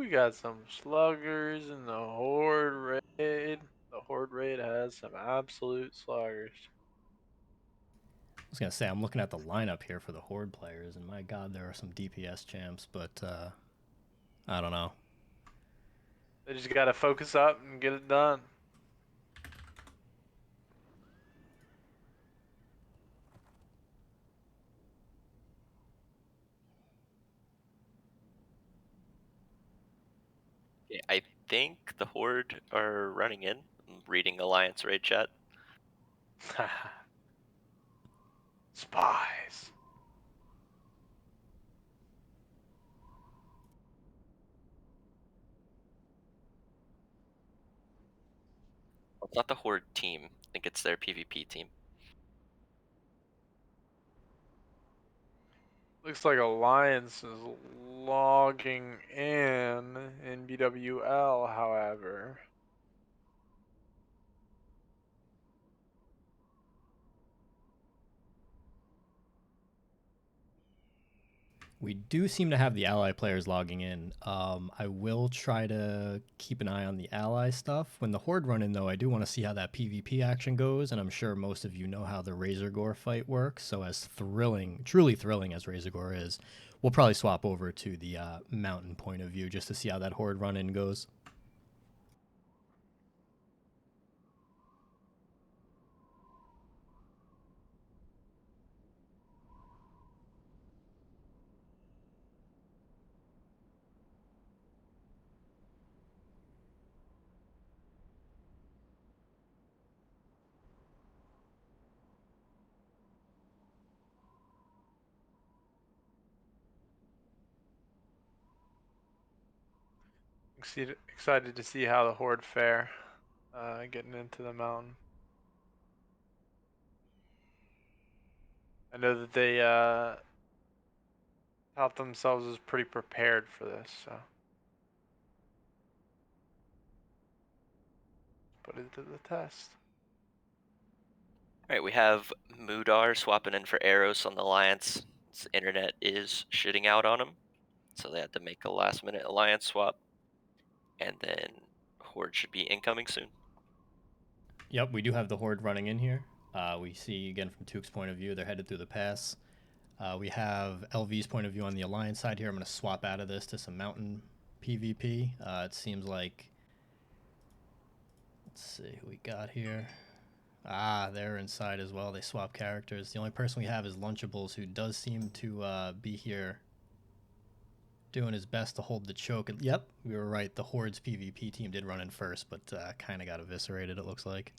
we got some sluggers in the Horde raid. The Horde raid has some absolute sluggers. I was gonna say I'm looking at the lineup here for the Horde players, and my God, there are some DPS champs, but I don't know. They just gotta focus up and get it done. Yeah, I think the Horde are running in. I'm reading Alliance raid chat. Spies. Well, it's not the Horde team. I think it's their PvP team. Looks like Alliance is logging in BWL, however. We do seem to have the ally players logging in. I will try to keep an eye on the ally stuff. When the Horde run in, though, I do want to see how that PvP action goes, and I'm sure most of you know how the Razor Gore fight works. So as thrilling, truly thrilling as Razor Gore is, we'll probably swap over to the mountain point of view just to see how that Horde run in goes. Excited to see how the Horde fare getting into the mountain. I know that they thought themselves as pretty prepared for this, so put it to the test. Alright, we have Mudar swapping in for Eros on the Alliance. His internet is shitting out on him, so they had to make a last minute Alliance swap. And then Horde should be incoming soon. Yep, we do have the Horde running in here. We see, again, from Tuke's point of view, they're headed through the pass. We have LV's point of view on the Alliance side here. I'm going to swap out of this to some mountain PvP. It seems like... Let's see who we got here. Ah, they're inside as well. They swap characters. The only person we have is Lunchables, who does seem to be here doing his best to hold the choke. Yep, we were right. The Horde's PvP team did run in first, but kind of got eviscerated, it looks like.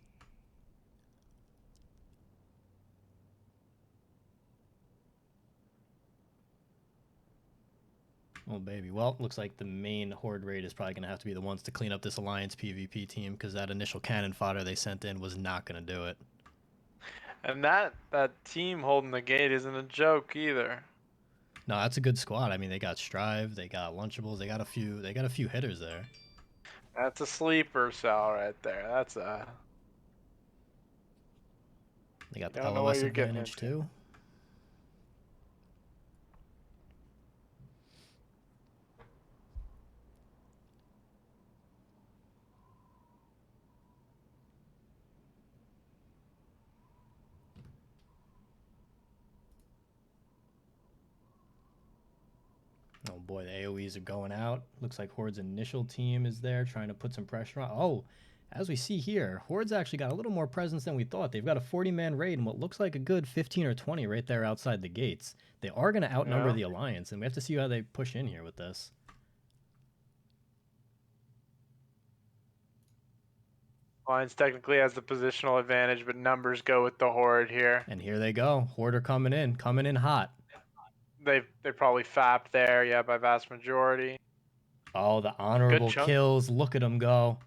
Oh, baby. Well, looks like the main Horde raid is probably going to have to be the ones to clean up this Alliance PvP team, because that initial cannon fodder they sent in was not going to do it. And that team holding the gate isn't a joke either. No, that's a good squad. I mean, they got Strive, they got Lunchables, they got a few hitters there. That's a sleeper cell right there. That's They got you the don't know what LOS you're getting advantage into. too. Oh boy, the AoEs are going out. Looks like Horde's initial team is there trying to put some pressure on. Oh, as we see here, Horde's actually got a little more presence than we thought. They've got a 40-man raid and what looks like a good 15 or 20 right there outside the gates. They are going to outnumber Yeah. the Alliance, and we have to see how they push in here with this. Lions technically has the positional advantage, but numbers go with the Horde here. And here they go. Horde are coming in hot. They probably fapped there, yeah, by vast majority. Oh, the Good honorable chunk. kills. Look at them go.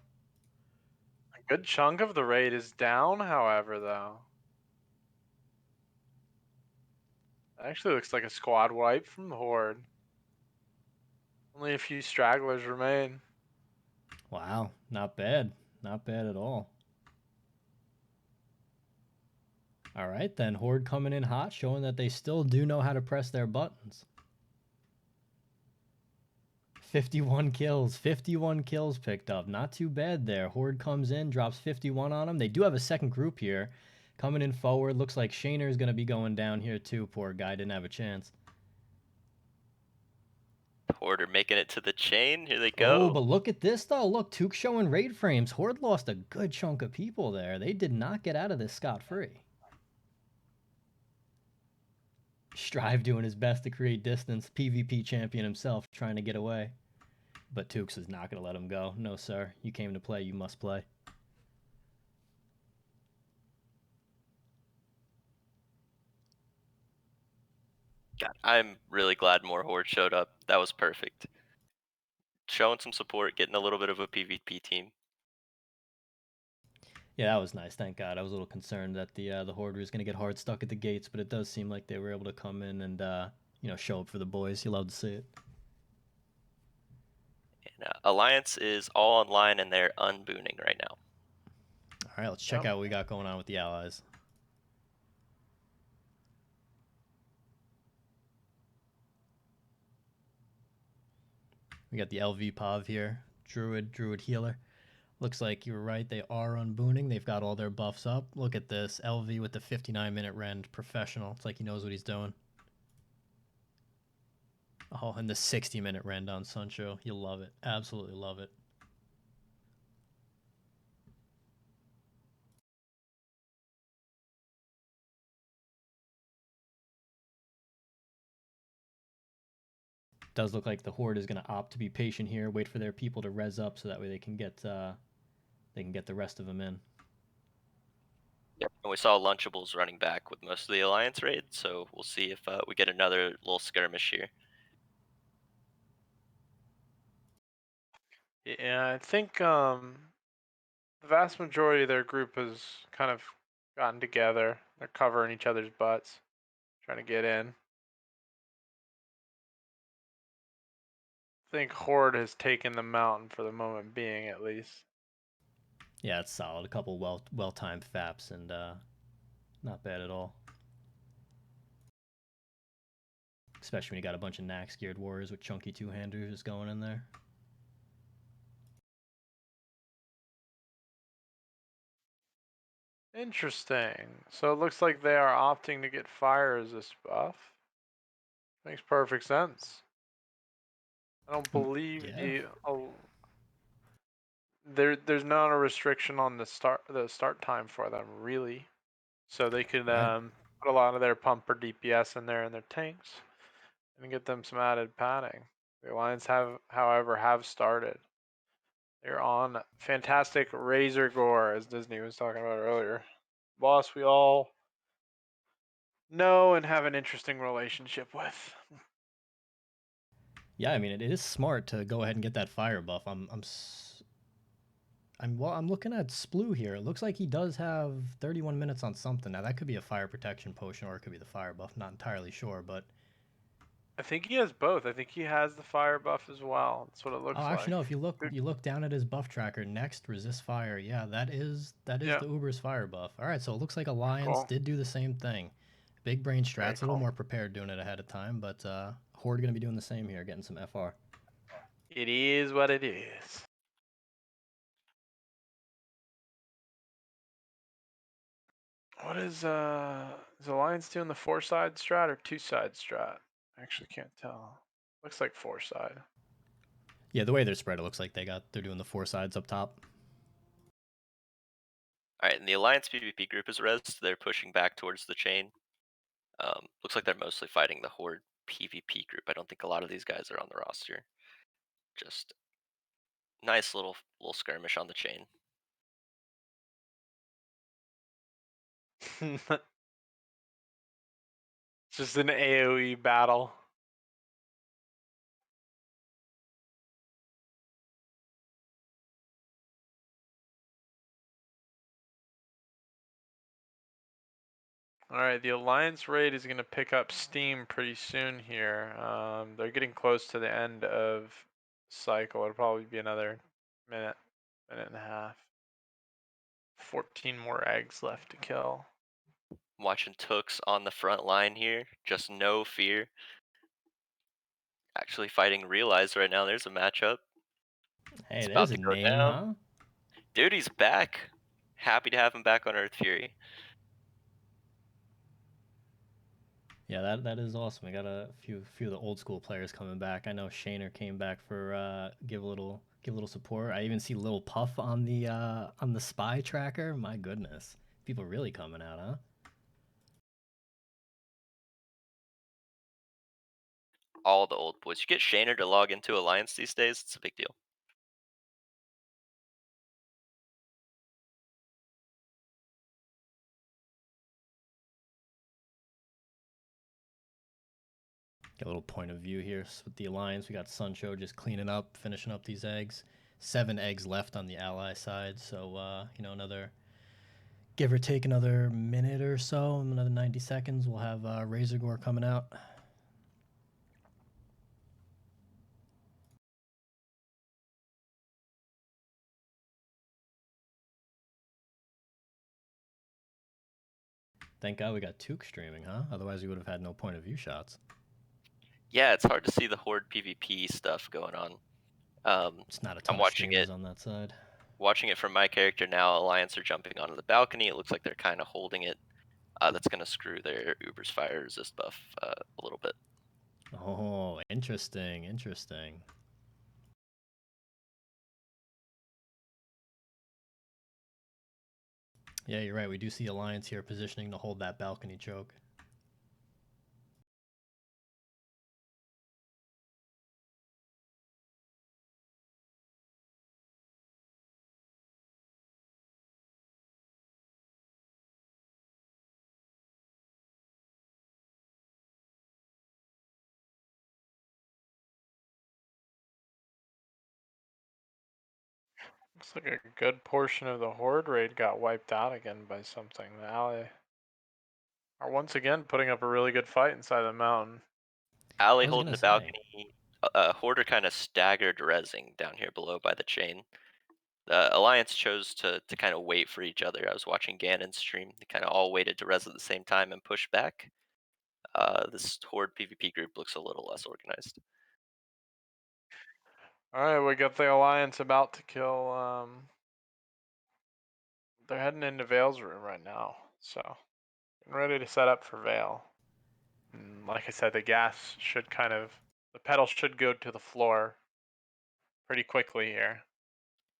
A good chunk of the raid is down, however, though. Actually looks like a squad wipe from the Horde. Only a few stragglers remain. Wow, not bad. Not bad at all. All right, then. Horde coming in hot, showing that they still do know how to press their buttons. 51 kills. 51 kills picked up. Not too bad there. Horde comes in, drops 51 on them. They do have a second group here. Coming in forward. Looks like Shaner is going to be going down here too. Poor guy didn't have a chance. Horde are making it to the chain. Here they Oh, go. but look at this though. Look, Took showing raid frames. Horde lost a good chunk of people there. They did not get out of this scot-free. Strive doing his best to create distance. PvP champion himself trying to get away. But Tukes is not going to let him go. No, sir. You came to play. You must play. God, I'm really glad more Horde showed up. That was perfect. Showing some support, getting a little bit of a PvP team. Yeah, that was nice. Thank God. I was a little concerned that the Horde was going to get hard stuck at the gates, but it does seem like they were able to come in and show up for the boys. You love to see it. And Alliance is all online and they're unbooning right now. All right, let's check out what we got going on with the allies. We got the LV Pav here, Druid Healer. Looks like you were right. They are unbooning. They've got all their buffs up. Look at this. LV with the 59-minute rend. Professional. It's like he knows what he's doing. Oh, and the 60-minute rend on Suncho. You'll love it. Absolutely love it. Does look like the Horde is going to opt to be patient here, wait for their people to res up so that way they can get the rest of them in. Yep. And we saw Lunchables running back with most of the Alliance raid, so we'll see if we get another little skirmish here. Yeah, I think the vast majority of their group has kind of gotten together. They're covering each other's butts, trying to get in. I think Horde has taken the mountain for the moment being, at least. Yeah, it's solid. A couple well-timed faps and not bad at all. Especially when you got a bunch of Nax geared warriors with chunky two-handers just going in there. Interesting. So it looks like they are opting to get fire as this buff. Makes perfect sense. I don't believe Yeah. there's not a restriction on the start time for them really, so they could Right. put a lot of their pumper DPS in there in their tanks and get them some added padding. The Alliance however, have started. They're on fantastic Razor Gore, as Disney was talking about earlier. Boss we all know and have an interesting relationship with. Yeah, I mean it is smart to go ahead and get that fire buff. I'm looking at Splue here. It looks like he does have 31 minutes on something. Now that could be a fire protection potion or it could be the fire buff. Not entirely sure, but I think he has both. I think he has the fire buff as well. That's what it looks oh, actually like. no. If you look down at his buff tracker next, resist fire. Yeah, that is Yeah, the Uber's fire buff. All right, so it looks like Alliance cool. did do the same thing. Big brain Very strats, a little cool. more prepared doing it ahead of time, but Horde gonna be doing the same here, getting some FR. It is what it is. What is Alliance doing the 4-side strat or 2-side strat? I actually can't tell. Looks like 4-side. Yeah, the way they're spread, it looks like they're doing the 4 sides up top. Alright, and the Alliance PvP group is res, they're pushing back towards the chain. Looks like they're mostly fighting the Horde PvP group. I don't think a lot of these guys are on the roster. Just nice little skirmish on the chain. Just an AoE battle. Alright, the Alliance raid is going to pick up steam pretty soon here. They're getting close to the end of cycle. It'll probably be another minute and a half. 14 more eggs left to kill. Watching Tooks on the front line here, just no fear. Actually fighting Realize right now. There's a matchup. Hey, It's there's about a to go name, down. huh? Dude, he's back. Happy to have him back on Earthfury. Yeah, that is awesome. We got a few of the old school players coming back. I know Shaner came back for give a little support. I even see Lil Puff on the spy tracker. My goodness, people really coming out, huh? All the old boys. You get Shaner to log into Alliance these days, it's a big deal. Get a little point of view here with the alliance. We got Suncho just cleaning up, finishing up these eggs. 7 eggs left on the ally side, so you know, another give or take another minute or so, another 90 seconds. We'll have Razor Gore coming out. Thank God we got Took streaming, huh? Otherwise, we would have had no point of view shots. Yeah, it's hard to see the Horde PvP stuff going on. It's not a I'm ton of watching streamers it. on that side. Watching it from my character now, Alliance are jumping onto the balcony. It looks like they're kind of holding it. That's going to screw their Uber's fire resist buff a little bit. Oh, interesting, interesting. Yeah, you're right. We do see Alliance here positioning to hold that balcony choke. Looks like a good portion of the Horde raid got wiped out again by something. The ally are once again putting up a really good fight inside the mountain. Alley I was holding gonna the say. balcony. Hoarder kind of staggered resing down here below by the chain. The Alliance chose to kind of wait for each other. I was watching Ganon's stream. They kind of all waited to res at the same time and push back. This Horde PvP group looks a little less organized. All right, we got the Alliance about to kill. They're heading into Vale's room right now, so getting ready to set up for Vale. And like I said, the gas should the pedal should go to the floor pretty quickly here,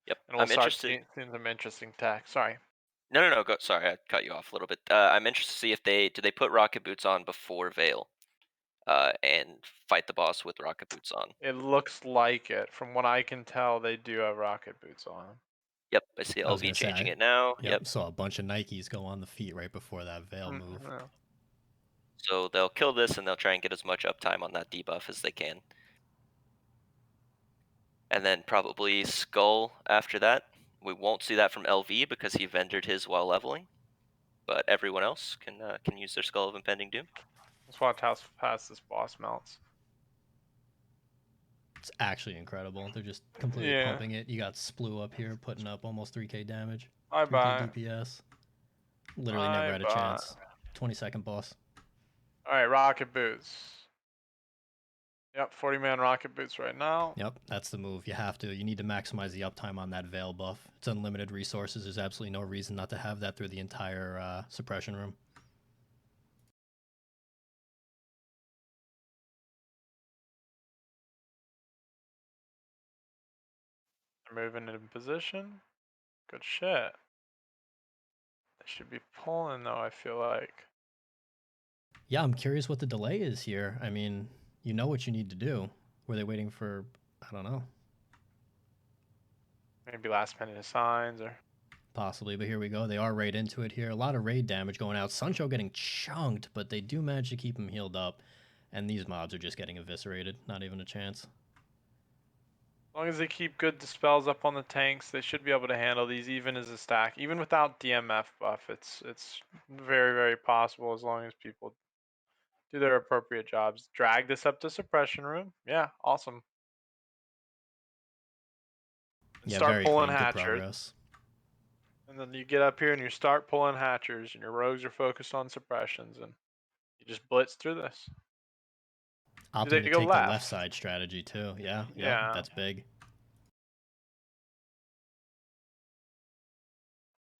Yep, and we'll I'm start interested. seeing some interesting tech. Sorry. No. Go. Sorry, I cut you off a little bit. I'm interested to see if they put rocket boots on before Vale, and fight the boss with rocket boots on. It looks like it. From what I can tell, they do have rocket boots on. Yep, I see I was LV gonna changing say. it now. Yep. Yep. Saw a bunch of Nikes go on the feet right before that Veil move. Yeah. So they'll kill this and they'll try and get as much uptime on that debuff as they can. And then probably Skull after that. We won't see that from LV because he vendored his while leveling, but everyone else can use their Skull of Impending Doom. Let's watch how fast this boss melts. It's actually incredible. They're just completely Yeah. pumping it. You got Splue up here putting up almost 3k damage, I 3k buy. DPS. Literally I never had a buy. chance. 20-second boss. All right, rocket boots. Yep, 40-man rocket boots right now. Yep, that's the move. You have to. You need to maximize the uptime on that Veil buff. It's unlimited resources. There's absolutely no reason not to have that through the entire suppression room. They're moving into position. Good shit. They should be pulling though, I feel like. Yeah, I'm curious what the delay is here. I mean, you know what you need to do. Were they waiting for, I don't know, Maybe last minute assigns or possibly, but here we go. They are right into it here. A lot of raid damage going out. Suncho getting chunked, but they do manage to keep him healed up. And these mobs are just getting eviscerated. Not even a chance. as long as they keep good dispels up on the tanks, they should be able to handle these even as a stack. Even without DMF buff, it's very, very possible as long as people do their appropriate jobs. Drag this up to suppression room. Yeah, awesome. And Yeah, start very pulling clean. Good hatchers. progress. And then you get up here and you start pulling hatchers, and your rogues are focused on suppressions, and you just blitz through this. Opting They to go take the left left. side strategy too. Yeah, yeah, Yeah. that's big.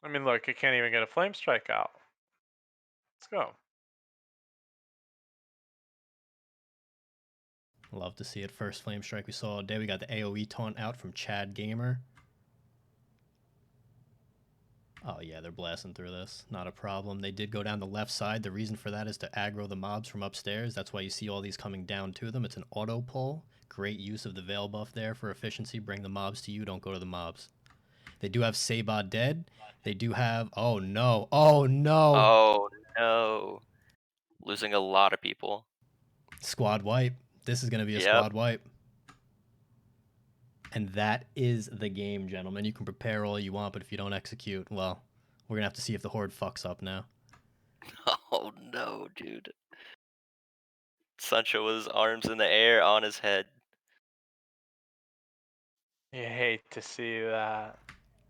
I mean, look, it can't even get a flame strike out. Let's go. Love to see it. First flame strike we saw today. We got the AoE taunt out from Chad Gamer. Oh yeah, they're blasting through this. Not a problem. They did go down the left side. The reason for that is to aggro the mobs from upstairs. That's why you see all these coming down to them. It's an auto pull. Great use of the veil buff there for efficiency. Bring the mobs to you. Don't go to the mobs. They do have Sabah dead. They do have... Oh no. Oh no. Oh no. Losing a lot of people. Squad wipe. This is going to be a Yep. squad wipe. And that is the game, gentlemen. You can prepare all you want, but if you don't execute, well, we're going to have to see if the Horde fucks up now. Oh no, dude. Sancho with his arms in the air on his head. You hate to see that.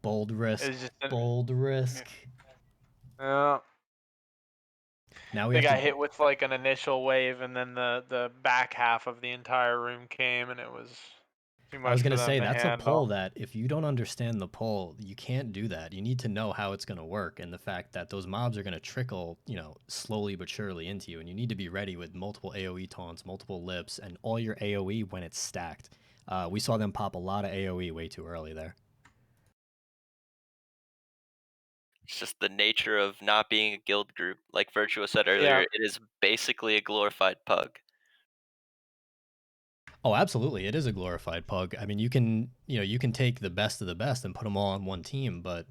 Bold risk. It's just Bold risk. yeah. Now we They have to... got hit with like an initial wave, and then the back half of the entire room came, and it was too I was much going for to them say, to that's a pull handle. that if you don't understand the pull, you can't do that. You need to know how it's going to work and the fact that those mobs are going to trickle, slowly but surely into you. And you need to be ready with multiple AoE taunts, multiple lips, and all your AoE when it's stacked. We saw them pop a lot of AoE way too early there. It's just the nature of not being a guild group. Like Virtua said Yeah. earlier, it is basically a glorified pug. Oh, absolutely. It is a glorified pug. I mean, you can take the best of the best and put them all on one team, but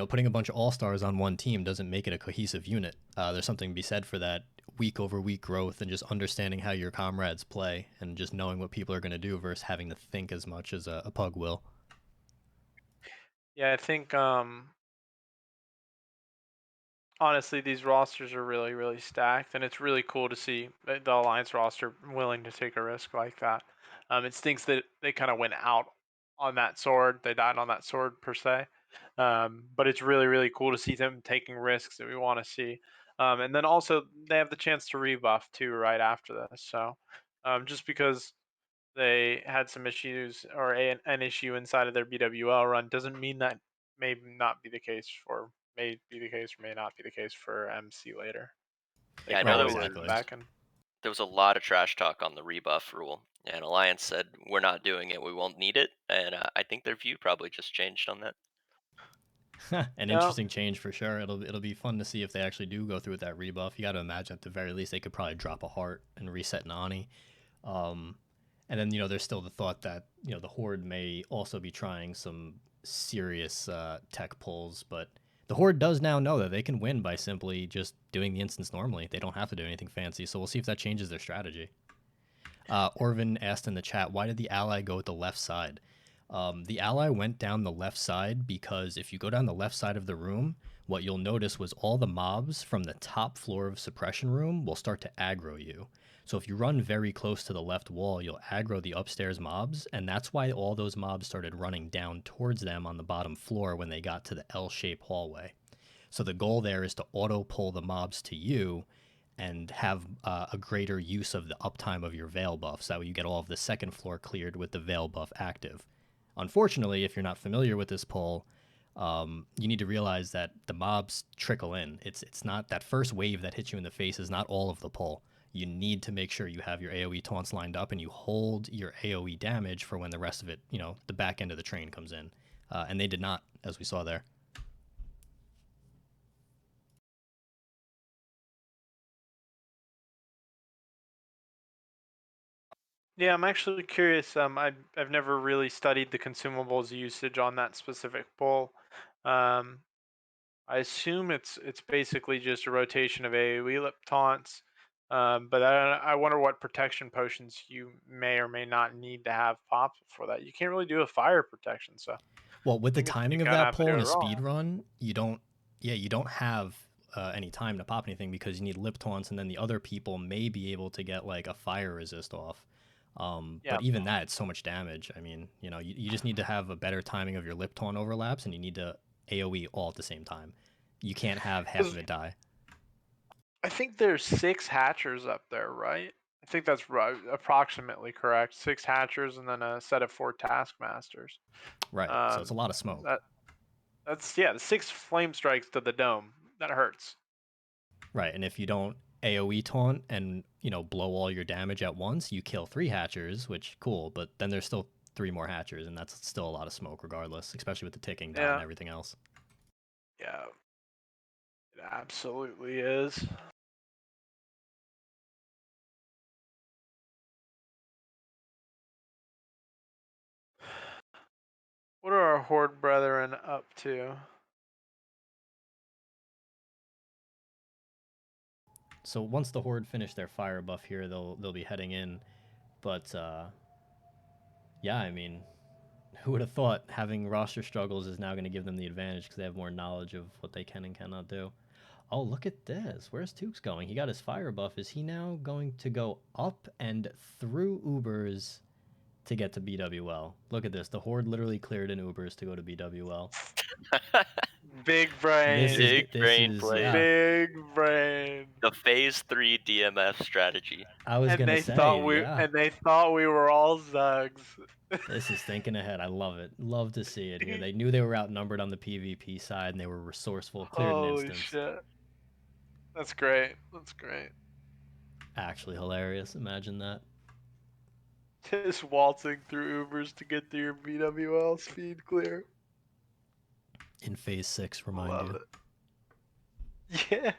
putting a bunch of all-stars on one team doesn't make it a cohesive unit. There's something to be said for that week over week growth and just understanding how your comrades play and just knowing what people are going to do versus having to think as much as a pug will. Yeah, I think honestly, these rosters are really, really stacked, and it's really cool to see the Alliance roster willing to take a risk like that. It stinks that they kind of went out on that sword. They died on that sword per se, but it's really, really cool to see them taking risks that we want to see. And then also they have the chance to rebuff too right after this. So just because they had some issues or an issue inside of their BWL run doesn't mean that may not be the case for may be the case or may not be the case for MC later. They Yeah, I can know Right, there always was come exactly. back and there was a lot of trash talk on the rebuff rule, and Alliance said we're not doing it. We won't need it, and I think their view probably just changed on that. An yeah. interesting change for sure. It'll be fun to see if they actually do go through with that rebuff. You got to imagine at the very least they could probably drop a heart and reset Nani. Um, and then there's still the thought that the Horde may also be trying some serious tech pulls, but the Horde does now know that they can win by simply just doing the instance normally. They don't have to do anything fancy, so we'll see if that changes their strategy. Orvin asked in the chat, why did the ally go with the left side? The ally went down the left side because if you go down the left side of the room, what you'll notice was all the mobs from the top floor of suppression room will start to aggro you. So if you run very close to the left wall, you'll aggro the upstairs mobs, and that's why all those mobs started running down towards them on the bottom floor when they got to the L-shaped hallway. So the goal there is to auto pull the mobs to you and have a greater use of the uptime of your veil buff, so you get all of the second floor cleared with the veil buff active. Unfortunately, if you're not familiar with this pull, you need to realize that the mobs trickle in. It's not that first wave that hits you in the face is not all of the pull. You need to make sure you have your AoE taunts lined up and you hold your AoE damage for when the rest of it, the back end of the train comes in. And they did not, as we saw there. Yeah, I'm actually curious. I've never really studied the consumables usage on that specific pull. Um, I assume it's basically just a rotation of AoE lip taunts. But I wonder what protection potions you may or may not need to have popped for that. You can't really do a fire protection, so I Well, with the think you timing of kind of that have to do pull it in a wrong. speed run, you don't have any time to pop anything because you need lip taunts, and then the other people may be able to get like a fire resist off. Yeah. But even that, it's so much damage. I mean, you just need to have a better timing of your lip taunt overlaps, and you need to AOE all at the same time. You can't have half Because of it die. I think there's 6 hatchers up there, right? I think that's right, approximately correct. 6 Hatchers and then a set of 4 Taskmasters. Right. So it's a Um, lot of smoke. that's yeah, the 6 Flame Strikes to the dome. That hurts. Right. And if you don't AoE taunt and, blow all your damage at once, you kill 3 Hatchers, which cool, but then there's still 3 more Hatchers, and that's still a lot of smoke regardless, especially with the ticking dot and Yeah, everything else. yeah, it absolutely is. What are our Horde brethren up to? So once the Horde finish their fire buff here, they'll be heading in. But yeah, I mean, who would have thought having roster struggles is now going to give them the advantage because they have more knowledge of what they can and cannot do. Oh, look at this. Where's Tukes going? He got his fire buff. Is he now going to go up and through Ubers to get to BWL? Look at this. The Horde literally cleared in Ubers to go to BWL. Big This brain. is Big this brain is play. yeah. Big brain. The Phase 3 DMF strategy. I was And gonna they say thought yeah. we were all Zugs. This is thinking ahead. I love it. Love to see it here. They knew they were outnumbered on the PvP side and they were resourceful, cleared in Holy instance. shit. That's great. That's great. Actually hilarious. Imagine that. Just waltzing through Ubers to get to your BWL speed clear. In phase 6, remind Love you. it.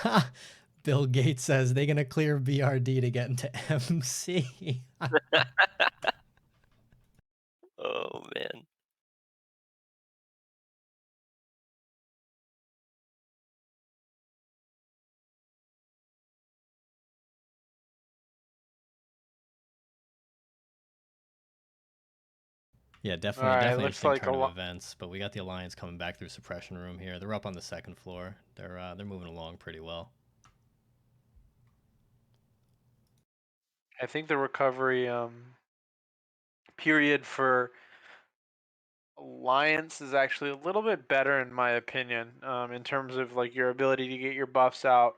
Yeah. Bill Gates says they're gonna clear BRD to get into MC. Oh man. Yeah, All definitely, right. definitely Looks interesting like turn of events. But we got the Alliance coming back through suppression room here. They're up on the second floor. They're moving along pretty well. I think the recovery period for Alliance is actually a little bit better in my opinion, in terms of like your ability to get your buffs out,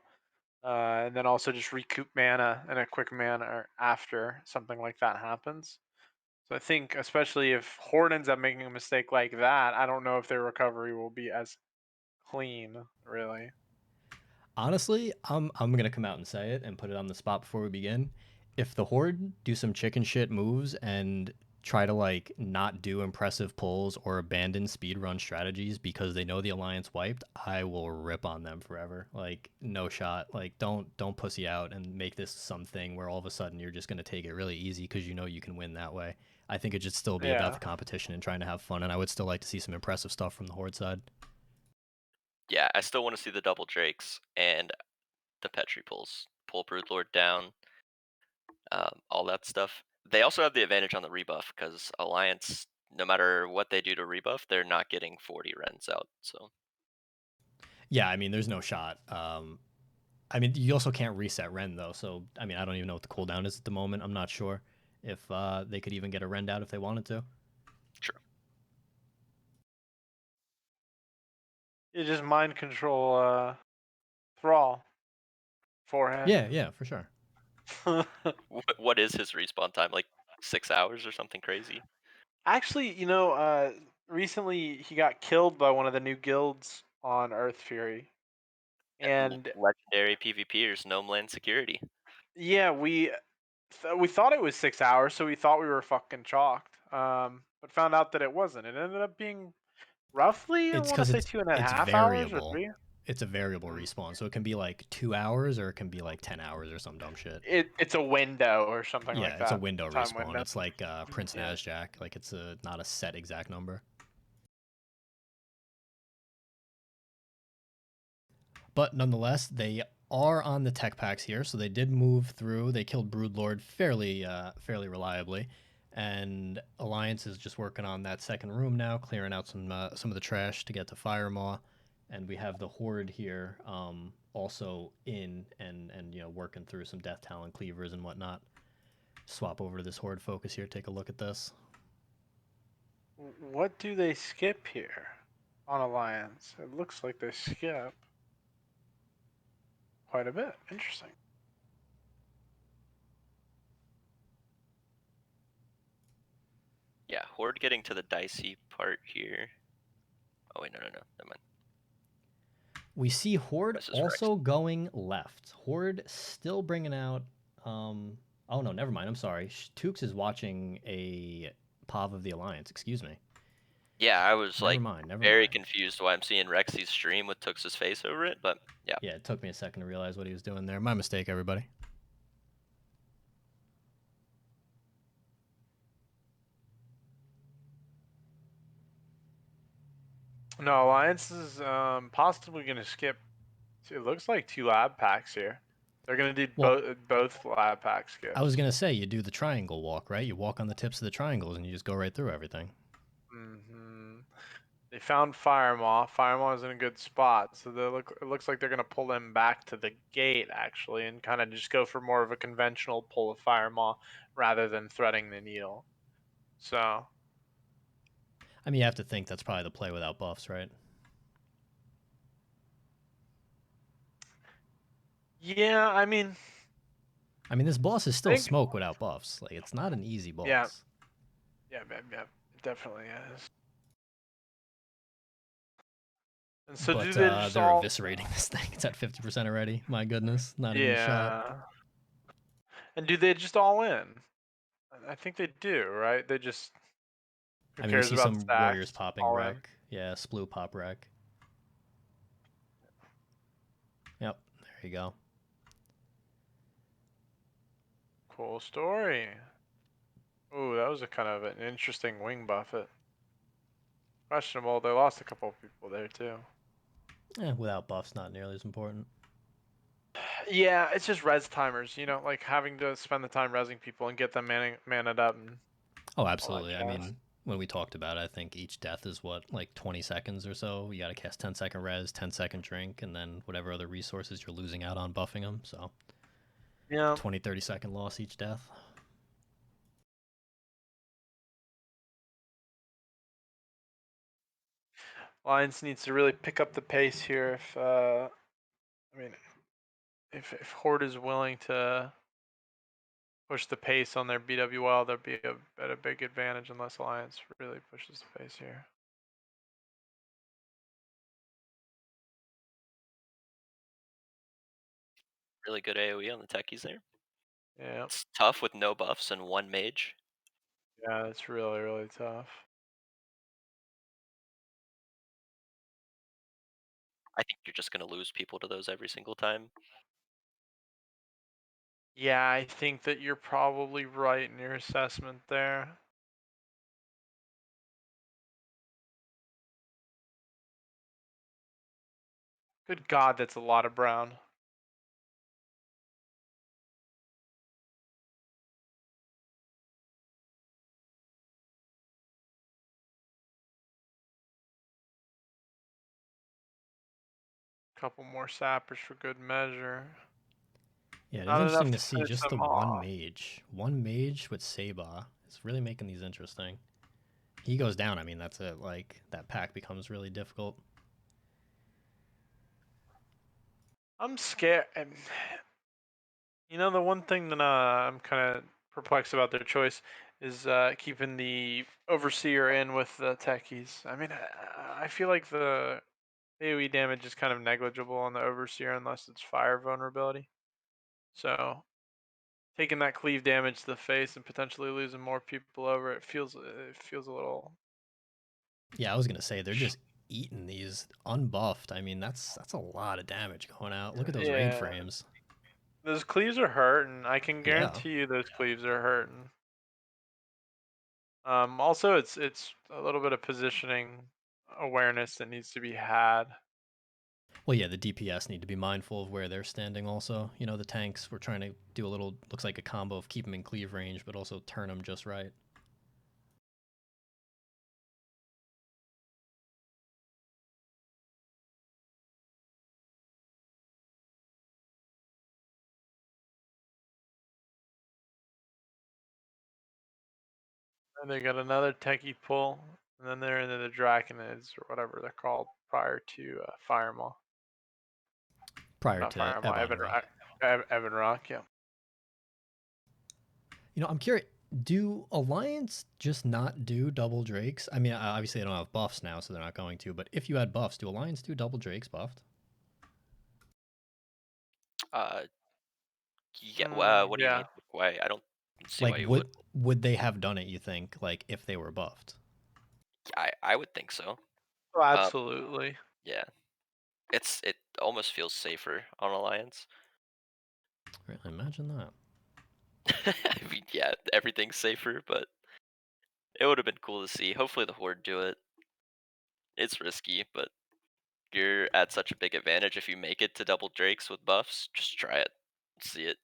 and then also just recoup mana in a quick manner after something like that happens. So I think, especially if Horde ends up making a mistake like that, I don't know if their recovery will be as clean, really. Honestly, I'm gonna come out and say it and put it on the spot before we begin. If the Horde do some chicken shit moves and try to like not do impressive pulls or abandon speedrun strategies because they know the Alliance wiped, I will rip on them forever. Like no shot. Like don't pussy out and make this something where all of a sudden you're just gonna take it really easy because you know you can win that way. I think it should still be about Yeah. the competition and trying to have fun, and I would still like to see some impressive stuff from the Horde side. Yeah, I still want to see the double drakes and the Petri pulls. Pull Broodlord down, all that stuff. They also have the advantage on the rebuff because Alliance, no matter what they do to rebuff, they're not getting 40 Rens out. So Yeah, I mean, there's no shot. I mean, you also can't reset Ren though, so I mean, I don't even know what the cooldown is at the moment. I'm not sure if they could even get a Rend out if they wanted to. true. You just mind control Thrall forehead. Yeah, yeah, for sure. What is his respawn time? Like 6 hours or something crazy? Actually, recently he got killed by one of the new guilds on Earthfury. And Legendary PvPers, Gnome Land Security. yeah, we thought it was 6 hours, so we thought we were fucking chalked. But found out that it wasn't. It ended up being roughly, I It's want to because say two and a it's half hours or variable. 3. It's a variable Mm. respawn, so it can be like 2 hours or it can be like 10 hours or some dumb shit. It's a window or something Yeah, like it's a that. window Time respawn. window. It's like Prince Yeah. Nasjac. Like it's not a set exact number. But nonetheless, they are on the tech packs here, so they did move through. They killed Broodlord fairly reliably, and Alliance is just working on that second room now, clearing out some of the trash to get to Firemaw, and we have the Horde here also in and working through some Death Talon cleavers and whatnot. Swap over to this Horde focus here. Take a look at this. What do they skip here on Alliance? It looks like they skip. quite a bit. Interesting. Yeah, Horde getting to the dicey part here. Oh wait, no, never mind. We see Horde This is also going left. Horde still bringing out. Oh no, never mind. I'm sorry. Tukes is watching a POV of the Alliance. Excuse me. Yeah, I was Never like mind. Never very mind. confused why I'm seeing Rexy's stream with Tux's face over it, but yeah. Yeah, it took me a second to realize what he was doing there. My mistake, everybody. No, Alliance is possibly going to skip. It looks like 2 lab packs here. They're going to do Well, both lab pack skips. I was gonna say you do the triangle walk, right? You walk on the tips of the triangles and you just go right through everything. They found Firemaw. Firemaw is in a good spot, so it looks like they're going to pull them back to the gate, actually, and kind of just go for more of a conventional pull of Firemaw rather than threading the needle. So, I mean, you have to think that's probably the play without buffs, right? yeah, I mean, this boss is I still think, smoke without buffs. Like, it's not an easy yeah, boss. yeah, it definitely is. And so do But they just they're all, eviscerating this thing. It's at 50% already. My goodness, not even a shot. yeah. And do they just all in? I think they do, right? They just, who I mean, we cares see about some warriors stacks? popping All in. wreck. Yeah, Splue pop wreck. Yep, there you go. Cool story. Ooh, that was a kind of an interesting wing buffet. Questionable. They lost a couple of people there too. Without buffs, not nearly as important. Yeah, it's just res timers, like having to spend the time resing people and get them manned up and Oh, all that absolutely. I jazz. mean, when we talked about it, I think each death is what, like 20 seconds or so. You got to cast 10-second res, 10-second drink, and then whatever other resources you're losing out on buffing them. So Yeah. 20, 30-second loss each death. Lions needs to really pick up the pace here if I mean if Horde is willing to push the pace on their BWL, there'll be at a big advantage unless Alliance really pushes the pace here. Really good AoE on the techies there. Yeah. It's tough with no buffs and one mage. Yeah, it's really, really tough. I think you're just gonna lose people to those every single time. Yeah, I think that you're probably right in your assessment there. Good God, that's a lot of brown. Couple more sappers for good measure. Yeah, it is Not enough interesting to to see finish just the them one off. mage. One mage with Saba. It's really making these interesting. He goes down, that's it. Like, that pack becomes really difficult. I'm scared. The one thing that I'm kind of perplexed about their choice is keeping the overseer in with the techies. I feel like the AoE damage is kind of negligible on the overseer unless it's fire vulnerability. So taking that cleave damage to the face and potentially losing more people over it feels a little. Yeah, I was gonna say they're just eating these unbuffed. That's a lot of damage going out. Look at those raid Yeah, frames. those cleaves are hurting. I can Yeah. guarantee you those cleaves are hurting. Also, it's a little bit of positioning awareness that needs to be had. Well, yeah, the DPS need to be mindful of where they're standing. Also, the tanks. We're trying to do a little. Looks like a combo of keep them in cleave range, but also turn them just right. And they got another techie pull, and then they're into the Draconids or whatever they're called prior to Firemaw. prior Not to Fire Emblem, Ebon Rock. Evan Rock, yeah. You know, I'm curious. Do Alliance just not do double drakes? I mean, obviously they don't have buffs now, so they're not going to. But if you had buffs, do Alliance do double drakes buffed? Uh, yeah. Well, what do you Yeah. mean? Why? I don't see Like, why you would. would they have done it? You think, like, if they were buffed? I would think so. Oh, Um, absolutely. yeah. It almost feels safer on Alliance. Really, imagine that. I mean, yeah, everything's safer, but it would have been cool to see. Hopefully the Horde do it. It's risky, but you're at such a big advantage if you make it to double drakes with buffs. Just try it. See it.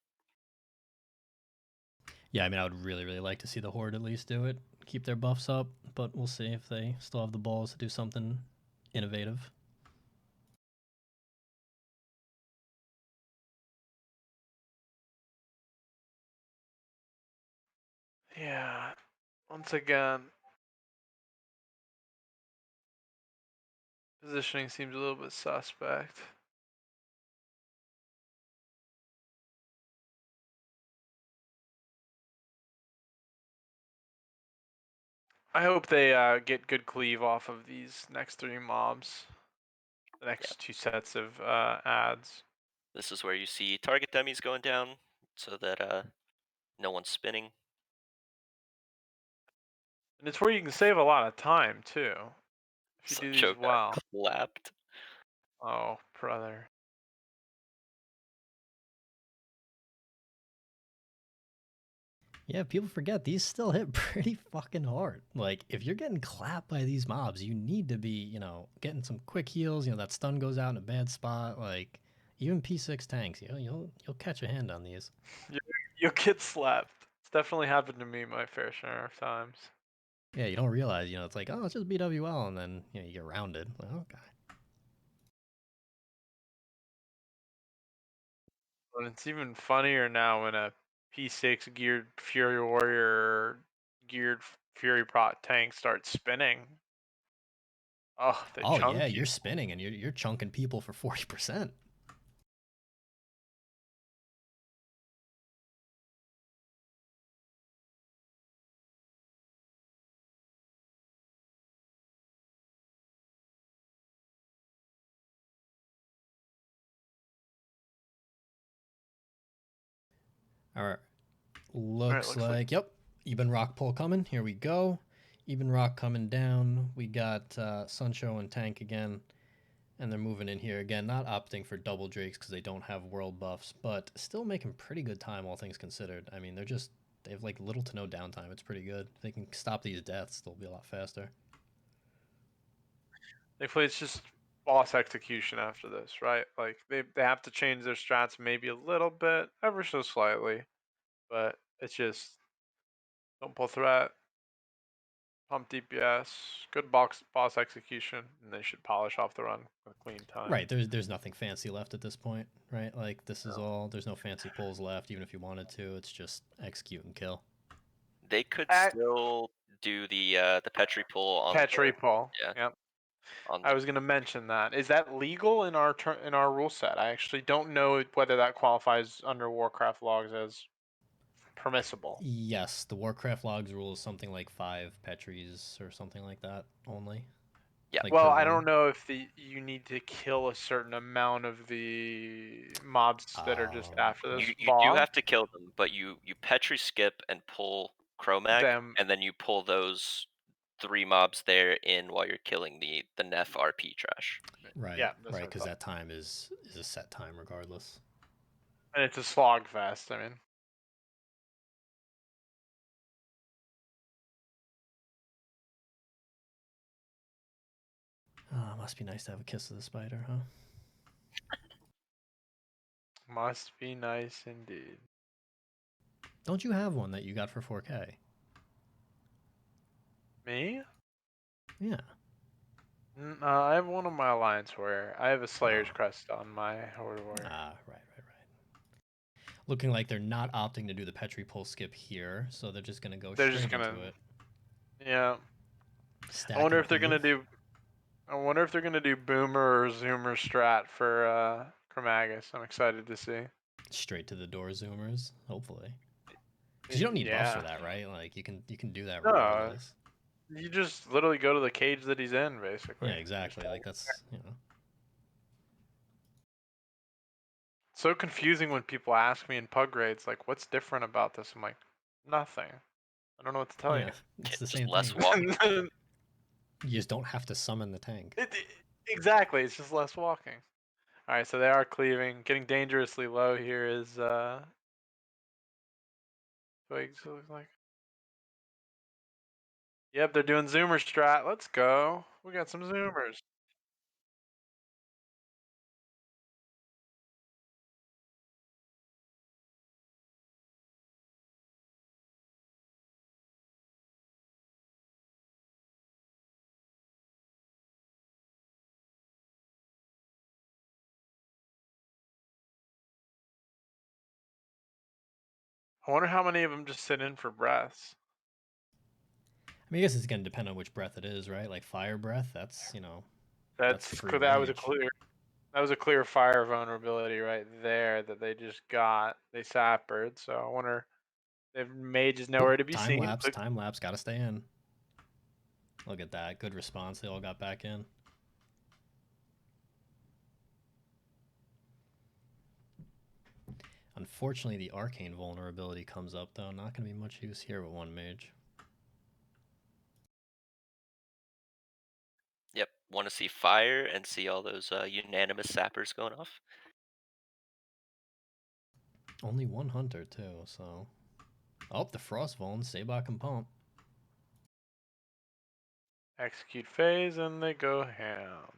Yeah, I mean, I would really, really like to see the Horde at least do it, keep their buffs up. But we'll see if they still have the balls to do something innovative. Yeah. Once again, positioning seems a little bit suspect. I hope they get good cleave off of these next 3 mobs. The Yeah. next 2 sets of ads. This is where you see target dummies going down so that no one's spinning. And it's where you can save a lot of time too, if you do these Sancho got well. clapped. Oh, brother. Yeah, people forget these still hit pretty fucking hard. Like, if you're getting clapped by these mobs, you need to be, getting some quick heals. That stun goes out in a bad spot. Like, even P6 tanks, you'll catch a hand on these. You'll get slapped. It's definitely happened to me my fair share of times. Yeah, you don't realize, it's like, oh, it's just BWL, and then you get rounded. Like, okay. And it's even funnier now when a P6 geared Fury Warrior or geared Fury Prot tank starts spinning. Oh, the Oh yeah, chunky. you're spinning and you're chunking people for 40%. All right. Alright, Looks looks like like, yep, even rock pull coming. Here we go. Even rock coming down. We got Suncho and Tank again. And they're moving in here again, not opting for double drakes because they don't have world buffs, but still making pretty good time, all things considered. I mean, they have like little to no downtime. It's pretty good. If they can stop these deaths, they'll be a lot faster. thankfully it's just boss execution after this, right? Like they have to change their strats maybe a little bit, ever so slightly, but it's just don't pull threat, pump DPS, good boss execution, and they should polish off the run with clean time. Right, there's nothing fancy left at this point, right? Like this is No. all. There's no fancy pulls left, even if you wanted to. It's just execute and kill. They could At still do the Petri pull on Petri the pull. yeah Yep. on I the was going to mention that. Is that legal in our in our rule set? I actually don't know whether that qualifies under Warcraft logs as permissible. Yes, the Warcraft logs rule is something like 5 Petries or something like that only, yeah. like Well, per I don't run. know if you need to kill a certain amount of the mobs that are just Oh, after right. this You do log. have to kill them, but you Petri skip and pull Chromag, Them, and then you pull those 3 mobs there in while you're killing the Nef RP trash. Right, yeah, that's right, what I because thought. that time is a set time regardless. And it's a slog fest. I mean, Oh, must be nice to have a kiss of the spider, huh? must be nice indeed. Don't you have one that you got for 4K? Me? Yeah. I have one on my Alliance Warrior. I have a Slayer's Oh. Crest on my Horde Warrior. Ah, right. Looking like they're not opting to do the Petri pull skip here, so they're just gonna go They're just straight gonna, into it. yeah. I Stacking wonder if they're gonna cleave. do. I wonder if they're gonna do Boomer or Zoomer strat for Chromagus. I'm excited to see. Straight to the door zoomers, hopefully. Because you don't need buffs for Yeah. that, right? Like you can do that No, regardless. you just literally go to the cage that he's in, basically. Yeah, exactly. Like that's It's so confusing when people ask me in pug raids, like, what's different about this? I'm like, nothing. I don't know what to tell you. yeah, it's the Just same less thing. walking. You just don't have to summon the tank. Exactly, it's just less walking. All right, so they are cleaving, getting dangerously low here is Twigs, it looks like. Yep, they're doing zoomer strat. Let's go. We got some zoomers. I wonder how many of them just sit in for breaths. I mean, I guess it's gonna depend on which breath it is, right? Like fire breath, that's that's That's free that was a rage. clear fire vulnerability right there that they just got. They sappered, so I wonder if mage is nowhere to be Time seen. lapse, time lapse, gotta stay in. Look at that, good response. They all got back in. Unfortunately, the arcane vulnerability comes up though. Not gonna be much use here with one mage. Yep, want to see fire and see all those unanimous sappers going off. Only one hunter too, so. Oh, the frost vuln, Sabot can pump. Execute phase and they go ham.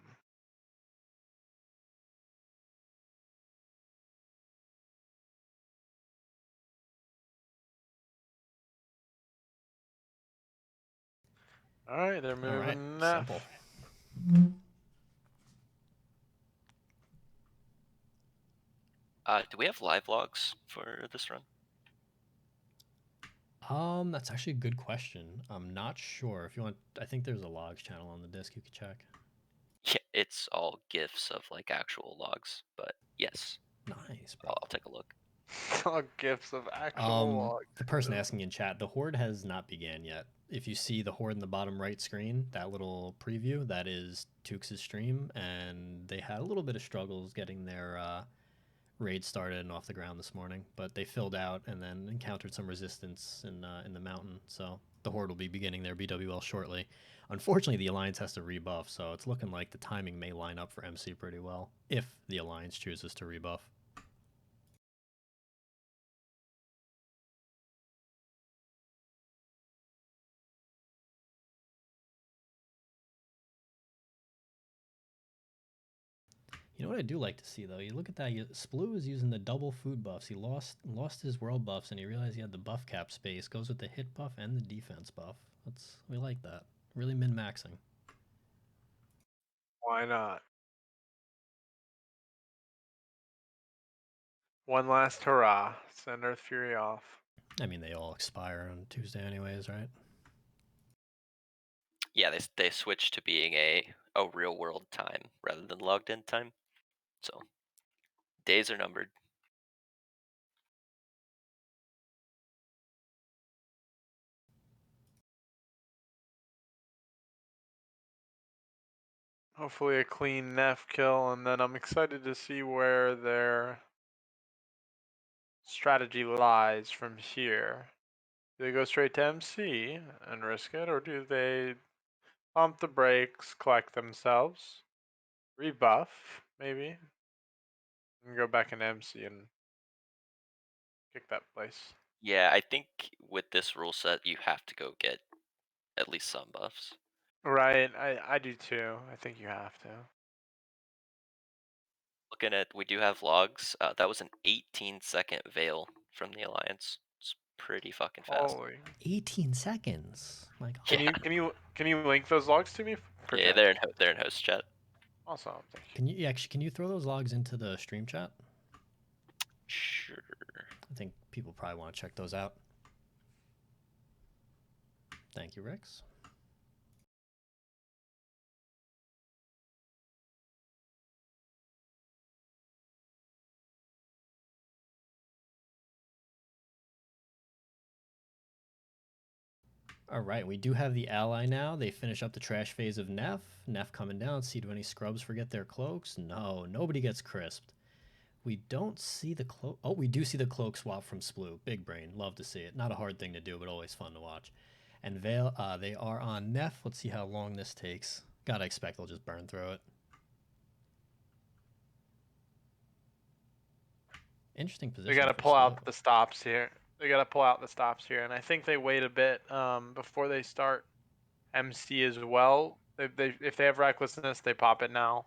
All right, they're All right, moving simple. left. Do we have live logs for this run? That's actually a good question. I'm not sure. If you want, I think there's a logs channel on the disc you could check. Yeah, it's all gifs of like actual logs, but yes, Nice, bro. I'll take a look. All gifts of actual log. The person asking in chat, the horde has not began yet. If you see the horde in the bottom right screen, that little preview, that is Tukes' stream, and they had a little bit of struggles getting their raid started and off the ground this morning, but they filled out and then encountered some resistance in the mountain. So the horde will be beginning their BWL shortly. Unfortunately, the alliance has to rebuff, so it's looking like the timing may line up for MC pretty well if the alliance chooses to rebuff. You know what I do like to see though? You look at that. Sploo is using the double food buffs. He lost his world buffs and he realized he had the buff cap space. Goes with the hit buff and the defense buff. We like that. Really min maxing. Why not? One last hurrah. Send Earthfury off. I mean, they all expire on Tuesday anyways, right? Yeah, they switched to being a real world time rather than logged in time, so days are numbered. Hopefully a clean Neff kill, and then I'm excited to see where their strategy lies from here. Do they go straight to MC and risk it, or do they pump the brakes, collect themselves, rebuff, maybe, and go back in MC and kick that place? Yeah, I think with this rule set, you have to go get at least some buffs. Right, I do too. I think you have to. Looking at, we do have logs. That was an 18-second veil from the alliance. It's pretty fucking fast. Holy. 18 seconds. My God. Can Yeah, you link those logs to me? yeah, Pretend. they're in host chat. Awesome. Thank you. Can you actually can you throw those logs into the stream chat? Sure. I think people probably want to check those out. Thank you, Rex. All right, we do have the ally now. They finish up the trash phase of Neff. Neff coming down. See, do any scrubs forget their cloaks? No, nobody gets crisped. We don't see the cloak. Oh, we do see the cloak swap from Sploo. Big brain. Love to see it. Not a hard thing to do, but always fun to watch. And Vale, they are on Neff. Let's see how long this takes. Gotta expect they'll just burn through it. Interesting They position got to for pull Sploo. out the stops here. They got to pull out the stops here, and I think they wait a bit before they start MC as well. If they have recklessness, they pop it now.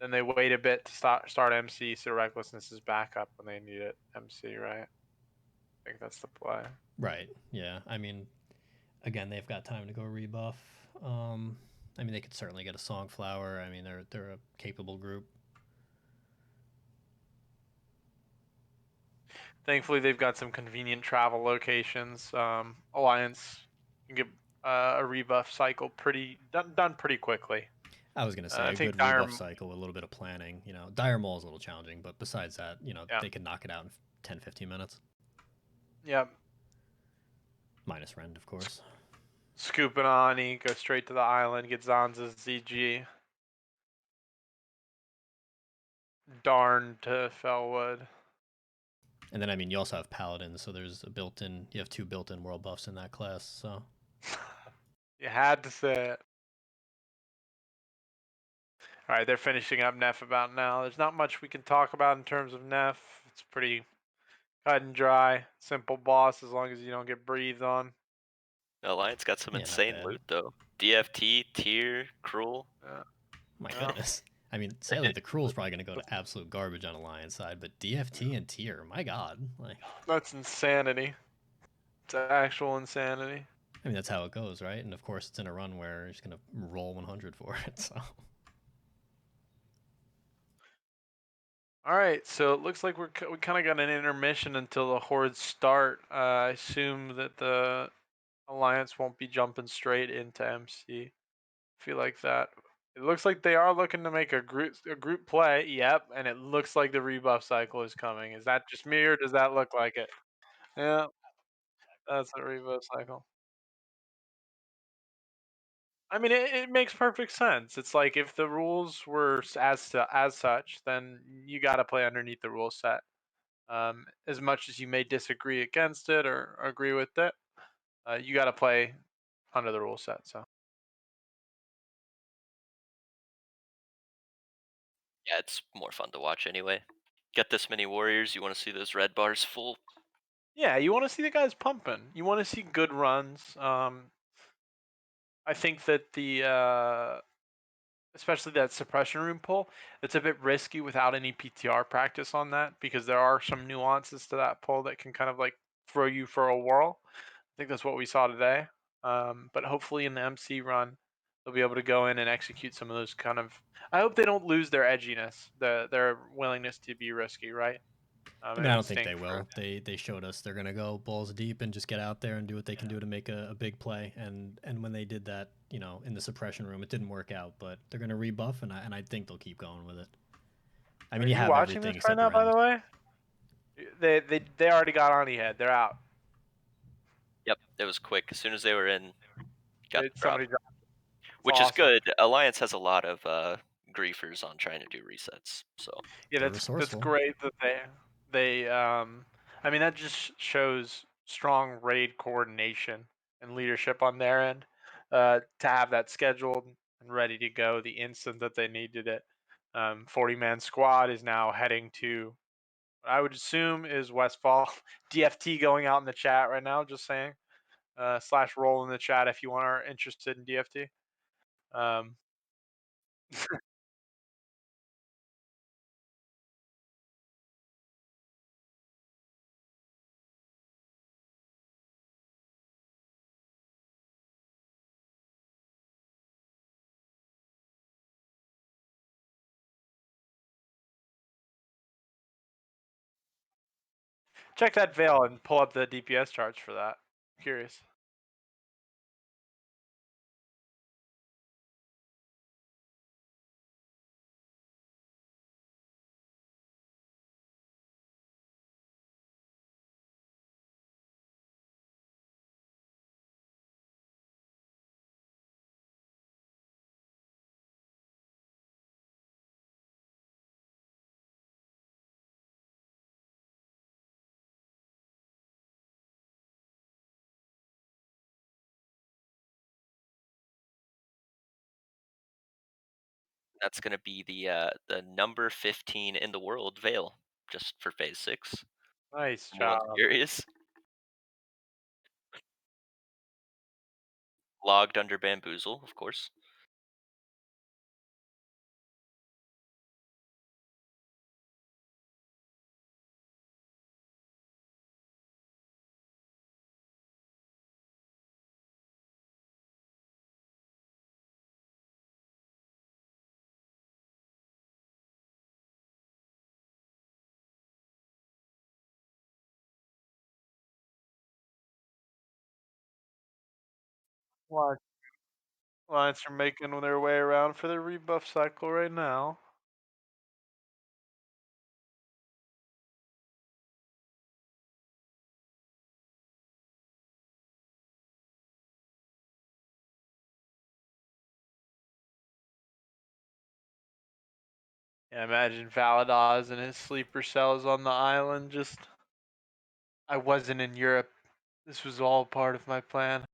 Then they wait a bit to start MC, so recklessness is back up when they need it. MC, right? I think that's the play. Right. Yeah. I mean, again, they've got time to go rebuff. I mean, they could certainly get a Songflower. I mean, they're a capable group. Thankfully, they've got some convenient travel locations. Alliance can get a rebuff cycle done pretty quickly. I was gonna say I a think good Dire, rebuff cycle with a little bit of planning. You know, Dire Maul is a little challenging, but besides that, you know, yeah, they can knock it out in 10, 15 minutes. yeah. Minus Rend, of course. Scoop an Ani, go straight to the island, get Zanza's ZG. Darn to Fellwood. And then, I mean, you also have Paladins, so there's a built-in. You have two built-in world buffs in that class. So You had to say it. All right, they're finishing up Neff about now. There's not much we can talk about in terms of Neff. It's pretty cut and dry, simple boss as long as you don't get breathed on. Alliance got some yeah, not insane bad. loot though. DFT, Tier, Cruel. Yeah. My Yeah. goodness. I mean, sadly, the Cruel's probably going to go to absolute garbage on Alliance side, but DFT and Tier, my god. Like, That's insanity. It's actual insanity. I mean, that's how it goes, right? And of course, it's in a run where you're just going to roll 100 for it. So All right, so it looks like we kind of got an intermission until the hordes start. I assume that the Alliance won't be jumping straight into MC. Feel like that. It looks like they are looking to make a group play. Yep, and it looks like the rebuff cycle is coming. Is that just me or does that look like it? Yeah, that's a rebuff cycle. I mean, it makes perfect sense. It's like if the rules were as such, then you got to play underneath the rule set. As much as you may disagree against it or agree with it, you got to play under the rule set. So Yeah, it's more fun to watch anyway. Get this many warriors, you want to see those red bars full. yeah, you want to see the guys pumping. You want to see good runs. I think that especially that suppression room pull, it's a bit risky without any PTR practice on that because there are some nuances to that pull that can kind of like throw you for a whirl. I think that's what we saw today. But hopefully in the MC run, they'll be able to go in and execute some of those kind of. I hope they don't lose their edginess, their willingness to be risky, right? I mean, And I don't think instinct they for. will. They showed us they're gonna go balls deep and just get out there and do what they can do to make a big play. And when they did that, you know, in the suppression room, it didn't work out. But they're gonna rebuff, and I think they'll keep going with it. I Are mean, you you have watching everything this right except now, by Rend. the way? They already got on head. They're out. Yep, it was quick. As soon as they were in, got the drop. Somebody dropped. It's Which is awesome. good. Alliance has a lot of griefers on trying to do resets. So Yeah, They're that's resourceful. great that they I mean that just shows strong raid coordination and leadership on their end to have that scheduled and ready to go the instant that they needed it. 40-man squad is now heading to what I would assume is Westfall. DFT going out in the chat right now, just saying. Slash roll in the chat if you are interested in DFT. Um, check that veil and pull up the DPS charts for that. Curious. That's gonna be the number 15 in the world, Vale, just for phase 6. Nice Anyone's job. curious. Logged under Bamboozle, of course. What? Lions are making their way around for the rebuff cycle right now. Yeah, imagine Valadas and his sleeper cells on the island. Just, I wasn't in Europe. This was all part of my plan.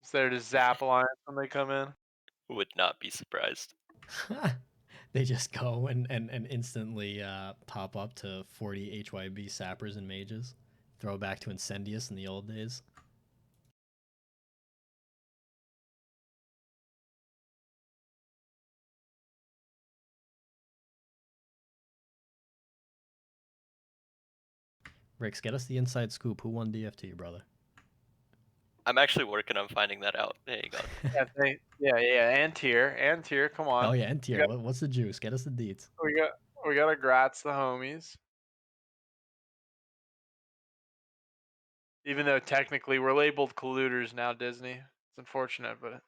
It's there to zap Alliance when they come in. Would not be surprised. They just go and instantly pop up to 40 HYB sappers and mages. Throw back to Incendius in the old days. Rix, get us the inside scoop. Who won DFT, brother? I'm actually working on finding that out. Hang on. Yeah. And tier. Come Oh on. yeah, N We tier. got, What's the juice? Get us the deets. we got, we got to grats the homies. Even though technically we're labeled colluders now, Disney. It's unfortunate, but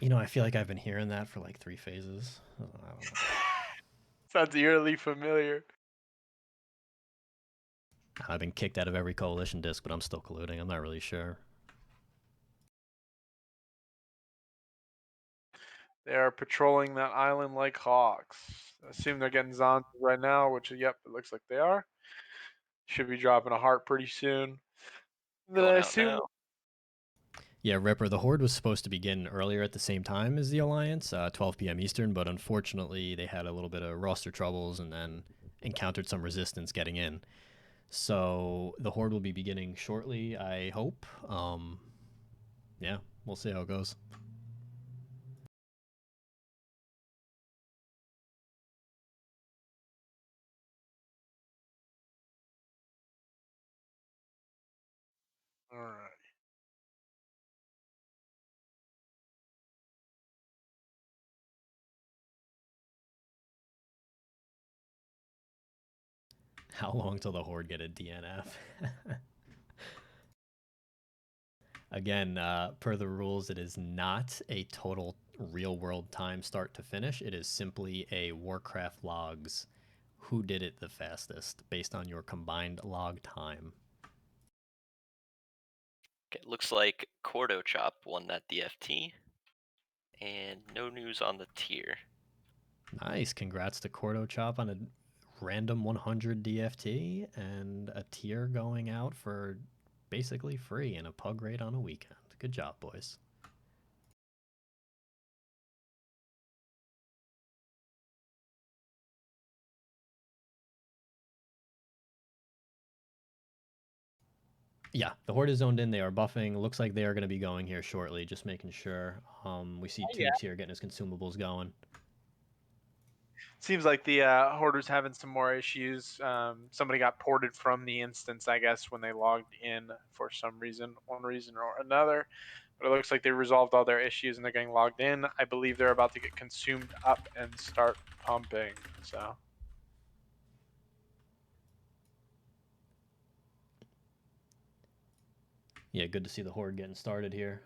You know, I feel like I've been hearing that for like 3 phases. I don't know. sounds eerily familiar. I've been kicked out of every coalition disc, but I'm still colluding. I'm not really sure. They are patrolling that island like hawks. I assume they're getting Zonzas right now, which, yep, it looks like they are. Should be dropping a heart pretty soon. Then I Going out assume. now. Yeah, Ripper, the Horde was supposed to begin earlier at the same time as the Alliance, 12 p.m. Eastern, but unfortunately they had a little bit of roster troubles and then encountered some resistance getting in. So the Horde will be beginning shortly, I hope. Yeah, we'll see how it goes. All right. How long till the Horde get a DNF? Again, per the rules, it is not a total real world time start to finish. It is simply a Warcraft logs who did it the fastest based on your combined log time. Okay, looks like Cordo Chop won that DFT. And no news on the tier. Nice. Congrats to Cordo Chop on a random 100 DFT and a tier going out for basically free and a pug raid on a weekend. Good job, boys. Yeah, the Horde is zoned in. They are buffing. Looks like they are going to be going here shortly. Just making sure. We see Oh, yeah. Tubes here getting his consumables going. Seems like the Hoarder's having some more issues. Somebody got ported from the instance, I guess, when they logged in for some reason, one reason or another. But it looks like they resolved all their issues and they're getting logged in. I believe they're about to get consumed up and start pumping. So. Yeah, good to see the Horde getting started here.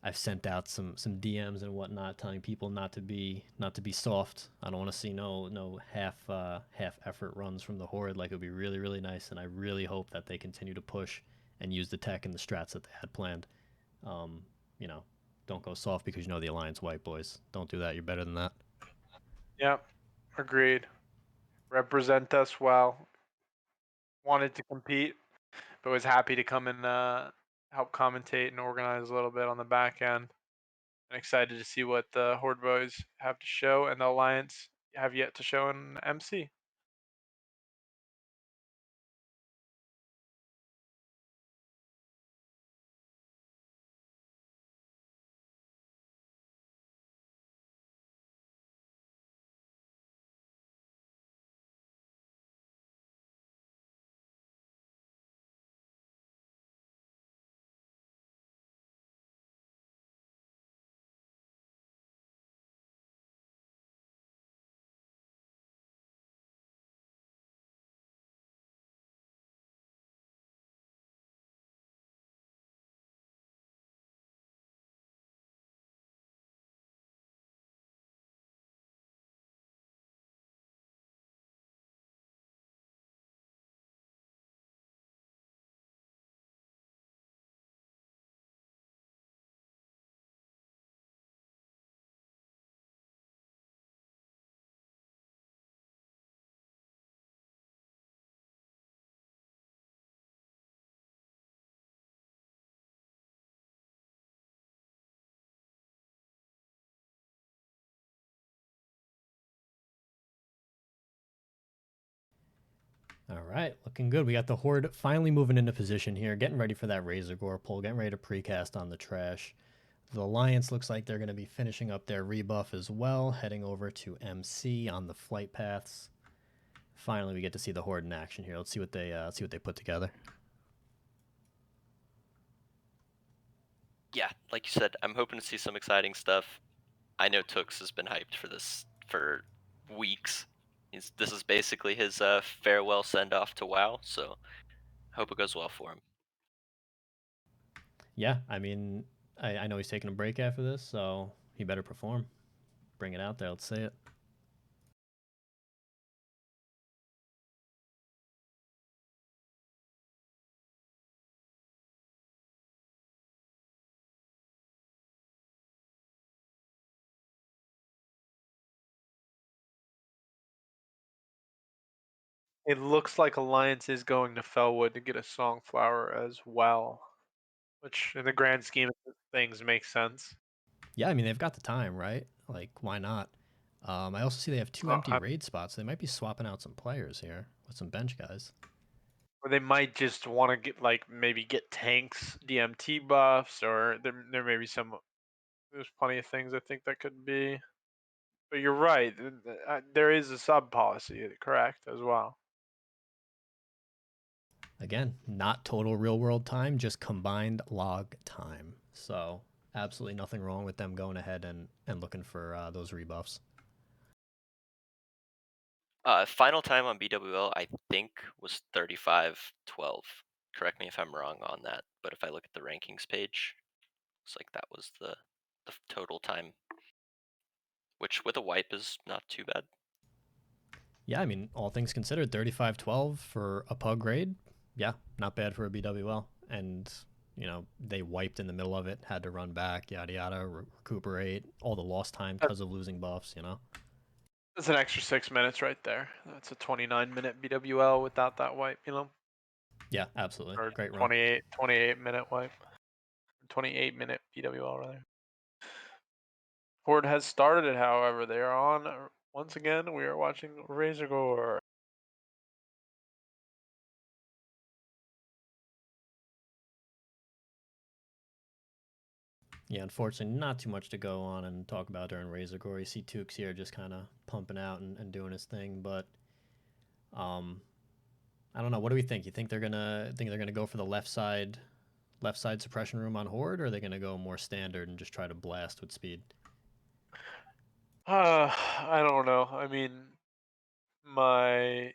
I've sent out some DMs and whatnot, telling people not to be soft. I don't want to see no half effort runs from the Horde. Like, it would be really really nice, and I really hope that they continue to push and use the tech and the strats that they had planned. Um, you know, don't go soft because you know the Alliance white boys. Don't do that. You're better than that. Yep. Agreed. Represent us well. Wanted to compete, but was happy to come and help commentate and organize a little bit on the back end. I'm excited to see what the Horde boys have to show and the Alliance have yet to show in MC. All right, looking good. We got the Horde finally moving into position here, getting ready for that Razor Gore pull, getting ready to precast on the trash. The Alliance looks like they're going to be finishing up their rebuff as well, heading over to MC on the flight paths. Finally, we get to see the Horde in action here. Let's see what they put together. Yeah, like you said, I'm hoping to see some exciting stuff. I know Tux has been hyped for this for weeks. This is basically his farewell send off to WoW, so hope it goes well for him. Yeah, I mean, I know he's taking a break after this, so he better perform. Bring it out there. Let's see it. It looks like Alliance is going to Fellwood to get a Songflower as well, which in the grand scheme of things makes sense. Yeah, I mean, they've got the time, right? Like, why not? I also see they have two empty I raid spots. They might be swapping out some players here with some bench guys. Or they might just want to get maybe get tanks DMT buffs, or there may be some. There's plenty of things I think that could be. But you're right. There is a sub policy, correct, as well. Again, not total real world time, just combined log time. So, absolutely nothing wrong with them going ahead and looking for those rebuffs. Final time on BWL, I think, was 35:12. Correct me if I'm wrong on that, but if I look at the rankings page, looks like that was the total time, which with a wipe is not too bad. Yeah, I mean, all things considered, 35-12 for a pug raid. Yeah, not bad for a BWL. And, they wiped in the middle of it, had to run back, yada yada, recuperate, all the lost time because of losing buffs. That's an extra 6 minutes right there. That's a 29-minute BWL without that wipe. Yeah, absolutely. Or Great run. 28-minute wipe. 28-minute BWL rather. Horde has started it, however. They are on once again. We are watching Razor Gore. Yeah, unfortunately, not too much to go on and talk about during Razor Gore. You see Tukes here just kind of pumping out and doing his thing, but um, I don't know. What do we think? You think they're gonna go for the left side suppression room on Horde, or are they gonna go more standard and just try to blast with speed? I don't know. I mean, my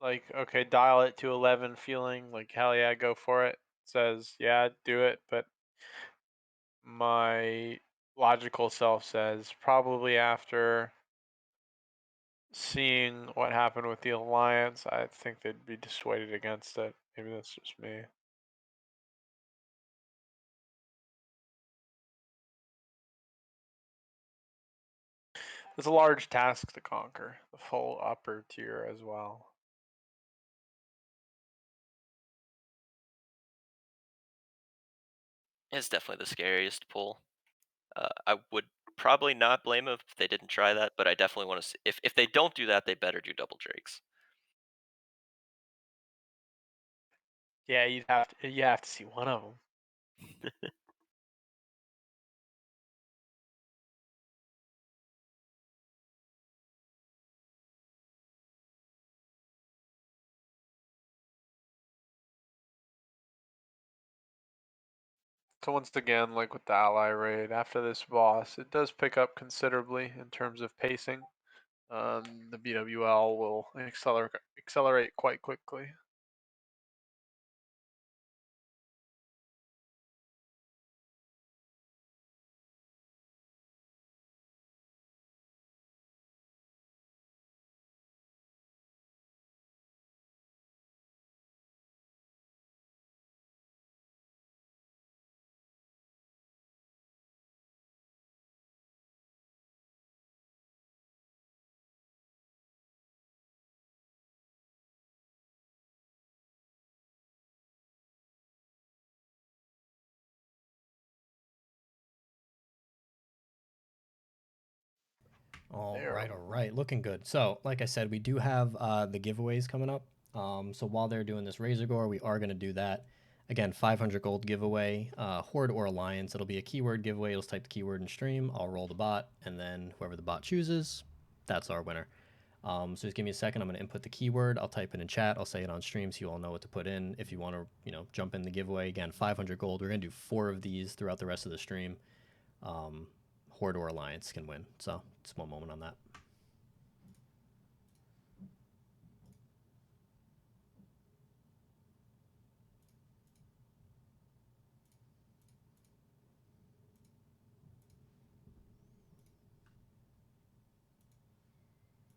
okay, dial it to 11 feeling like hell yeah, go for it. Says yeah, do it, but my logical self says probably after seeing what happened with the Alliance, I think they'd be dissuaded against it. Maybe that's just me. It's a large task to conquer, the full upper tier as well. It's definitely the scariest pull. I would probably not blame them if they didn't try that, but I definitely want to see if they don't do that, they better do double drakes. Yeah, you have to see one of them. So once again, like with the ally raid, after this boss, it does pick up considerably in terms of pacing. The BWL will accelerate quite quickly. All There. right, all right. Looking good. So, like I said, we do have the giveaways coming up. So while they're doing this Razor Gore, we are going to do that. Again, 500 gold giveaway, Horde or Alliance. It'll be a keyword giveaway. You'll type the keyword in stream. I'll roll the bot, and then whoever the bot chooses, that's our winner. So just give me a second. I'm going to input the keyword. I'll type it in chat. I'll say it on stream so you all know what to put in. If you want to, jump in the giveaway, again, 500 gold. We're going to do 4 of these throughout the rest of the stream. Horde or Alliance can win. So just one moment on that.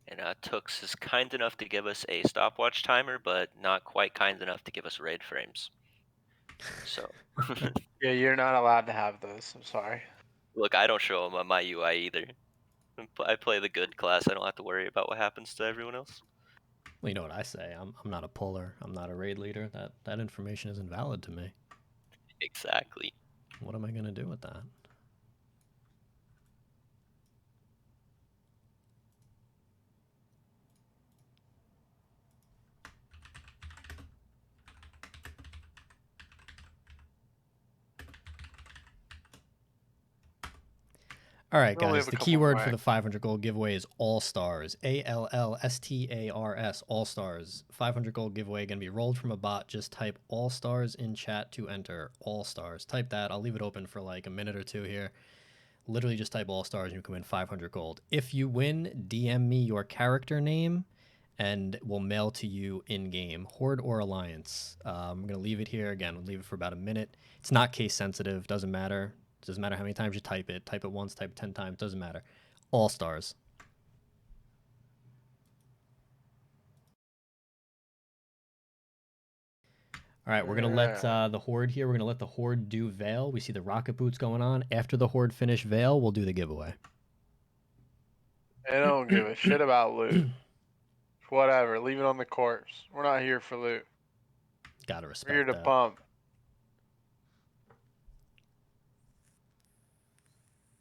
And Tux is kind enough to give us a stopwatch timer, but not quite kind enough to give us raid frames. So, Yeah, you're not allowed to have those. I'm sorry. look, I don't show them on my UI either. I play the good class. I don't have to worry about what happens to everyone else. Well, you know what I say. I'm not a puller. I'm not a raid leader. That information isn't valid to me. Exactly. What am I going to do with that? All right, We only guys. have a The couple keyword for more. the 500 gold giveaway is All-Stars. ALLSTARS. All-Stars. 500 gold giveaway going to be rolled from a bot. Just type All-Stars in chat to enter. All-Stars. Type that. I'll leave it open for like a minute or two here. Literally just type All-Stars and you can win 500 gold. If you win, DM me your character name and we'll mail to you in-game. Horde or Alliance. I'm going to leave it here. Again, we'll leave it for about a minute. It's not case sensitive. Doesn't matter. Doesn't matter how many times you type it. Type it once, type it 10 times. Doesn't matter. All-Stars. All right, we're going to let the Horde here. We're going to let the Horde do Veil. We see the rocket boots going on. After the Horde finish Veil, we'll do the giveaway. They don't give a shit about loot. Whatever, leave it on the corpse. We're not here for loot. Gotta We're here respect to that. pump.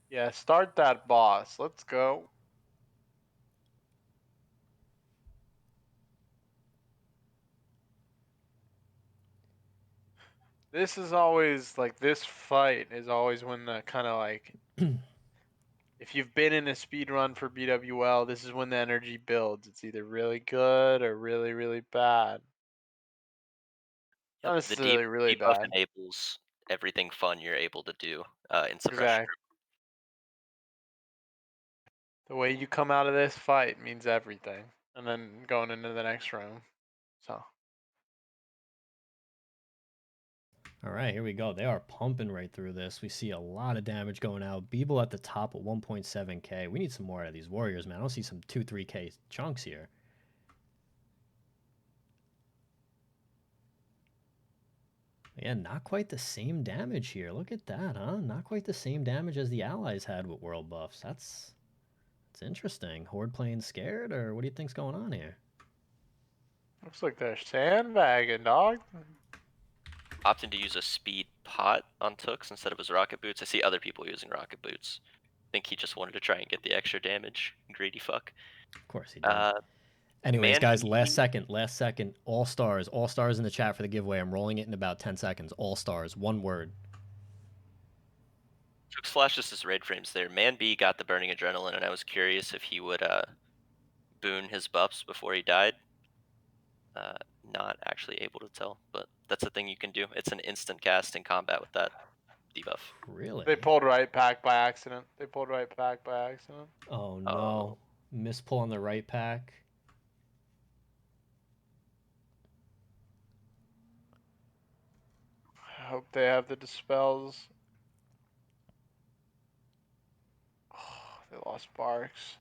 Yeah, start that boss. Let's go. This is always like this fight is always when the kind of like if you've been in a speed run for BWL, this is when the energy builds. It's either really good or really, really bad. Yep, Not the necessarily really debuff bad. enables everything fun you're able to do in suppression. Exactly. The way you come out of this fight means everything. And then going into the next room. So All right, here we go. They are pumping right through this. We see a lot of damage going out. Beeble at the top at 1.7k. We need some more out of these warriors, man. I don't see some 2, 3k chunks here. Yeah, not quite the same damage here. Look at that, huh? Not quite the same damage as the allies had with world buffs. That's interesting. Horde playing scared, or what do you think's going on here? looks like they're sandbagging, dog. opting to use a speed pot on Tooks instead of his rocket boots. I see other people using rocket boots. I think he just wanted to try and get the extra damage. Greedy fuck. Of course he did. Uh, Anyways, Man guys, last B, second, last second. All stars in the chat for the giveaway. I'm rolling it in about 10 seconds. All stars, one word. Tooks flashes his raid frames there. Man B got the burning adrenaline, and I was curious if he would boon his buffs before he died. Not actually able to tell, but that's a thing you can do. It's an instant cast in combat with that debuff. Really? They pulled right back by accident. They pulled right back by accident. Oh no. Oh, Miss pull on the right pack. I hope they have the dispels. Oh, they lost Sparks.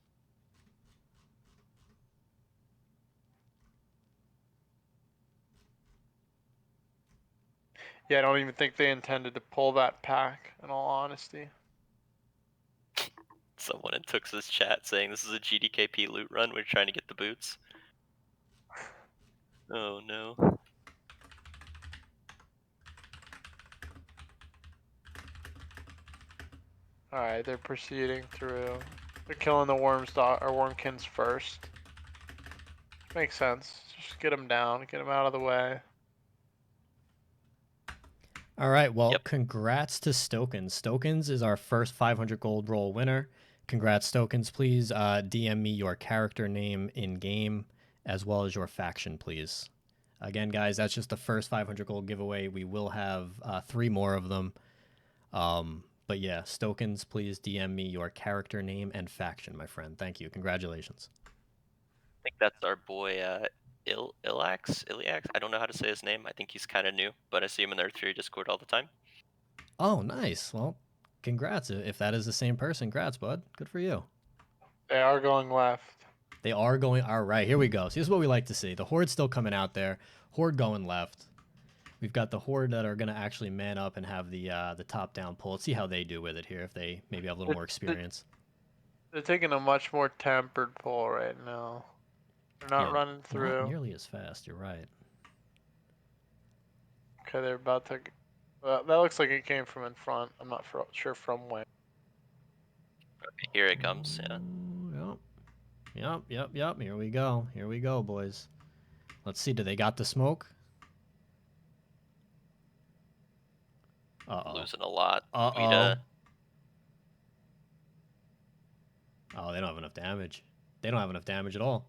Yeah, I don't even think they intended to pull that pack, in all honesty. someone in Tooks' chat saying this is a GDKP loot run. We're trying to get the boots. Oh no. Alright, they're proceeding through. They're killing the wormkins first. Makes sense. Just get them down, get them out of the way. All right, well, Yep. congrats to Stokens. Stokens is our first 500 gold roll winner. Congrats, Stokens. Please DM me your character name in game as well as your faction, please. Again, guys, that's just the first 500 gold giveaway. We will have 3 more of them. But yeah, Stokens, please DM me your character name and faction, my friend. Thank you. Congratulations. I think that's our boy Iliax. I don't know how to say his name. I think he's kind of new, but I see him in the Earthfury Discord all the time. Oh, nice. Well, congrats. If that is the same person, congrats, bud. Good for you. They are going left. They are going. All right, here we go. So here's what we like to see. The Horde's still coming out there. Horde going left. We've got the Horde that are going to actually man up and have the top-down pull. Let's see how they do with it here, if they maybe have a little more They're, experience. they're taking a much more tempered pull right now. They're not Yeah, running not through. nearly as fast. You're right. Okay, they're about to. That looks like it came from in front. I'm not sure from where. Okay, here it comes. Yeah. Yep. Yep, yep, yep. Here we go. Here we go, boys. Let's see. Do they got the smoke? Uh-oh. Losing a lot. We'd Uh-oh. Oh, they don't have enough damage. They don't have enough damage at all.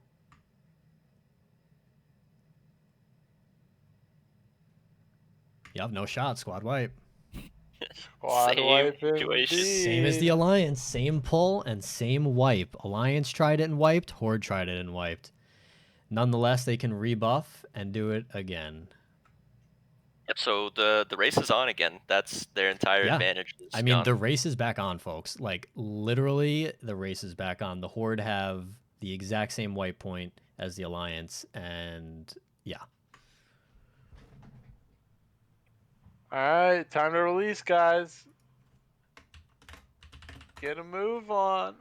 Yep, no shot. Squad wipe. Squad same wipe situation. Same as the indeed. Alliance. Same pull and same wipe. Alliance tried it and wiped. Horde tried it and wiped. Nonetheless, they can rebuff and do it again. Yep. So the race is on again. That's their entire Yeah. advantage I is mean, gone. the race is back on, folks. Like, literally, the race is back on. The Horde have the exact same wipe point as the Alliance. And yeah. Alright, time to release, guys. Get a move on.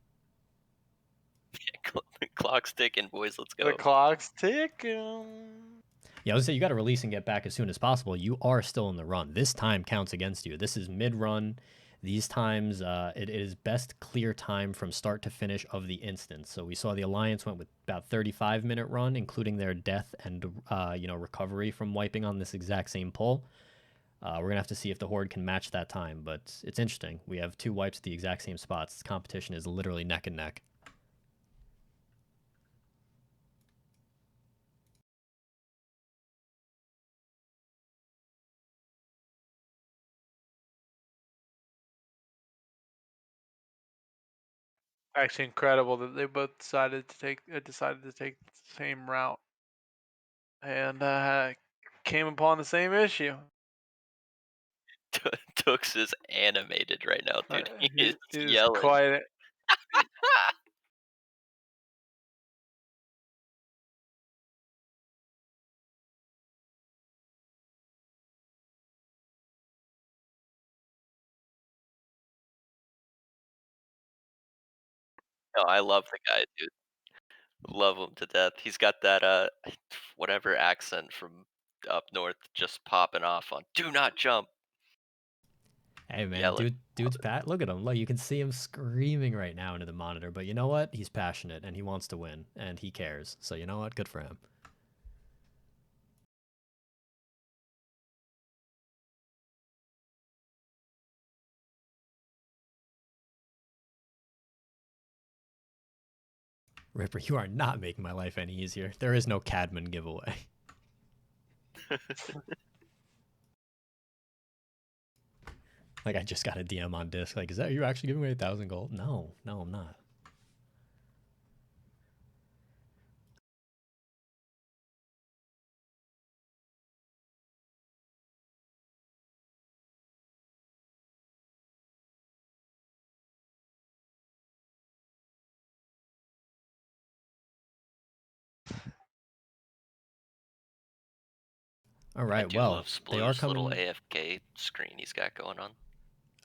Clock's ticking, boys. Let's The go. clock's ticking. Yeah, I was say you got to release and get back as soon as possible. You are still in the run. This time counts against you. This is mid-run. These times, it is best clear time from start to finish of the instance. So we saw the Alliance went with about 35-minute run, including their death and recovery from wiping on this exact same pull. We're gonna have to see if the Horde can match that time, but it's interesting. We have 2 wipes at the exact same spots. This competition is literally neck and neck. Actually incredible that they both decided to take the same route and came upon the same issue. Tooks is animated right now, dude. He is He is yelling. quite. No, I love the guy, dude. Love him to death. He's got that whatever accent from up north just popping off on "Do not jump," Hey man, yelling. dude's pat. Look at him. Look, you can see him screaming right now into the monitor. But you know what? He's passionate and he wants to win and he cares. So you know what? Good for him. Ripper, you are not making my life any easier. There is no Cadman giveaway. Like I just got a DM on disc. Like, is that you actually giving away 1,000 gold? No, I'm not. All I right, do well, love they are Sploo's little coming. AFK screen he's got going on.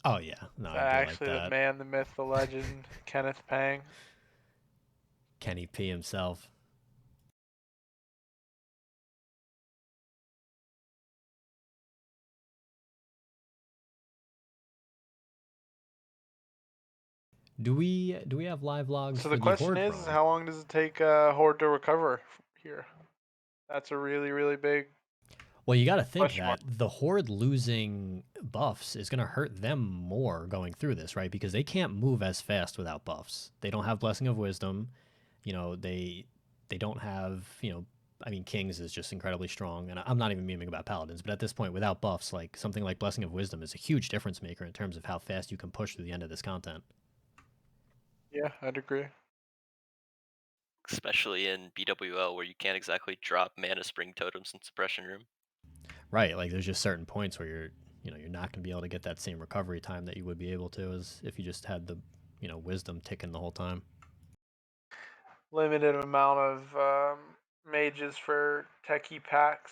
Oh yeah, no, Is I that do like actually the that. man, the myth, the legend, Kenneth Pang? Kenny P himself. Do we have live logs So for the the question Horde is run? how long does it take Horde to recover here? That's a really, really big Well, you got to think question that mark. the Horde losing buffs is going to hurt them more going through this, right? Because they can't move as fast without buffs. They don't have Blessing of Wisdom. You know, they don't have, you know, I mean, Kings is just incredibly strong, and I'm not even memeing about Paladins, but at this point, without buffs, like something like Blessing of Wisdom is a huge difference maker in terms of how fast you can push through the end of this content. Yeah, I'd agree. Especially in BWL where you can't exactly drop mana spring totems in suppression room. Right, like there's just certain points where you're not going to be able to get that same recovery time that you would be able to as if you just had the, wisdom ticking the whole time. Limited amount of mages for techie packs,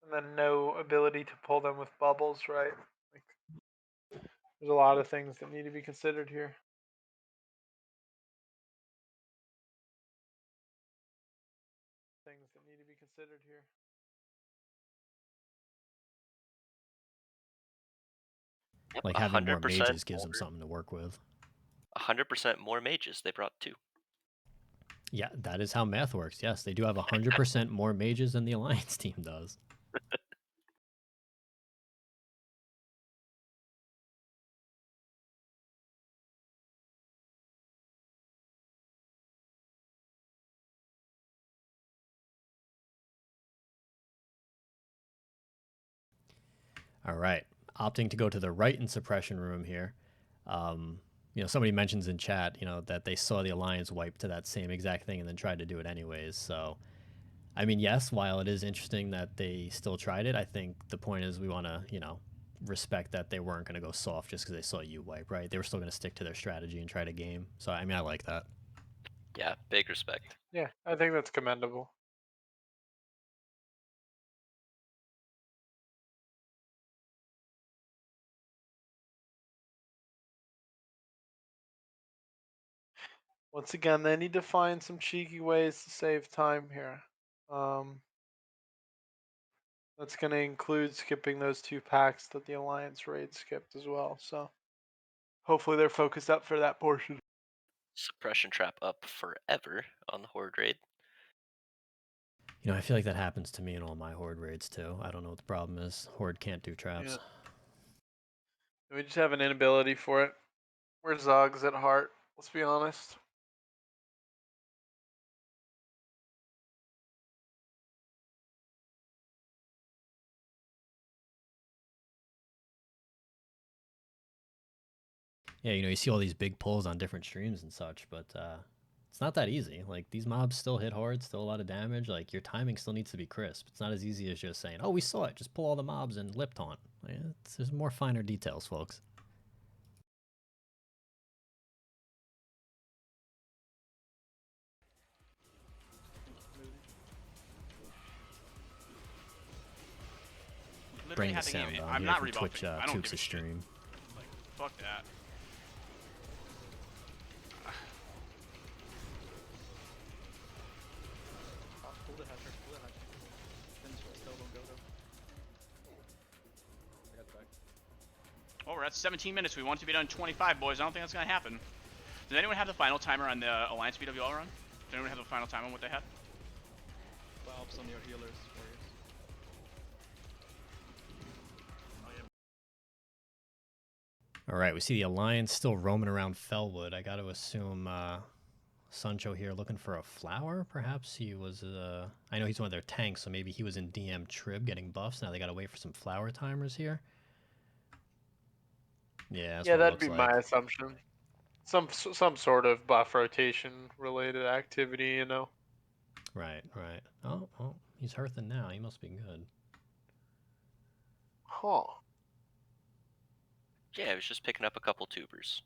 and then no ability to pull them with bubbles, right? Like, there's a lot of things that need to be considered here. Things that need to be considered here. Yep, Like having more 100% mages gives more. them something to work with. 100% more mages. They brought 2. Yeah, that is how math works. Yes, they do have 100% more mages than the Alliance team does. All right, opting to go to the right in suppression room here. Somebody mentions in chat, that they saw the Alliance wipe to that same exact thing and then tried to do it anyways. So, I mean, yes, while it is interesting that they still tried it, I think the point is we want to, respect that they weren't going to go soft just because they saw you wipe, right? They were still going to stick to their strategy and try to game. So, I mean, I like that. Yeah, big respect. Yeah, I think that's commendable. Once again, they need to find some cheeky ways to save time here. That's going to include skipping those 2 packs that the Alliance raid skipped as well. So hopefully they're focused up for that portion. Suppression trap up forever on the Horde raid. I feel like that happens to me in all my Horde raids too. I don't know what the problem is. Horde can't do traps. Yeah. We just have an inability for it. We're Zogs at heart, let's be honest. Yeah, you see all these big pulls on different streams and such, but it's not that easy. Like these mobs still hit hard, still a lot of damage. Like your timing still needs to be crisp. It's not as easy as just saying, "Oh, we saw it. Just pull all the mobs and lip taunt." Like, there's more finer details, folks. Literally Bring the had to give sound it. on I'm here not from rebuffing. Twitch, I don't give a Tukes' shit. stream. Like, fuck that. Pull the hatcher, pull the hatcher. Still don't go though. We're at 17 minutes. We want to be done in 25, boys. I don't think that's going to happen. Does anyone have the final timer on the Alliance BWL run? Does anyone have the final time on what they had? Valves on your healers, warriors. All right, we see the Alliance still roaming around Fellwood. I got to assume Sancho here looking for a flower. Perhaps he was. I know he's one of their tanks, so maybe he was in DM Trib getting buffs. Now they got to wait for some flower timers here. Yeah, that's Yeah, what it that'd looks be like. my assumption. Some sort of buff rotation related activity, you know. Right, right. Oh, he's Hearthing now. He must be good. Huh. Yeah, I was just picking up a couple tubers.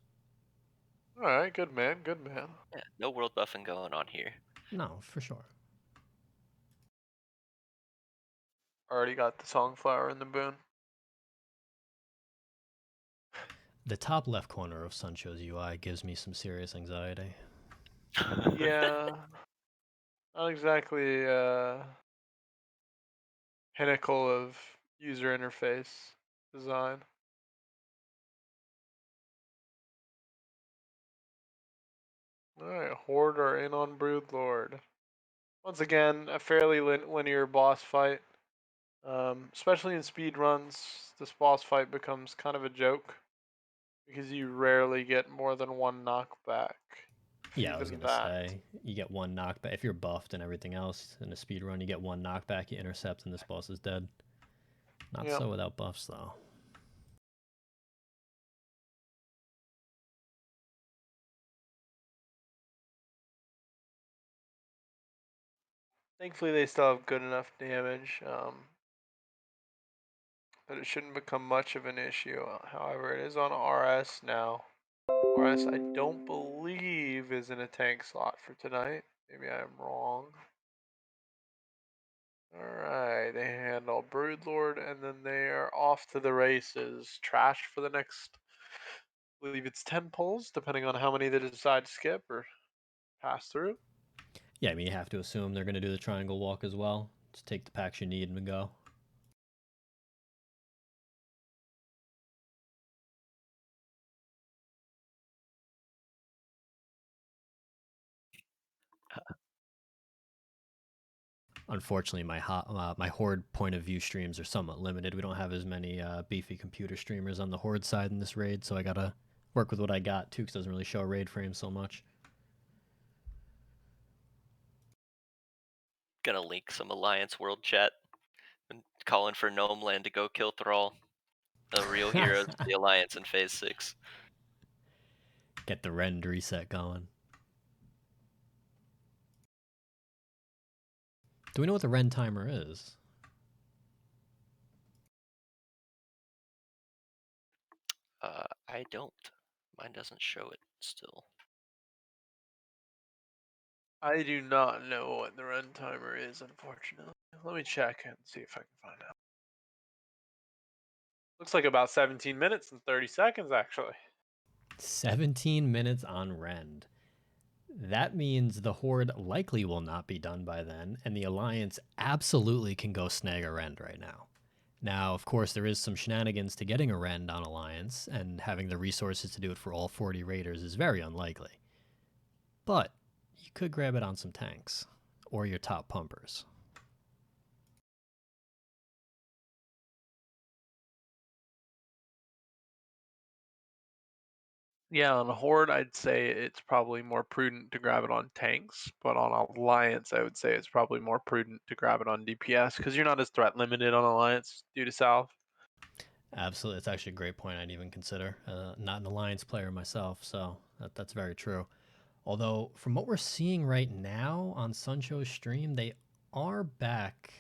All right, good man, good man. Yeah, no world buffing going on here. No, for sure. Already got the songflower in the boon. The top left corner of Sancho's UI gives me some serious anxiety. Yeah, not exactly pinnacle of user interface design. Alright, Horde are in on Broodlord. Once again, a fairly linear boss fight. Especially in speed runs, this boss fight becomes kind of a joke because you rarely get more than one knockback. Yeah, I was Even gonna that. say you get one knockback if you're buffed and everything else in a speed run. You get one knockback, you intercept, and this boss is dead. Not Yeah. so without buffs though. Thankfully, they still have good enough damage. But it shouldn't become much of an issue. However, it is on RS now. RS, I don't believe, is in a tank slot for tonight. Maybe I'm wrong. Alright, they handle Broodlord, and then they are off to the races. Trash for the next, I believe it's 10 pulls, depending on how many they decide to skip or pass through. Yeah, I mean you have to assume they're gonna do the triangle walk as well. Just take the packs you need and go. Unfortunately, my Horde point of view streams are somewhat limited. We don't have as many beefy computer streamers on the Horde side in this raid, so I gotta work with what I got. Tukes doesn't really show raid frames so much. Gonna link some Alliance World chat and calling for Gnomeland to go kill Thrall. The real heroes of the Alliance in Phase 6. Get the rend reset going. Do we know what the rend timer is? I don't. Mine doesn't show it still. I do not know what the run timer is, unfortunately. Let me check and see if I can find out. Looks like about 17 minutes and 30 seconds, actually. 17 minutes on rend. That means the Horde likely will not be done by then, and the Alliance absolutely can go snag a rend right now. Now, of course, there is some shenanigans to getting a rend on Alliance, and having the resources to do it for all 40 raiders is very unlikely. But you could grab it on some tanks, or your top pumpers. Yeah, on a Horde, I'd say it's probably more prudent to grab it on tanks, but on Alliance, I would say it's probably more prudent to grab it on DPS because you're not as threat limited on Alliance due to South. Absolutely, it's actually a great point I'd even consider. Not an Alliance player myself, so that's very true. Although, from what we're seeing right now on Sunshow's stream, they are back.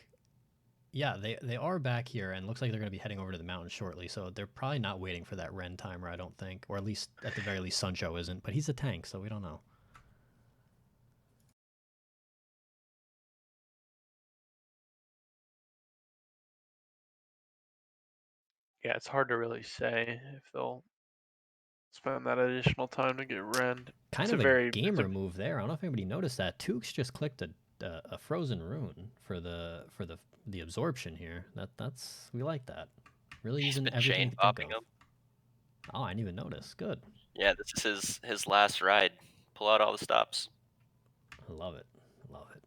Yeah, they are back here, and looks like they're going to be heading over to the mountain shortly. So they're probably not waiting for that Ren timer, I don't think, or at least at the very least, Sunshow isn't. But he's a tank, so we don't know. Yeah, it's hard to really say if they'll spend that additional time to get rend. Kind It's a of a very gamer move there. I don't know if anybody noticed that. Tukes just clicked a frozen rune for the absorption here. That's we like that. Really He's using been everything chain you can think popping of. them. Oh, I didn't even notice. Good. Yeah, this is his last ride. Pull out all the stops. I love it. Love it.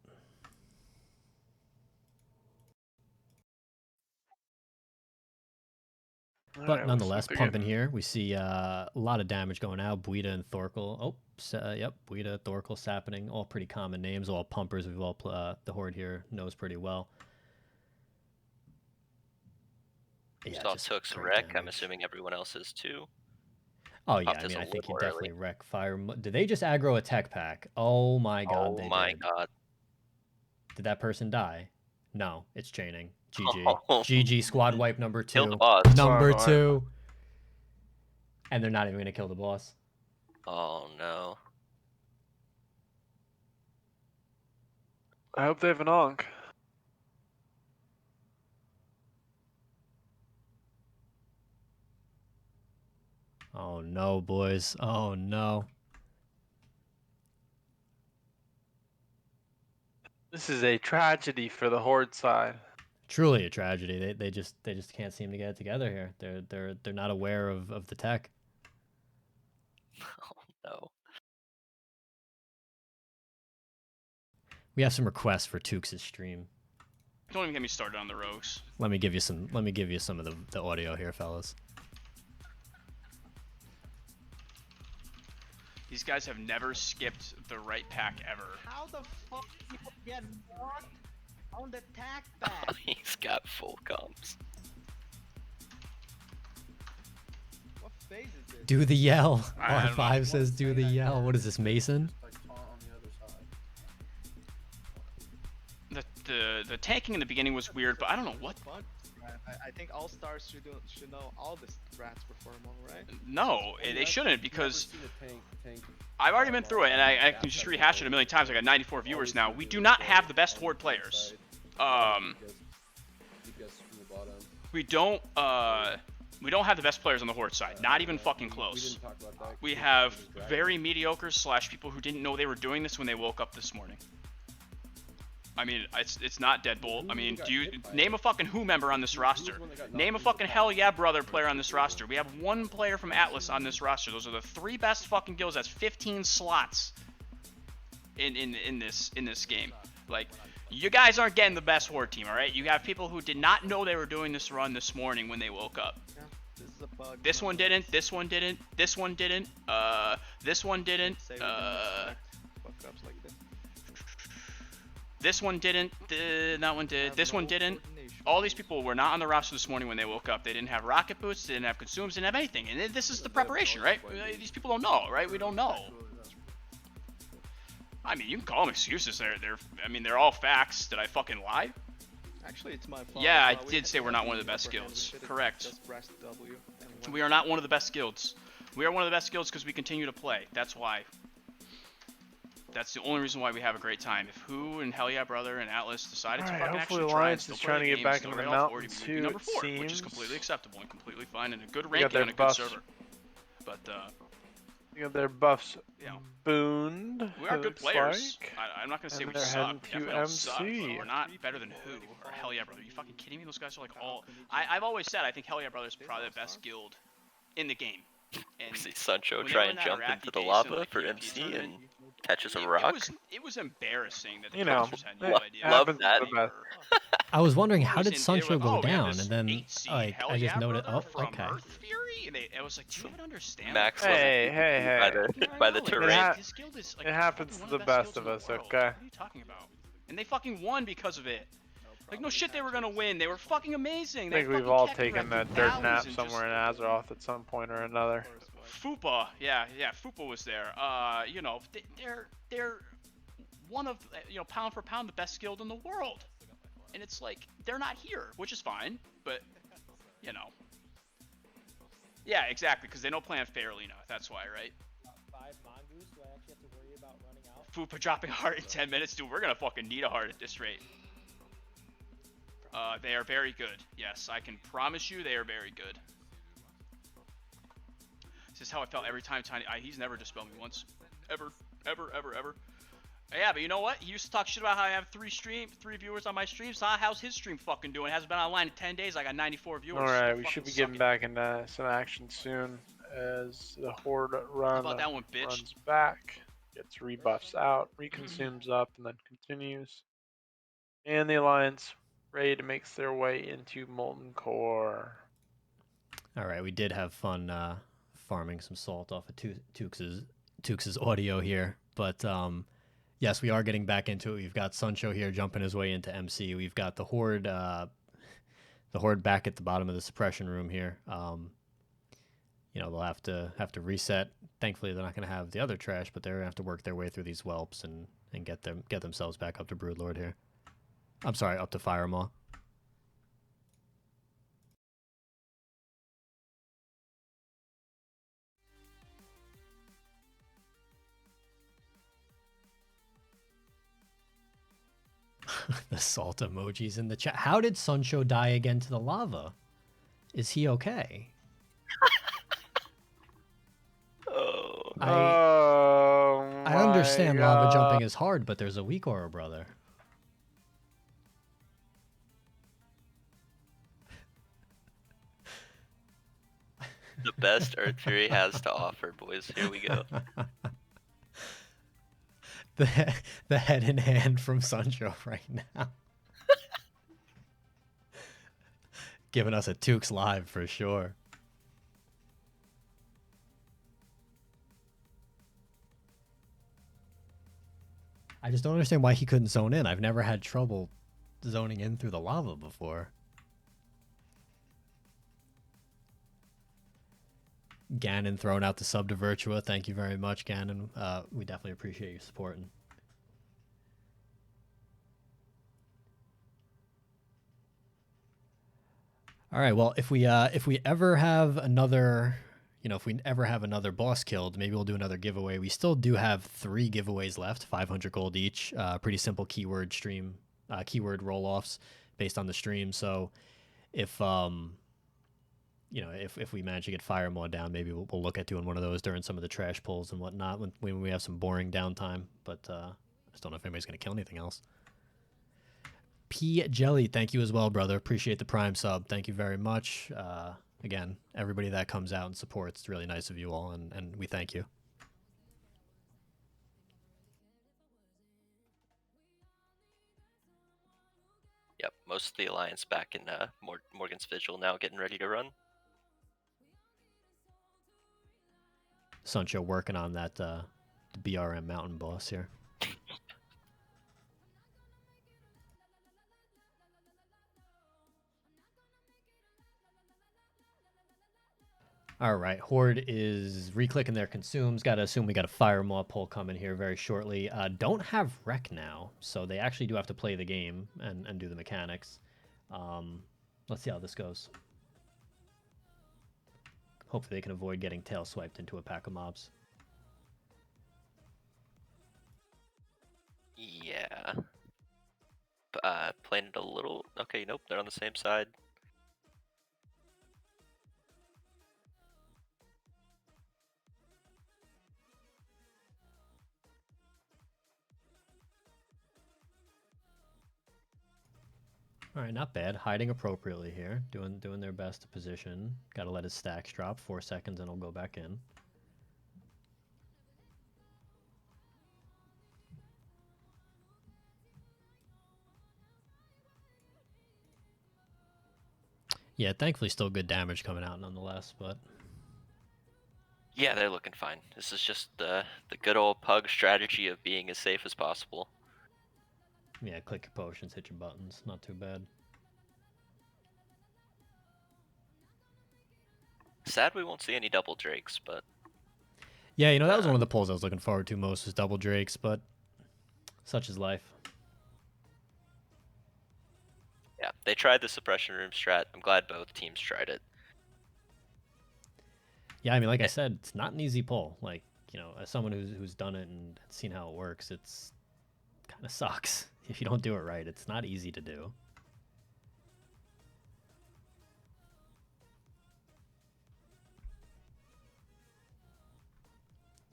But Alright, nonetheless, looks like pumping here. We see a lot of damage going out. Buida and Thorkel. Oh, yep. Buida, Thorkel, Sappening. All pretty common names. All pumpers we've all the Horde here knows pretty well. Yeah, Saw just Took's great wreck. I'm damage. assuming everyone else is too. Oh yeah, Off I this mean, a I think he little definitely early. wreck fire. Did they just aggro a tech pack? Oh my god, Oh they my did. god. Did that person die? No, it's chaining. GG. Oh, GG. Squad wipe number kill the 2. boss. Number Squad wipe. 2. And they're not even gonna kill the boss. Oh no. I hope they have an Ankh. Oh no, boys. Oh no. This is a tragedy for the Horde side. Truly a tragedy. They just can't seem to get it together here. They're not aware of the tech. Oh no. We have some requests for Tukes' stream. Don't even get me started on the rogues. Let me give you some of the audio here, fellas. These guys have never skipped the right pack ever. How the fuck you get blocked on the tack back? He's got full comps. What phase is this? Do the yell. I don't know. R5 says do the yell. What is this, Mason? The tanking in the beginning was weird, but I don't know what. Fun. I think All-Stars should know all the strats for Formal, right? No, they shouldn't, because I've already been through it, and I can just rehash it a million times. I got 94 viewers now. We do not have the best Horde players. We don't have the best players on the Horde side. Not even fucking close. We have very mediocre / people who didn't know they were doing this when they woke up this morning. I mean, it's not Deadbolt. I mean, do you name a fucking Who member on this roster? Name a fucking Hell Yeah Brother player on this roster. We have one player from Atlas on this roster. Those are the 3 best fucking guilds. That's 15 slots in this game. Like, you guys aren't getting the best Horde team, all right? You have people who did not know they were doing this run this morning when they woke up. Yeah, this is a bug. This one didn't. This one didn't. This one didn't. This one didn't. Say we don't expect fuck-ups like this. This one didn't. That one did. This one didn't. All these people were not on the roster this morning when they woke up. They didn't have rocket boots. They didn't have consumes. Didn't have anything. And this is the preparation, right? These people don't know, right? We don't know. I mean, you can call them excuses. They're all facts. Did I fucking lie? Actually, it's my fault. Yeah, I did say we're not one of the best guilds. Correct. Just press W and win. We are not one of the best guilds. We are one of the best guilds because we continue to play. That's why. That's the only reason why we have a great time. If Who and Hell Yeah Brother and Atlas decided to fucking hopefully actually try and Alliance still is play trying the to get game, back still into the rate all 40, mountains we'd be too, number it 4, which is seems. completely acceptable and completely fine and a good got ranking their on a good buffs. server. But You got their buffs Yeah. booned. we are it good looks players. like. I'm not gonna say And we they're suck. heading We to definitely don't suck. But MC. we're not better than Who or Hell Yeah Brother. Are you fucking kidding me? Those guys are like all. I've always said I think Hell Yeah Brother is probably the best guild in the game. And We see Sancho when they try were and in that jump Iraqi into the base lava in, like, for PvP MC and tournament, catches a it rock. was embarrassing that the You know, coaches had no it idea. love happens that. to the best. I was wondering how was did in- they were Sancho like, go "Oh, we have down, this and then 8 seed like Hell I just Yeah noted. Brother Oh, from okay. Earthfury, and I was like, do you even understand? Max Like, level Hey, PvP hey, by hey. the I by know, the like, terrain. this guild is, like, It happens fucking to one the of best guilds of in us, the world. okay? What are you talking about? And they fucking won because of it. Like, no shit, they were gonna win. They were fucking amazing. I think we've all taken that dirt nap somewhere in Azeroth at some point or another. Fupa, yeah, Fupa was there. You know, they're one of, you know, pound for pound the best guild in the world. And it's like, they're not here, which is fine, but, you know. Yeah, exactly, because they don't plan fairly enough, that's why, right? 5 mongoose, do I actually have to worry about running out? Fupa dropping a heart in 10 minutes, dude, we're gonna fucking need a heart at this rate. They are very good. Yes, I can promise you they are very good. This is how I felt every time Tiny... he's never dispelled me once. Ever. Yeah, but you know what? He used to talk shit about how I have 3 viewers on my stream. So how's his stream fucking doing? Hasn't been online in 10 days. I got 94 viewers. Alright, we Fucking should be suck getting it. back into some action soon. as the Horde How about that one, bitch? runs back, gets rebuffs out, reconsumes up, and then continues. And the Alliance raid makes their way into Molten Core. All right, we did have fun farming some salt off of Tukes' audio here, but yes, we are getting back into it. We've got Suncho here jumping his way into MC. We've got the Horde back at the bottom of the suppression room here. They'll have to reset. Thankfully, they're not going to have the other trash, but they're going to have to work their way through these whelps and get themselves back up to Broodlord here. I'm sorry, up to Firemaw. The salt emojis in the chat. How did Suncho die again to the lava? Is he okay? I understand lava jumping is hard, but there's a weak aura, brother. The best Earthfury has to offer, boys. Here we go. The head in hand from Suncho right now. Giving us a Tukes live for sure. I just don't understand why he couldn't zone in. I've never had trouble zoning in through the lava before. Ganon throwing out the sub to Virtua. Thank you very much, Ganon. We definitely appreciate you supporting. All right. Well, if we ever have another, if we ever have another boss killed, maybe we'll do another giveaway. We still do have 3 giveaways left, 500 gold each. Pretty simple keyword roll-offs based on the stream. So if if we manage to get Firemaw down, maybe we'll look at doing one of those during some of the trash pulls and whatnot when we have some boring downtime. But I just don't know if anybody's going to kill anything else. P Jelly, thank you as well, brother. Appreciate the Prime sub. Thank you very much. Again, everybody that comes out and supports, it's really nice of you all, and we thank you. Yep, most of the Alliance back in Morgan's Vigil now, getting ready to run. Suncho working on that the BRM mountain boss here. All right, Horde is reclicking their consumes. Got to assume we got a Firemaw pull coming here very shortly. Don't have Wreck now, so they actually do have to play the game and do the mechanics. Let's see how this goes. Hopefully they can avoid getting tail swiped into a pack of mobs. Yeah. Playing it a little... Okay, nope, they're on the same side. All right, not bad. Hiding appropriately here. Doing their best to position. Got to let his stacks drop. 4 seconds and he'll go back in. Yeah, thankfully still good damage coming out nonetheless, but... Yeah, they're looking fine. This is just the good old pug strategy of being as safe as possible. Yeah, click your potions, hit your buttons. Not too bad. Sad we won't see any double drakes, but... Yeah, that was one of the pulls I was looking forward to most, was double drakes, but such is life. Yeah, they tried the suppression room strat. I'm glad both teams tried it. Yeah, I mean, like I said, it's not an easy pull. Like, as someone who's done it and seen how it works, it's kind of sucks. If you don't do it right, it's not easy to do.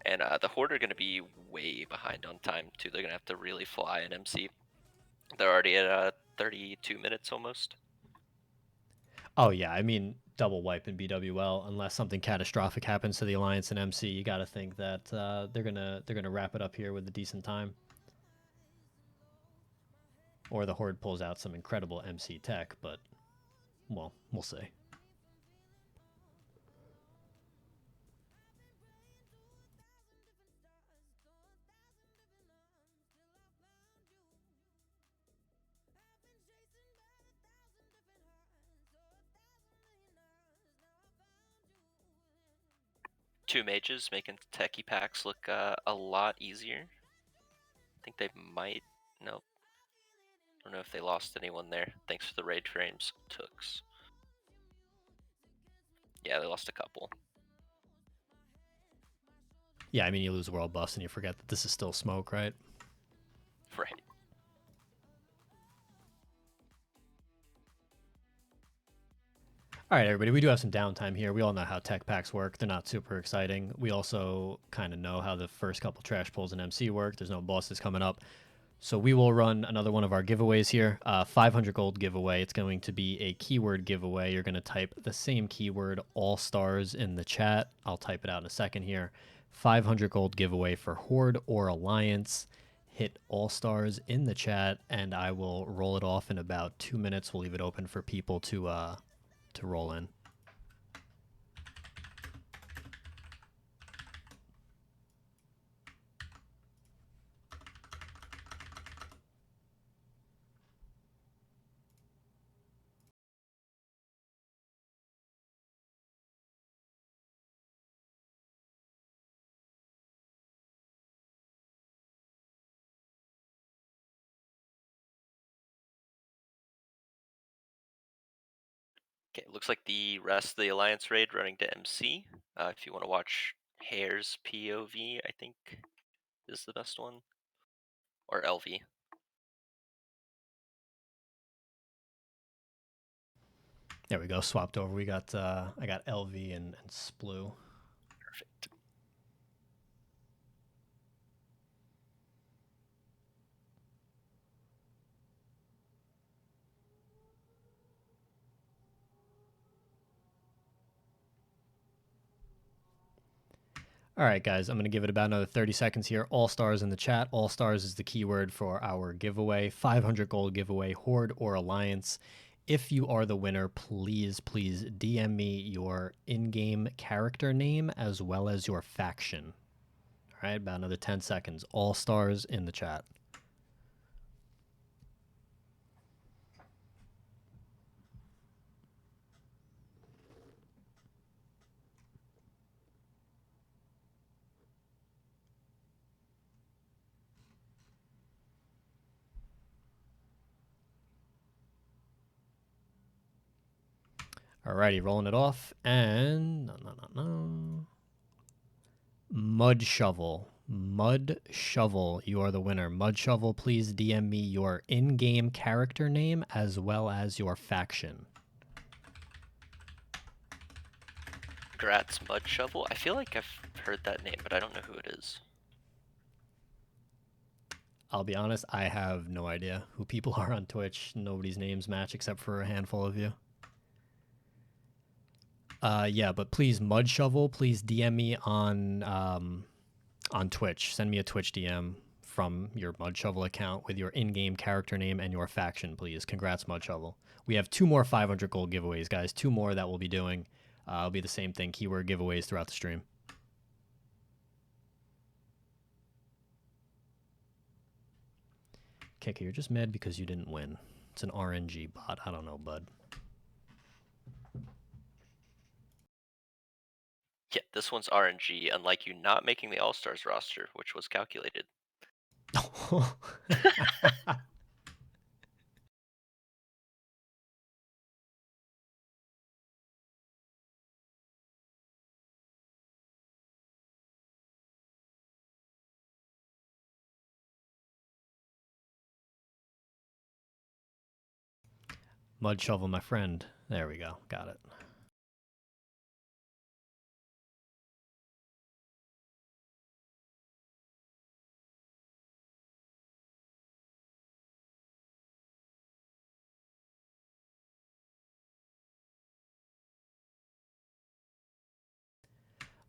And the Horde are going to be way behind on time, too. They're going to have to really fly in MC. They're already at 32 minutes almost. Oh, yeah. I mean, double wipe in BWL unless something catastrophic happens to the Alliance and MC. You got to think that they're gonna wrap it up here with a decent time, or the Horde pulls out some incredible MC tech. But well, we'll see. Two mages making techie packs look a lot easier. I think they might. Nope. I don't know if they lost anyone there. Thanks for the raid frames, Tooks. Yeah, they lost a couple. Yeah, I mean, you lose World Bust and you forget that this is still smoke, right? Right. All right, everybody, we do have some downtime here. We all know how tech packs work. They're not super exciting. We also kind of know how the first couple trash pulls in MC work. There's no bosses coming up. So we will run another one of our giveaways here. 500 gold giveaway. It's going to be a keyword giveaway. You're going to type the same keyword, All-Stars, in the chat. I'll type it out in a second here. 500 gold giveaway for Horde or Alliance. Hit All-Stars in the chat, and I will roll it off in about 2 minutes. We'll leave it open for people to roll in. Okay, looks like the rest of the Alliance raid running to MC. If you want to watch Hare's POV, I think is the best one. Or LV. There we go. Swapped over. We got I got LV and Splu. Perfect. All right, guys, I'm going to give it about another 30 seconds here. All-Stars in the chat. All-Stars is the keyword for our giveaway. 500 gold giveaway, Horde or Alliance. If you are the winner, please DM me your in-game character name as well as your faction. All right, about another 10 seconds. All-Stars in the chat. Alrighty, rolling it off, and no. Mud Shovel. Mud Shovel, you are the winner. Mud Shovel, please DM me your in-game character name as well as your faction. Congrats, Mud Shovel. I feel like I've heard that name, but I don't know who it is. I'll be honest, I have no idea who people are on Twitch. Nobody's names match except for a handful of you. Yeah, but please, Mud Shovel, please DM me on Twitch. Send me a Twitch DM from your Mud Shovel account with your in-game character name and your faction, please. Congrats, Mud Shovel. We have 2 more 500 gold giveaways, guys. 2 more that we'll be doing. It'll be the same thing, keyword giveaways throughout the stream. Kicker, you're just mad because you didn't win. It's an RNG bot. I don't know, bud. Yeah, this one's RNG, unlike you not making the All-Stars roster, which was calculated. Mud Shovel, my friend. There we go. Got it.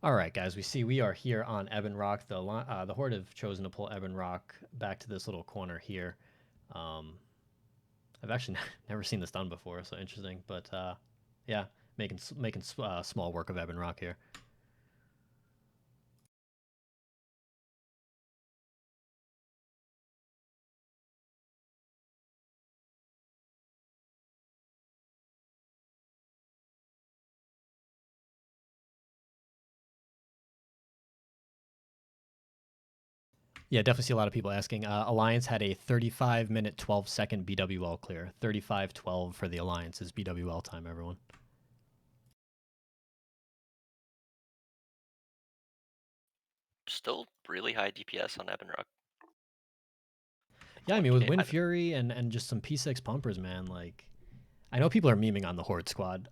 All right, guys, we see we are here on Ebon Rock. The Horde have chosen to pull Ebon Rock back to this little corner here. I've actually never seen this done before, so interesting. But yeah, making small work of Ebon Rock here. Yeah, definitely see a lot of people asking. Alliance had a 35-minute, 12-second BWL clear. 35-12 for the Alliance is BWL time, everyone. Still really high DPS on Ebon Rock. Yeah, I mean, with 1K Wind high. Fury and just some P6 pumpers, man, like, I know people are memeing on the Horde squad,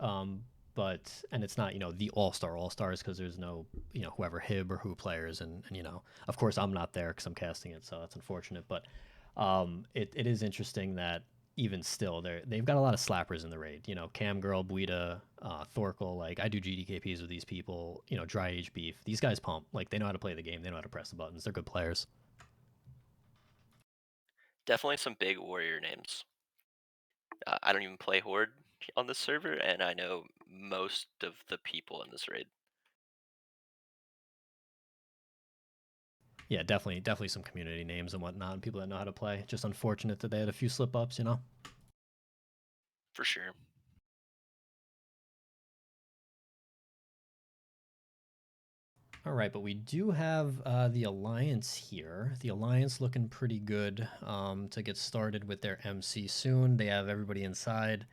but, and it's not, the All-Stars, because there's no, whoever Hib or who players, and of course I'm not there because I'm casting it, so that's unfortunate, but it is interesting that even still, they've got a lot of slappers in the raid, Cam Girl, Buida, Thorkel, like, I do GDKPs with these people, Dry Age Beef, these guys pump, like, they know how to play the game, they know how to press the buttons, they're good players. Definitely some big warrior names. I don't even play Horde on this server, and I know most of the people in this raid. Yeah, definitely some community names and whatnot, and people that know how to play. Just unfortunate that they had a few slip ups, For sure. All right, but we do have the Alliance here. The Alliance looking pretty good to get started with their MC soon. They have everybody inside.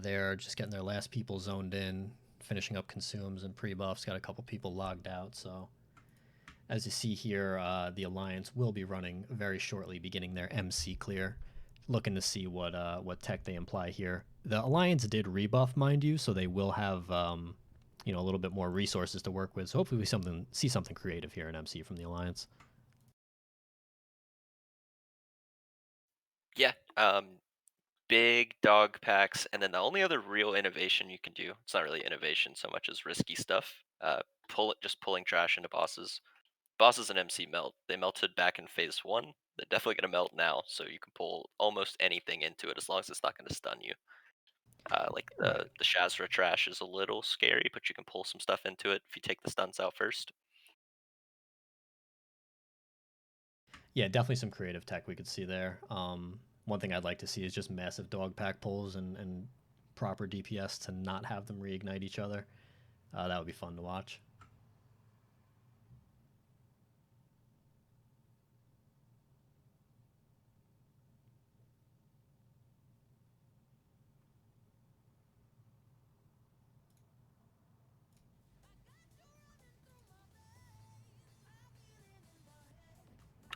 They're just getting their last people zoned in, finishing up consumes and pre-buffs. Got a couple people logged out, so as you see here, the Alliance will be running very shortly, beginning their MC clear. Looking to see what tech they imply here. The Alliance did rebuff, mind you, so they will have a little bit more resources to work with. So hopefully we see something creative here in MC from the Alliance. Yeah. Big dog packs, and then the only other real innovation you can do, it's not really innovation so much as risky stuff, just pulling trash into bosses. Bosses and MC melt. They melted back in phase 1. They're definitely going to melt now, so you can pull almost anything into it as long as it's not going to stun you. Like Right. the Shazra trash is a little scary, but you can pull some stuff into it if you take the stuns out first. Yeah, definitely some creative tech we could see there. One thing I'd like to see is just massive dog pack pulls and proper DPS to not have them reignite each other. That would be fun to watch.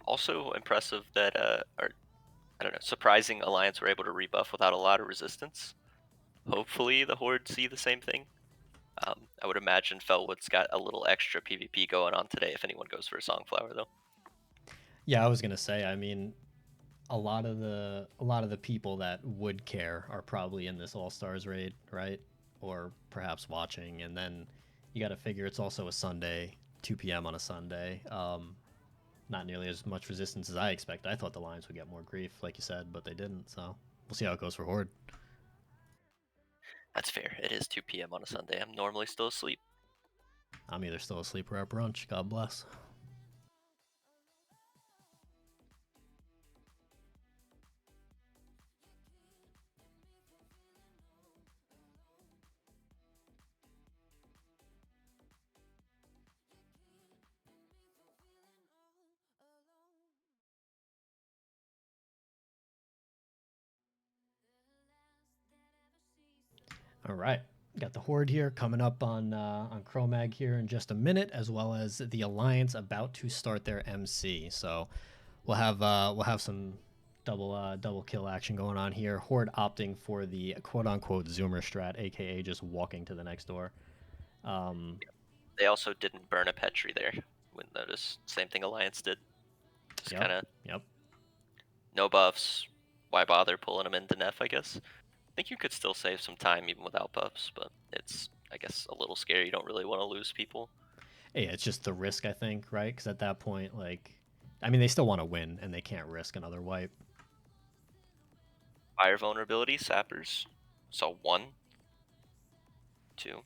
Also impressive that, or I don't know, surprising Alliance were able to rebuff without a lot of resistance. Hopefully the Horde see the same thing. I would imagine Felwood's got a little extra PvP going on today if anyone goes for a Songflower, though. Yeah, I was gonna say. I mean, a lot of the people that would care are probably in this All Stars raid, right? Or perhaps watching, and then you got to figure it's also a Sunday, 2 p.m. on a Sunday. Not nearly as much resistance as I expected. I thought the Lions would get more grief, like you said, but they didn't. So we'll see how it goes for Horde. That's fair. It is 2 p.m. on a Sunday. I'm normally still asleep. I'm either still asleep or at brunch. God bless. All right, got the Horde here coming up on Chromag here in just a minute, as well as the Alliance about to start their MC. So we'll have some double kill action going on here. Horde opting for the quote unquote Zoomer strat, aka just walking to the next door. They also didn't burn a Petri there. Wouldn't notice. Same thing Alliance did. Just kind of Yep. no buffs. Why bother pulling them into Neff, I guess? I think you could still save some time even without buffs, but it's, I guess, a little scary. You don't really want to lose people. Yeah, it's just the risk, I think, right? Because at that point, like, I mean, they still want to win, and they can't risk another wipe. Fire vulnerability, sappers. So 1, 2.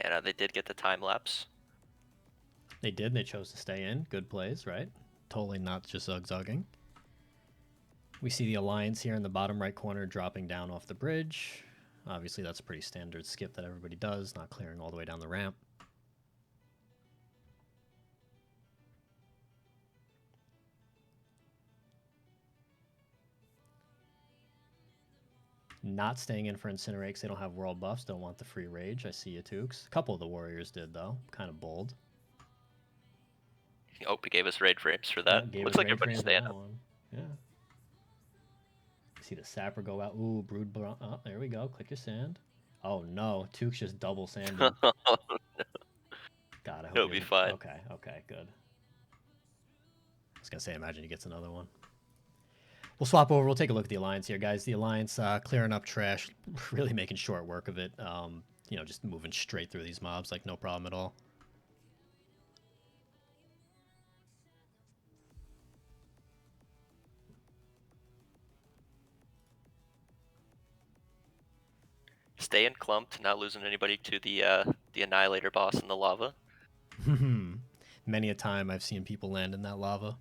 And they did get the time lapse. They did. They chose to stay in. Good plays, right? Totally not just zugzugging. We see the Alliance here in the bottom right corner dropping down off the bridge. Obviously, that's a pretty standard skip that everybody does, not clearing all the way down the ramp. Not staying in for Incinerate because they don't have world buffs, don't want the free rage. I see you, Tukes. A couple of the Warriors did, though. Kind of bold. Oh, he gave us raid frames for that. Gave Looks us like raid everybody's frames on staying that up. one. Yeah. See the Sapper go out. Ooh, Brood. Oh, there we go. Click your sand. Oh, no. Tukes just double sanded. God, I hope He'll he be doesn't. fine. Okay, good. I was going to say, imagine he gets another one. We'll swap over. We'll take a look at the Alliance here, guys. The Alliance clearing up trash, really making short work of it. You know, just moving straight through these mobs like no problem at all. Staying clumped, not losing anybody to the Annihilator boss in the lava. Many a time I've seen people land in that lava.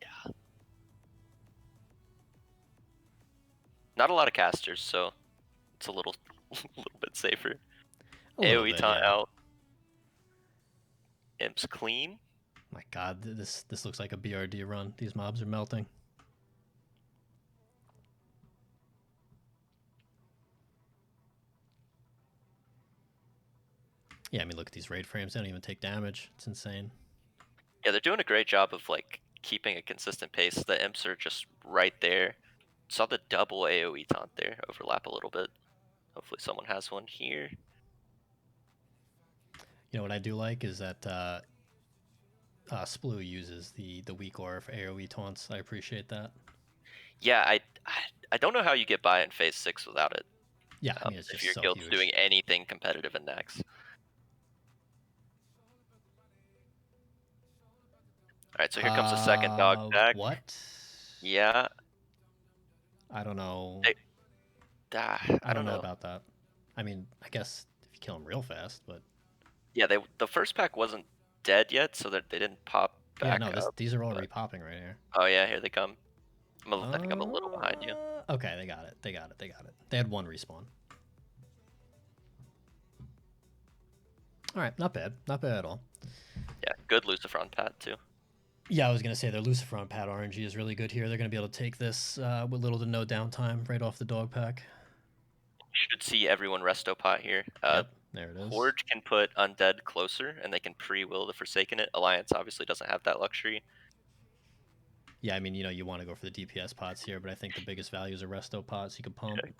Yeah. Not a lot of casters, so it's a little bit safer. A little AoE bit, taunt yeah. out. Imps clean. My God, this looks like a BRD run. These mobs are melting. Yeah, I mean, look at these raid frames. They don't even take damage. It's insane. Yeah, they're doing a great job of like keeping a consistent pace. The imps are just right there. Saw the double AoE taunt there overlap a little bit. Hopefully someone has one here. You know what I do like is that Sploo uses the weak aura for AoE taunts. I appreciate that. Yeah, I don't know how you get by in phase 6 without it. Yeah, I mean, it's If just your so guild's huge. doing anything competitive in Nex. Alright, so here comes the second dog pack. What? Yeah. I don't know. I don't don't know know. about that. I mean, I guess if you kill them real fast, but Yeah, the first pack wasn't dead yet, so that they didn't pop back yeah, no, up. these are all but- repopping right here. Oh yeah, here they come. I think I'm a little behind you. Okay, they got it. They had one respawn. All right, not bad at all. Yeah, good Lucifron pad too. Yeah, I was gonna say their Lucifron pad RNG is really good here. They're gonna be able to take this with little to no downtime right off the dog pack. Should see everyone resto pot here. Yep, there it is. Horde can put Undead closer, and they can pre-will the Forsaken it. Alliance obviously doesn't have that luxury. Yeah, I mean, you know, you want to go for the DPS pots here, but I think the biggest values are resto pots. You can pump. Yeah.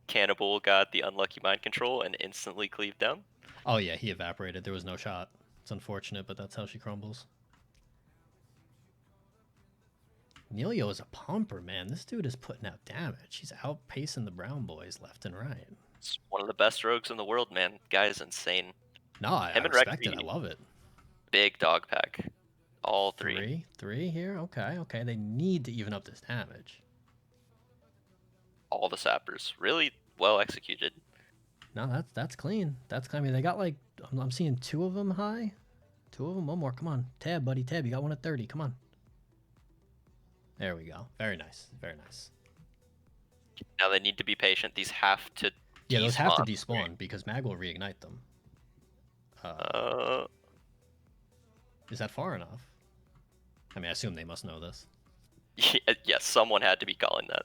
Cannibal got the unlucky mind control and instantly cleaved down. Oh yeah, he evaporated. There was no shot. It's unfortunate, but that's how she crumbles. Neilio is a pumper, man. This dude is putting out damage. He's outpacing the Brown boys left and right. It's one of the best rogues in the world, man. Guy is insane. No, I respect it. I love it. Big dog pack. All three. Three here? Okay. They need to even up this damage. All the sappers. Really well executed. No, that's clean. That's clean. I mean, they got like, I'm seeing 2 of them high. 2 of them. One more. Come on. Tab, buddy. Tab, you got one at 30. Come on. There we go. Very nice. Now they need to be patient. These have to Yeah, those have to despawn because Mag will reignite them. Is that far enough? I mean, I assume they must know this. Yes, someone had to be calling that.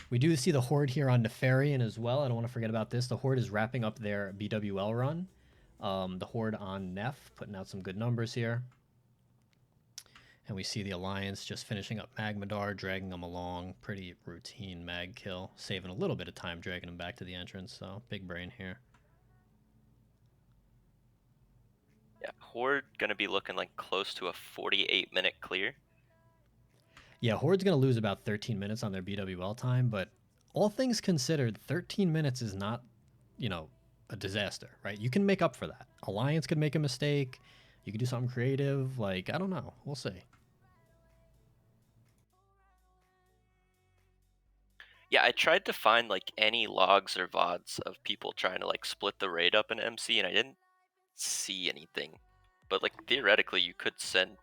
We do see the Horde here on Nefarian as well. I don't want to forget about this. The Horde is wrapping up their BWL run. The Horde on Nef, putting out some good numbers here. And we see the Alliance just finishing up Magmadar, dragging them along. Pretty routine mag kill, saving a little bit of time dragging them back to the entrance, so big brain here. Yeah, Horde gonna be looking like close to a 48-minute clear. Yeah, Horde's going to lose about 13 minutes on their BWL time, but all things considered, 13 minutes is not, a disaster, right? You can make up for that. Alliance could make a mistake. You could do something creative. Like, I don't know. We'll see. Yeah, I tried to find like any logs or VODs of people trying to like split the raid up in MC, and I didn't see anything. But like theoretically, you could send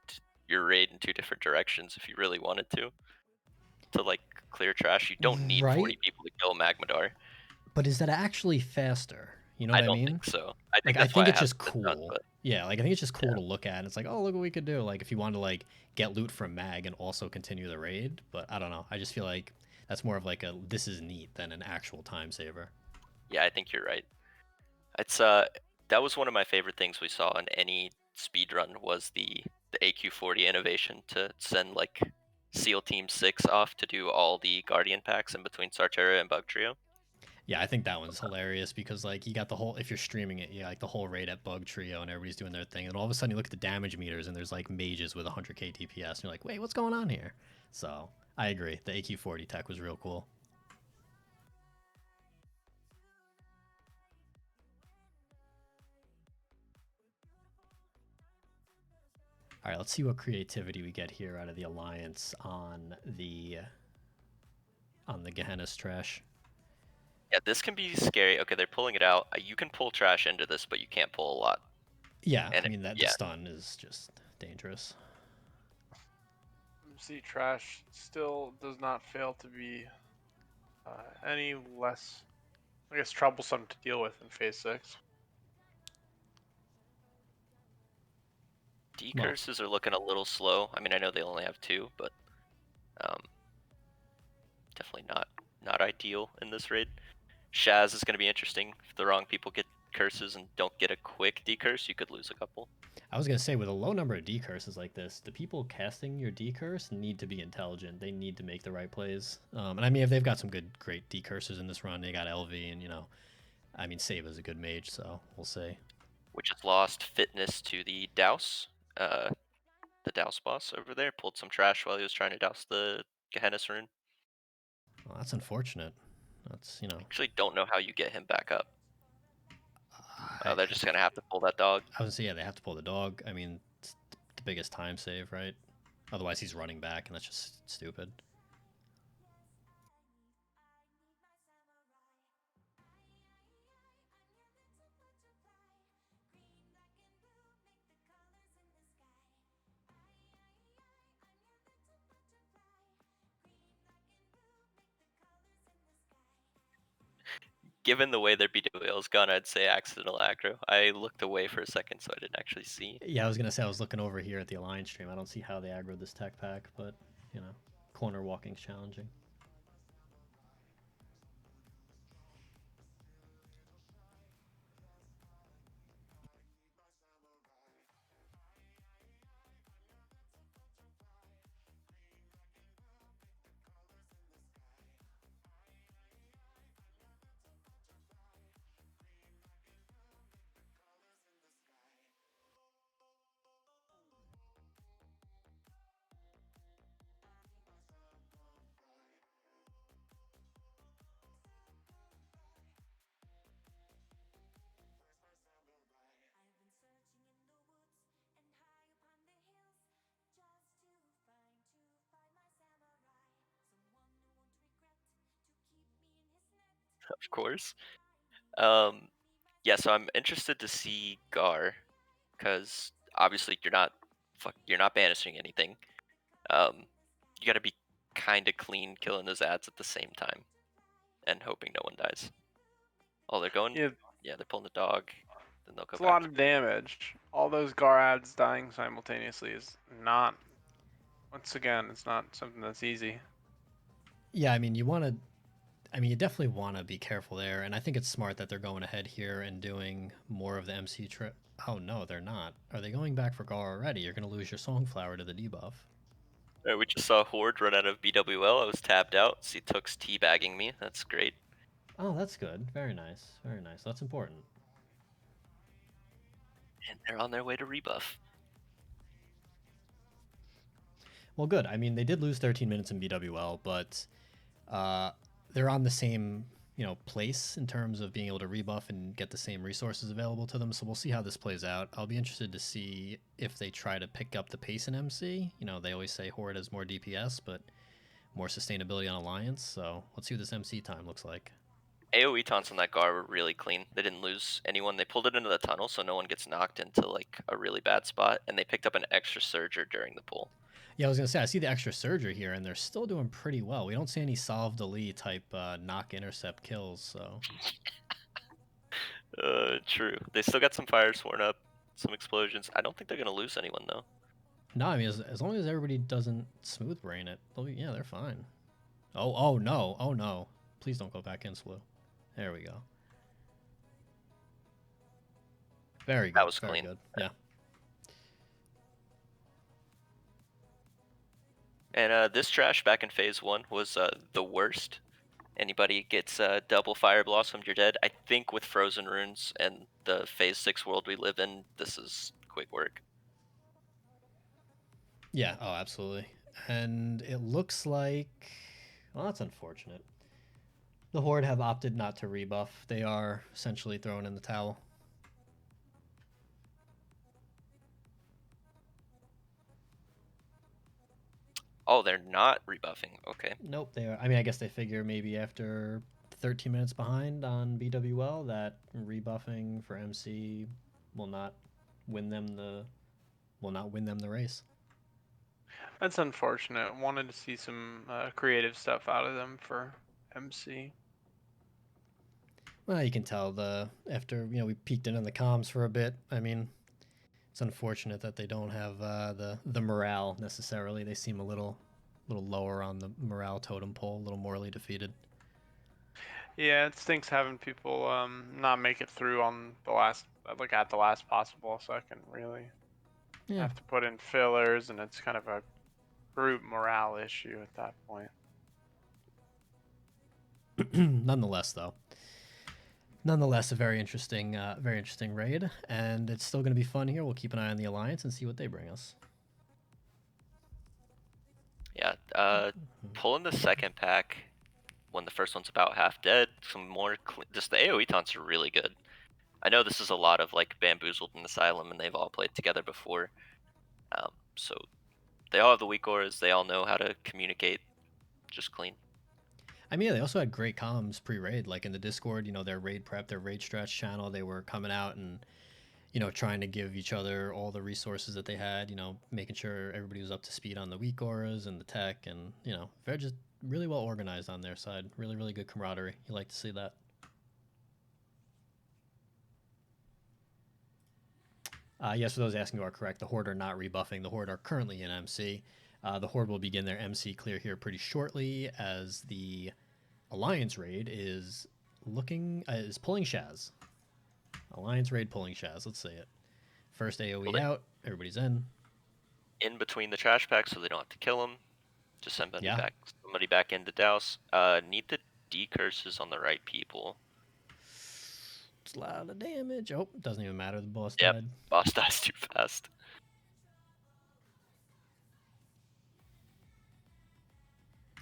your raid in 2 different directions if you really wanted to like clear trash. You don't need 40 Right? people to kill Magmadar. But is that actually faster? You know I what I don't mean? think so. I think Like, I that's why think it it's just hasn't been done. cool. But Yeah, like, I think it's just cool yeah, to look at. And it's like, oh, look what we could do. Like, if you wanted to, like, get loot from Mag and also continue the raid. But I don't know. I just feel like that's more of like a this is neat than an actual time saver. yeah, I think you're right. It's that was one of my favorite things we saw in any speed run was the AQ40 innovation to send like SEAL Team 6 off to do all the Guardian packs in between Sartera and Bug Trio. Yeah, I think that one's hilarious because like you got the whole if you're streaming it, like the whole raid at Bug Trio and everybody's doing their thing, and all of a sudden you look at the damage meters and there's like mages with 100k DPS, and you're like, wait, what's going on here? So I agree, the AQ40 tech was real cool. All right, let's see what creativity we get here out of the Alliance on the Gehenna's trash. Yeah, this can be scary. Okay, they're pulling it out. You can pull trash into this, but you can't pull a lot. Yeah, And I mean that the yeah, stun is just dangerous. MC trash still does not fail to be any less, I guess, troublesome to deal with in Phase 6. decurses are looking a little slow. I mean, I know they only have 2, but definitely not ideal in this raid. Shaz is going to be interesting. If the wrong people get curses and don't get a quick decurse, you could lose a couple. I was gonna say, with a low number of decurses like this, the people casting your decurse need to be intelligent. They need to make the right plays. And I mean, if they've got some great decursers in this run, they got LV, and I mean, Save is a good mage, so we'll see. We just lost fitness to the Douse. The Douse boss over there pulled some trash while he was trying to douse the Gehenna's rune. Well, that's unfortunate. That's Actually, don't know how you get him back up. I, They're just gonna have to pull that dog. I would say, yeah, they have to pull the dog. I mean, it's the biggest time save, right? Otherwise, he's running back, and that's just stupid. Given the way their BWL's gone, I'd say accidental aggro. I looked away for a second, so I didn't actually see. Yeah, I was gonna say I was looking over here at the Alliance stream. I don't see how they aggroed this tech pack, but corner walking's challenging. Of course. Yeah, so I'm interested to see Gar, because obviously you're not banishing anything. You got to be kind of clean killing those ads at the same time, and hoping no one dies. Oh, they're going. Yeah, Yeah, they're pulling the dog. Then they'll go it's a back. lot of damage. All those Garads dying simultaneously is not, once again, it's not something that's easy. Yeah, I mean, you want to. I mean, you definitely want to be careful there, and I think it's smart that they're going ahead here and doing more of the MC trip. Oh no, they're not. Are they going back for Gar already? You're going to lose your Songflower to the debuff. Alright, we just saw Horde run out of BWL. I was tapped out. See Took's teabagging me. That's great. Oh, that's good. Very nice. Very nice. That's important. And they're on their way to rebuff. Well, good. I mean, they did lose 13 minutes in BWL, but they're on the same, place in terms of being able to rebuff and get the same resources available to them. So we'll see how this plays out. I'll be interested to see if they try to pick up the pace in MC. They always say Horde has more DPS, but more sustainability on Alliance. So let's see what this MC time looks like. AoE taunts on that Gar were really clean. They didn't lose anyone. They pulled it into the tunnel so no one gets knocked into like a really bad spot, and they picked up an extra Surger during the pull. Yeah, I was gonna say I see the extra Surger here, and they're still doing pretty well. We don't see any solve delete type knock intercept kills. So True. They still got some fire sworn up, some explosions. I don't think they're gonna lose anyone though. no, I mean as long as everybody doesn't smooth brain it, yeah, they're fine. Oh no, oh no! Please don't go back in, Slew. There we go. Very good. That was very clean. good. Yeah. And this trash back in phase 1 was the worst. Anybody gets double fire blossomed, you're dead. I think with frozen runes and the phase 6 world we live in, this is quick work. Yeah. Oh, absolutely. And it looks like, well, that's unfortunate. The Horde have opted not to rebuff. They are essentially thrown in the towel. Oh, they're not rebuffing. Okay. Nope, they are. I mean, I guess they figure maybe after 13 minutes behind on BWL that rebuffing for MC will not win them the race. That's unfortunate. Wanted to see some creative stuff out of them for MC. Well, you can tell after we peeked in on the comms for a bit. I mean, it's unfortunate that they don't have the morale necessarily. They seem a little lower on the morale totem pole, a little morally defeated. Yeah, it stinks having people not make it through on the last at the last possible second. Really, Yeah. have to put in fillers, and it's kind of a group morale issue at that point. Nonetheless, a very interesting raid, and it's still going to be fun here. We'll keep an eye on the Alliance and see what they bring us. Yeah, pulling the second pack when the first one's about half dead, some more just the AoE taunts are really good. I know this is a lot of like Bamboozled and Asylum, and they've all played together before, so they all have the weak auras. They all know how to communicate just clean. I mean, yeah, they also had great comms pre-raid, like in the Discord. Their raid prep, their raid stretch channel. They were coming out and trying to give each other all the resources that they had. Making sure everybody was up to speed on the weak auras and the tech, and they're just really well organized on their side. Really, really good camaraderie. You like to see that. Yes, for those asking who are correct, the Horde are not rebuffing. The Horde are currently in MC. The Horde will begin their MC clear here pretty shortly, as the Alliance raid is pulling Shaz. Alliance raid pulling Shaz. Let's see it. First AoE out. Everybody's in. In between the trash packs, so they don't have to kill them. Just send somebody back into douse. Need the decurses on the right people. It's a lot of damage. Oh, doesn't even matter. The boss Yep, died. boss dies too fast.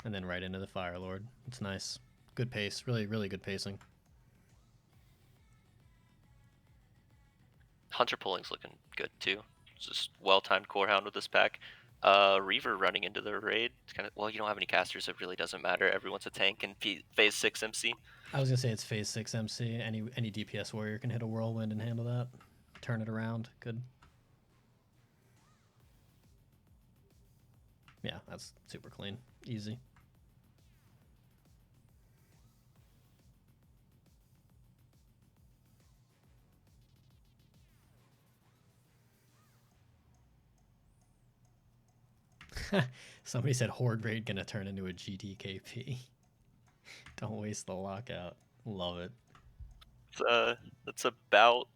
And then right into the Fire Lord. It's nice. Good pace. Really, really good pacing. Hunter pulling's looking good too. It's just well-timed core hound with this pack. Reaver running into the raid. It's kind of, well, you don't have any casters. It really doesn't matter. Everyone's a tank in phase 6 MC. I was gonna say it's phase 6 MC. Any DPS warrior can hit a whirlwind and handle that. Turn it around. Good. Yeah, that's super clean. Easy. Somebody said Horde raid gonna turn into a GTKP. Don't waste the lockout. Love it. That's about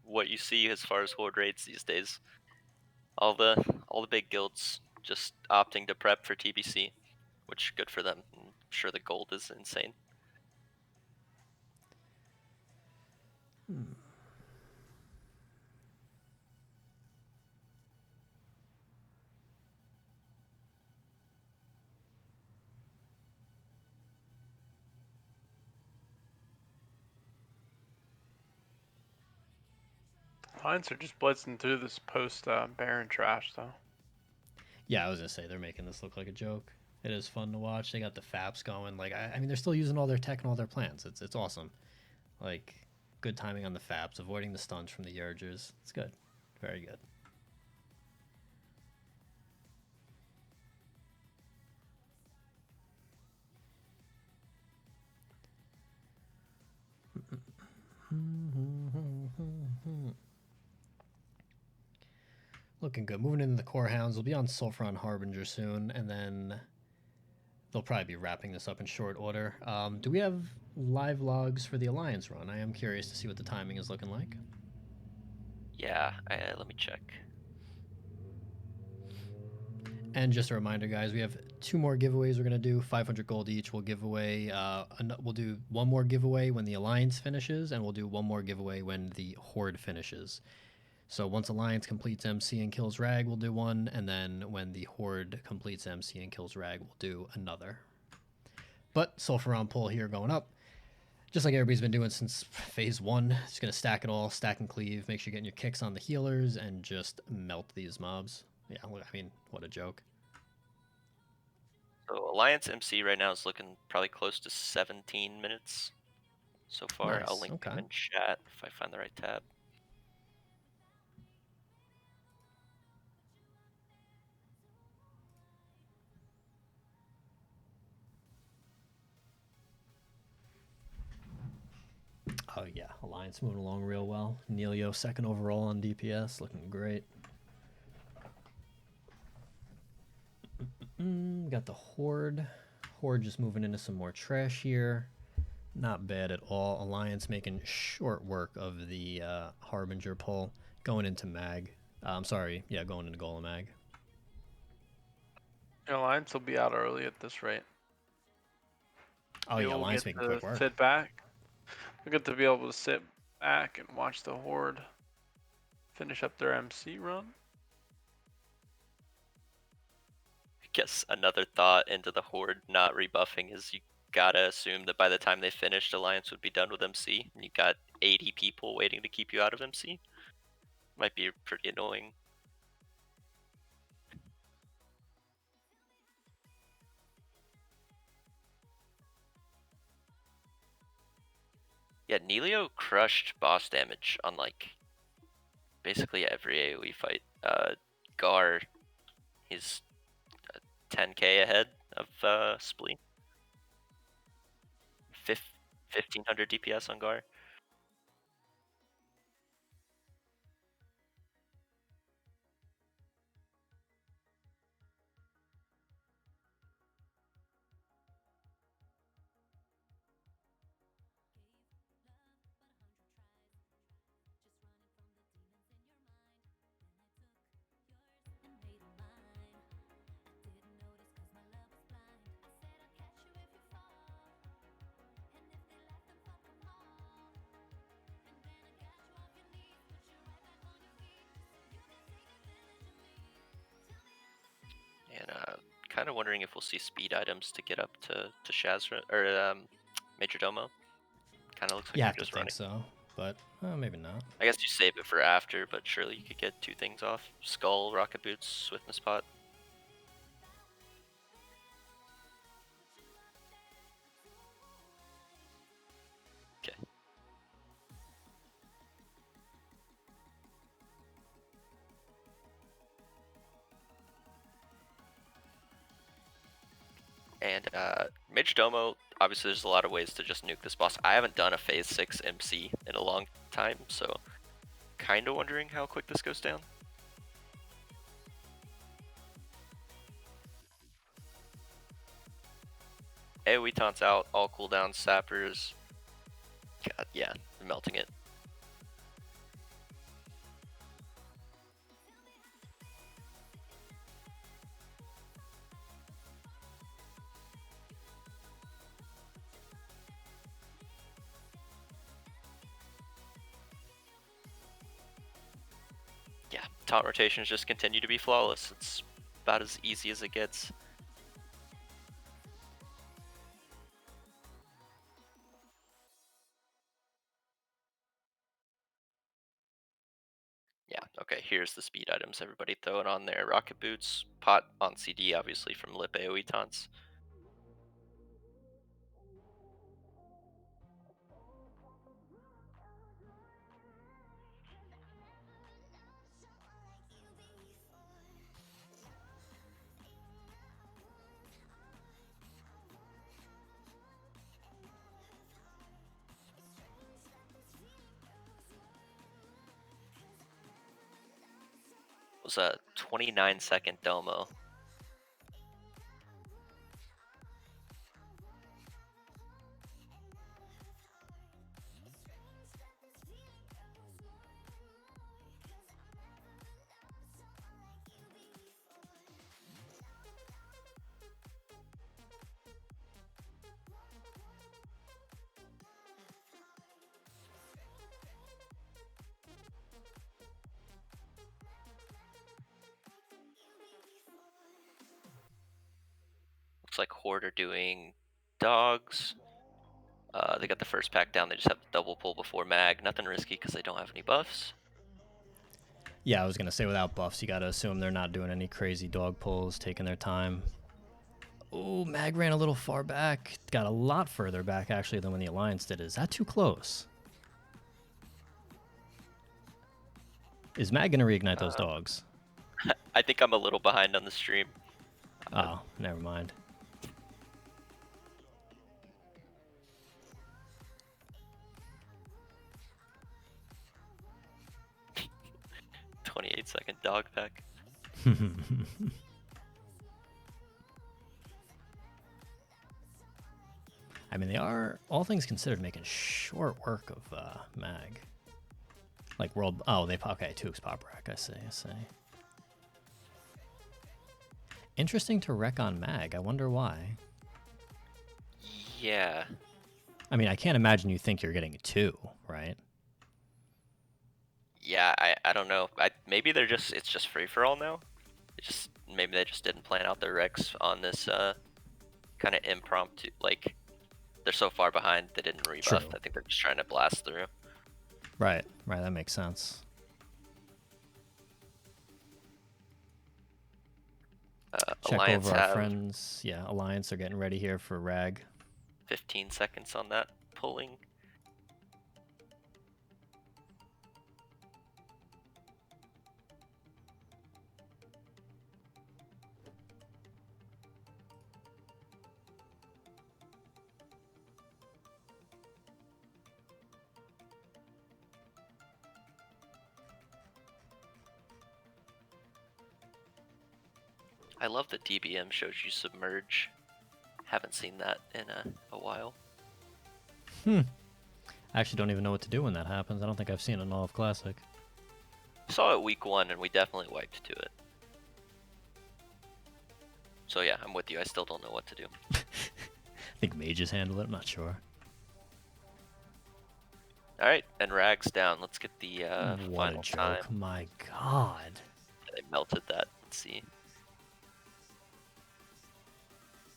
what you see as far as horde raids these days. All the big guilds just opting to prep for TBC, which good for them. I'm sure the gold is insane. Lions are just blitzing through this post Baron trash though. Yeah, I was gonna say they're making this look like a joke. It is fun to watch. They got the FAPs going. Like I mean, they're still using all their tech and all their plans. It's awesome. Like good timing on the FAPs, avoiding the stuns from the Urgers. It's good. Very good. Looking good. Moving into the Core Hounds. We'll be on Sulfur on Harbinger soon, and then they'll probably be wrapping this up in short order. Do we have live logs for the Alliance run? I am curious to see what the timing is looking like. Yeah, let me check. And just a reminder, guys, we have 2 more giveaways we're gonna do. 500 gold each. We'll give away. We'll do 1 more giveaway when the Alliance finishes, and we'll do 1 more giveaway when the Horde finishes. So once Alliance completes MC and kills Rag, we'll do 1, and then when the Horde completes MC and kills Rag, we'll do another. But Sulfur on pull here going up. Just like everybody's been doing since phase 1. Just going to stack it all, stack and cleave, make sure you're getting your kicks on the healers, and just melt these mobs. Yeah, I mean, what a joke. So Alliance MC right now is looking probably close to 17 minutes so far. Nice. I'll link them Okay. in chat if I find the right tab. Oh yeah, Alliance moving along real well. Neilio 2nd overall on DPS, looking great. Got the Horde. Horde just moving into some more trash here. Not bad at all. Alliance making short work of the Harbinger pull. Going into Mag. I'm sorry, yeah, going into Golem Mag. Alliance will be out early at this rate. Oh yeah, We'll Alliance get making quick to work. sit back. We get to be able to sit back and watch the Horde finish up their MC run. I guess another thought into the Horde not rebuffing is you gotta assume that by the time they finished, Alliance would be done with MC, and you got 80 people waiting to keep you out of MC. Might be pretty annoying. Yeah, Neilio crushed boss damage on like basically every AoE fight. Gar, he's 10k ahead of Splee. 1500 DPS on Gar. And kind of wondering if we'll see speed items to get up to Shazra or Major Domo. Kind of looks like You they're have to just think running. so, but maybe not. I guess you save it for after, but surely you could get 2 things off: Skull, Rocket Boots, Swiftness Pot. Okay. And Major Domo, obviously there's a lot of ways to just nuke this boss. I haven't done a phase 6 MC in a long time, so kind of wondering how quick this goes down. AoE taunts out, all cooldowns, sappers. God, yeah, melting it. Yeah, taunt rotations just continue to be flawless. It's about as easy as it gets. Yeah, okay, here's the speed items everybody throw it on there. Rocket Boots, Pot on CD, obviously from Lip AoE taunts. It was a 29-second domo. Looks like Horde are doing dogs. They got the first pack down. They just have the double pull before mag. Nothing risky because they don't have any buffs. Yeah, I was gonna say without buffs, you gotta assume they're not doing any crazy dog pulls, taking their time. Ooh, Mag ran a little far back. Got a lot further back actually than when the Alliance did. Is that too close? Is Mag gonna reignite those dogs? I think I'm a little behind on the stream. Oh, never mind. "28-second dog pack." I mean, they are, all things considered, making short work of Mag. Like World... Oh, they... Okay, 2x pop rack. I see, I see. Interesting to wreck on Mag. I wonder why. Yeah. I mean, I can't imagine you think you're getting a 2, right? Yeah, I don't know. Maybe it's just free for all now. Maybe they just didn't plan out their Rex on this kind of impromptu, like they're so far behind they didn't rebuff. True. I think they're just trying to blast through. Right, that makes sense. Check Alliance over our have friends. Yeah, Alliance are getting ready here for Rag. 15 seconds on that pulling. I love that DBM shows you submerge. Haven't seen that in a while. I actually don't even know what to do when that happens. I don't think I've seen it in all of Classic. Saw it week 1 and we definitely wiped to it. So yeah, I'm with you. I still don't know what to do. I think mages handle it. I'm not sure. All right, and Rag's down. Let's get the What a final joke! time. My God. They melted that. Let's see.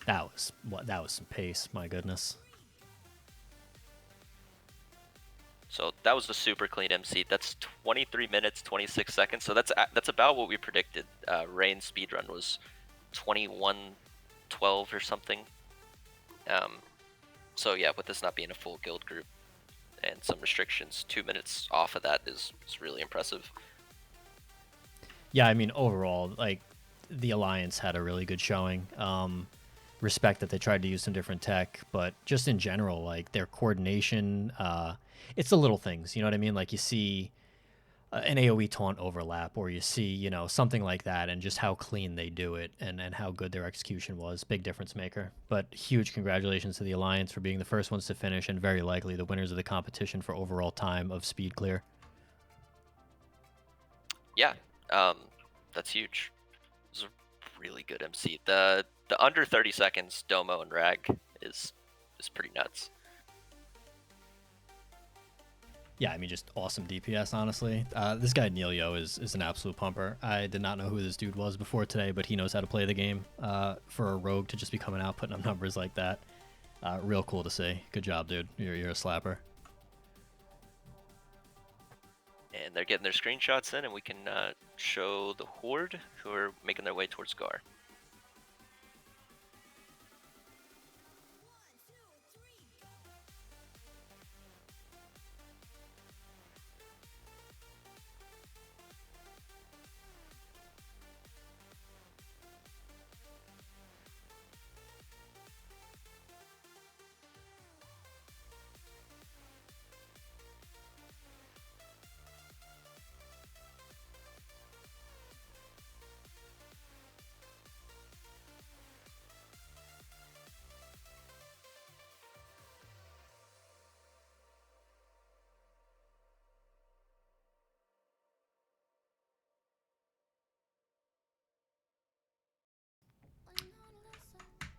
That was that was some pace. My goodness. So that was a super clean MC. That's 23 minutes, 26 seconds. So that's about what we predicted. Rain's speedrun was 21:12 or something. So yeah, with this not being a full guild group and some restrictions, 2 minutes off of that is really impressive. Yeah, I mean overall, like the Alliance had a really good showing. Respect that they tried to use some different tech, but just in general, like their coordination, it's the little things, you know what I mean? Like you see an AoE taunt overlap, or you see, you know, something like that, and just how clean they do it, and how good their execution was. Big difference maker. But huge congratulations to the Alliance for being the first ones to finish, and very likely the winners of the competition for overall time of speed clear. Yeah, that's huge. It was a really good MC. The under 30 seconds Domo and Rag is pretty nuts. Yeah, I mean, just awesome DPS, honestly. This guy, Neilio, is an absolute pumper. I did not know who this dude was before today, but he knows how to play the game. For a rogue to just be coming out, putting up numbers like that. Real cool to see. Good job, dude. You're a slapper. And they're getting their screenshots in, and we can show the Horde, who are making their way towards Gar.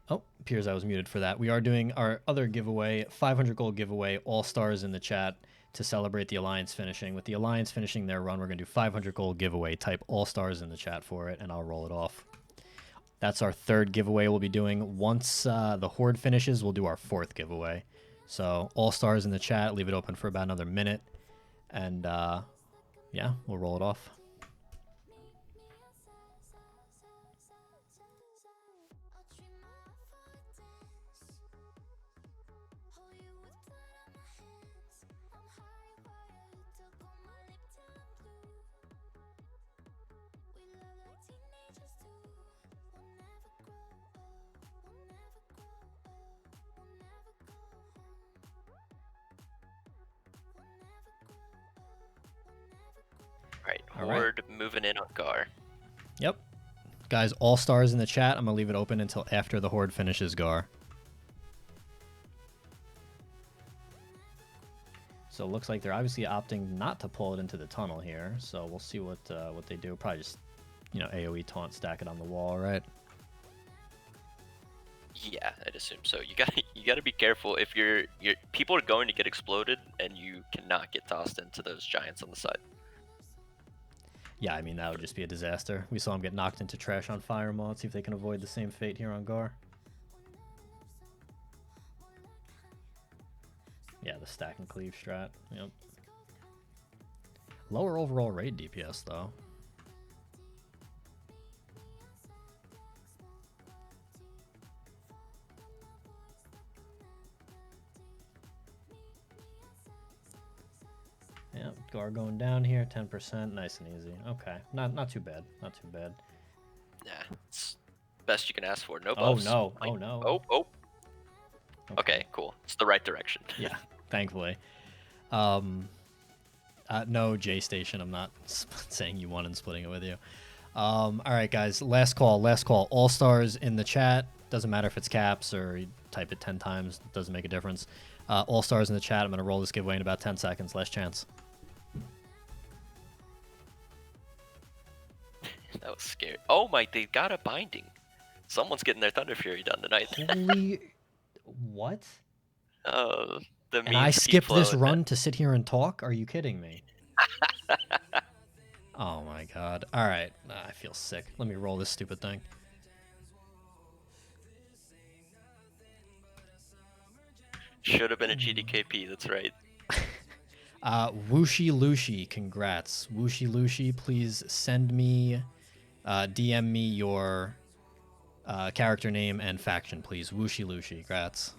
Oh, appears I was muted for that. We are doing our other giveaway, 500 gold giveaway, All-Stars in the chat to celebrate the Alliance finishing. With the Alliance finishing their run, we're going to do 500 gold giveaway. Type All-Stars in the chat for it, and I'll roll it off. That's our third giveaway we'll be doing. Once the Horde finishes, we'll do our fourth giveaway. So All-Stars in the chat, leave it open for about another minute. And yeah, we'll roll it off. All right, Horde moving in on Gar. Yep. Guys, All-Stars in the chat. I'm going to leave it open until after the Horde finishes Gar. So it looks like they're obviously opting not to pull it into the tunnel here. So we'll see what they do. Probably just, you know, AoE taunt, stack it on the wall, right? Yeah, I'd assume so. You gotta be careful if your people are going to get exploded, and you cannot get tossed into those giants on the side. Yeah, I mean, that would just be a disaster. We saw him get knocked into trash on fire mode. Let's see if they can avoid the same fate here on Gar. Yeah, the stack and cleave strat. Yep. Lower overall raid DPS, though. Yeah, Gar going down here, 10%, nice and easy. Okay, not too bad, not too bad. Yeah, it's best you can ask for. No Oh buffs. no, oh no. Oh. Okay, cool. It's the right direction. Yeah, thankfully. No, J Station, I'm not saying you won and splitting it with you. All right, guys, last call. All-Stars in the chat. Doesn't matter if it's caps or you type it 10 times. Doesn't make a difference. All-Stars in the chat. I'm going to roll this giveaway in about 10 seconds. Last chance. That was scary. Oh my, they got a binding. Someone's getting their Thunder Fury done tonight. Holy... What? Oh, the memes And I keep skipped this flowing. run to sit here and talk? Are you kidding me? Oh my god. Alright. I feel sick. Let me roll this stupid thing. Should have been a GDKP, that's right. Wooshi Lushi, congrats. Wooshi Lushi, please send me, DM me your character name and faction, please. Wooshi Lushi, congrats.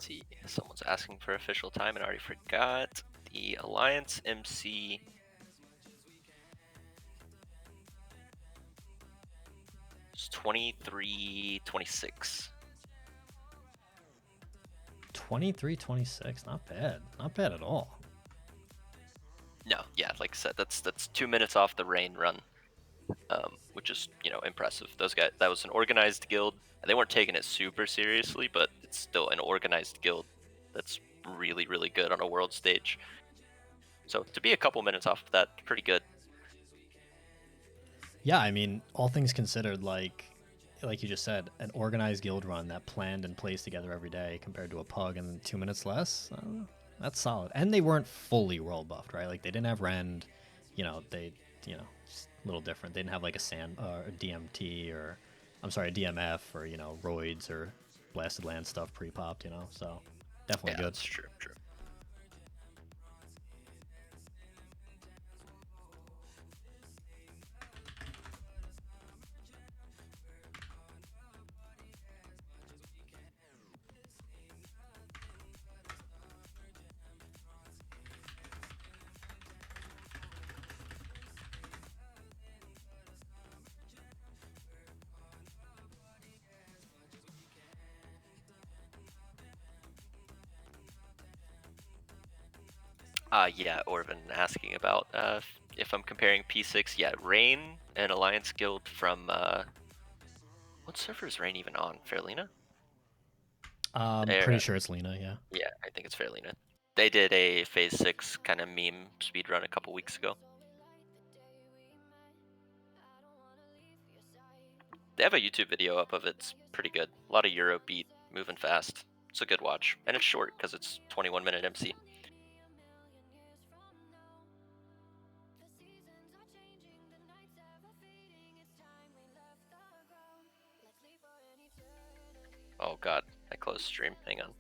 see. Someone's asking for official time and I already forgot. The Alliance MC. It's 23:26. 23:26. Not bad. Not bad at all. No, yeah, like I said, that's 2 minutes off the rain run, which is impressive. Those guys, that was an organized guild, and they weren't taking it super seriously, but it's still an organized guild that's really really good on a world stage. So to be a couple minutes off of that, pretty good. Yeah, I mean, all things considered, like you just said, an organized guild run that planned and plays together every day compared to a pug and 2 minutes less. That's solid. And they weren't fully world buffed, right? Like they didn't have rend. They, just a little different. They didn't have like a a DMT or, I'm sorry, a DMF or roids or blasted land stuff pre-popped. So definitely Yeah, good. that's true. Yeah, Orvin asking about if I'm comparing P6. Yeah, Rain and Alliance Guild from what server is Rain even on? Fairlina? Pretty sure it's Lena, yeah. Yeah, I think it's Fairlina. They did a Phase 6 kind of meme speedrun a couple weeks ago. They have a YouTube video up of it. It's pretty good. A lot of Euro beat, moving fast. It's a good watch. And it's short because it's 21-minute MC. Oh god, I closed stream. Hang on.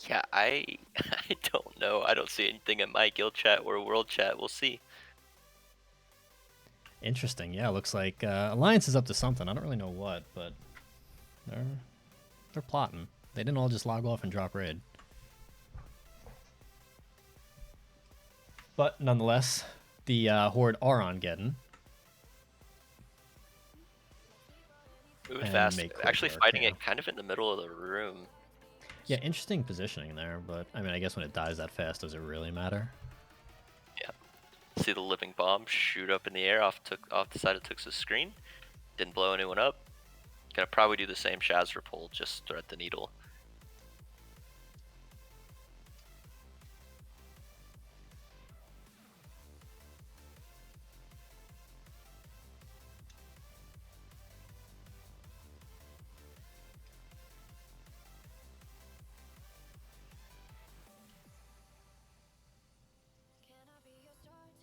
Yeah, I don't know. I don't see anything in my guild chat or world chat. We'll see. Interesting. Yeah, looks like Alliance is up to something. I don't really know what, but they're plotting. They didn't all just log off and drop raid. But nonetheless, the Horde are on Geddon. Moving And fast. make quick Actually work, fighting yeah. it kind of in the middle of the room. Yeah, interesting positioning there, but I mean, I guess when it dies that fast, does it really matter? Yeah. See the living bomb shoot up in the air off the side of Tux's screen. Didn't blow anyone up. Gonna probably do the same Shazra pull, just thread the needle.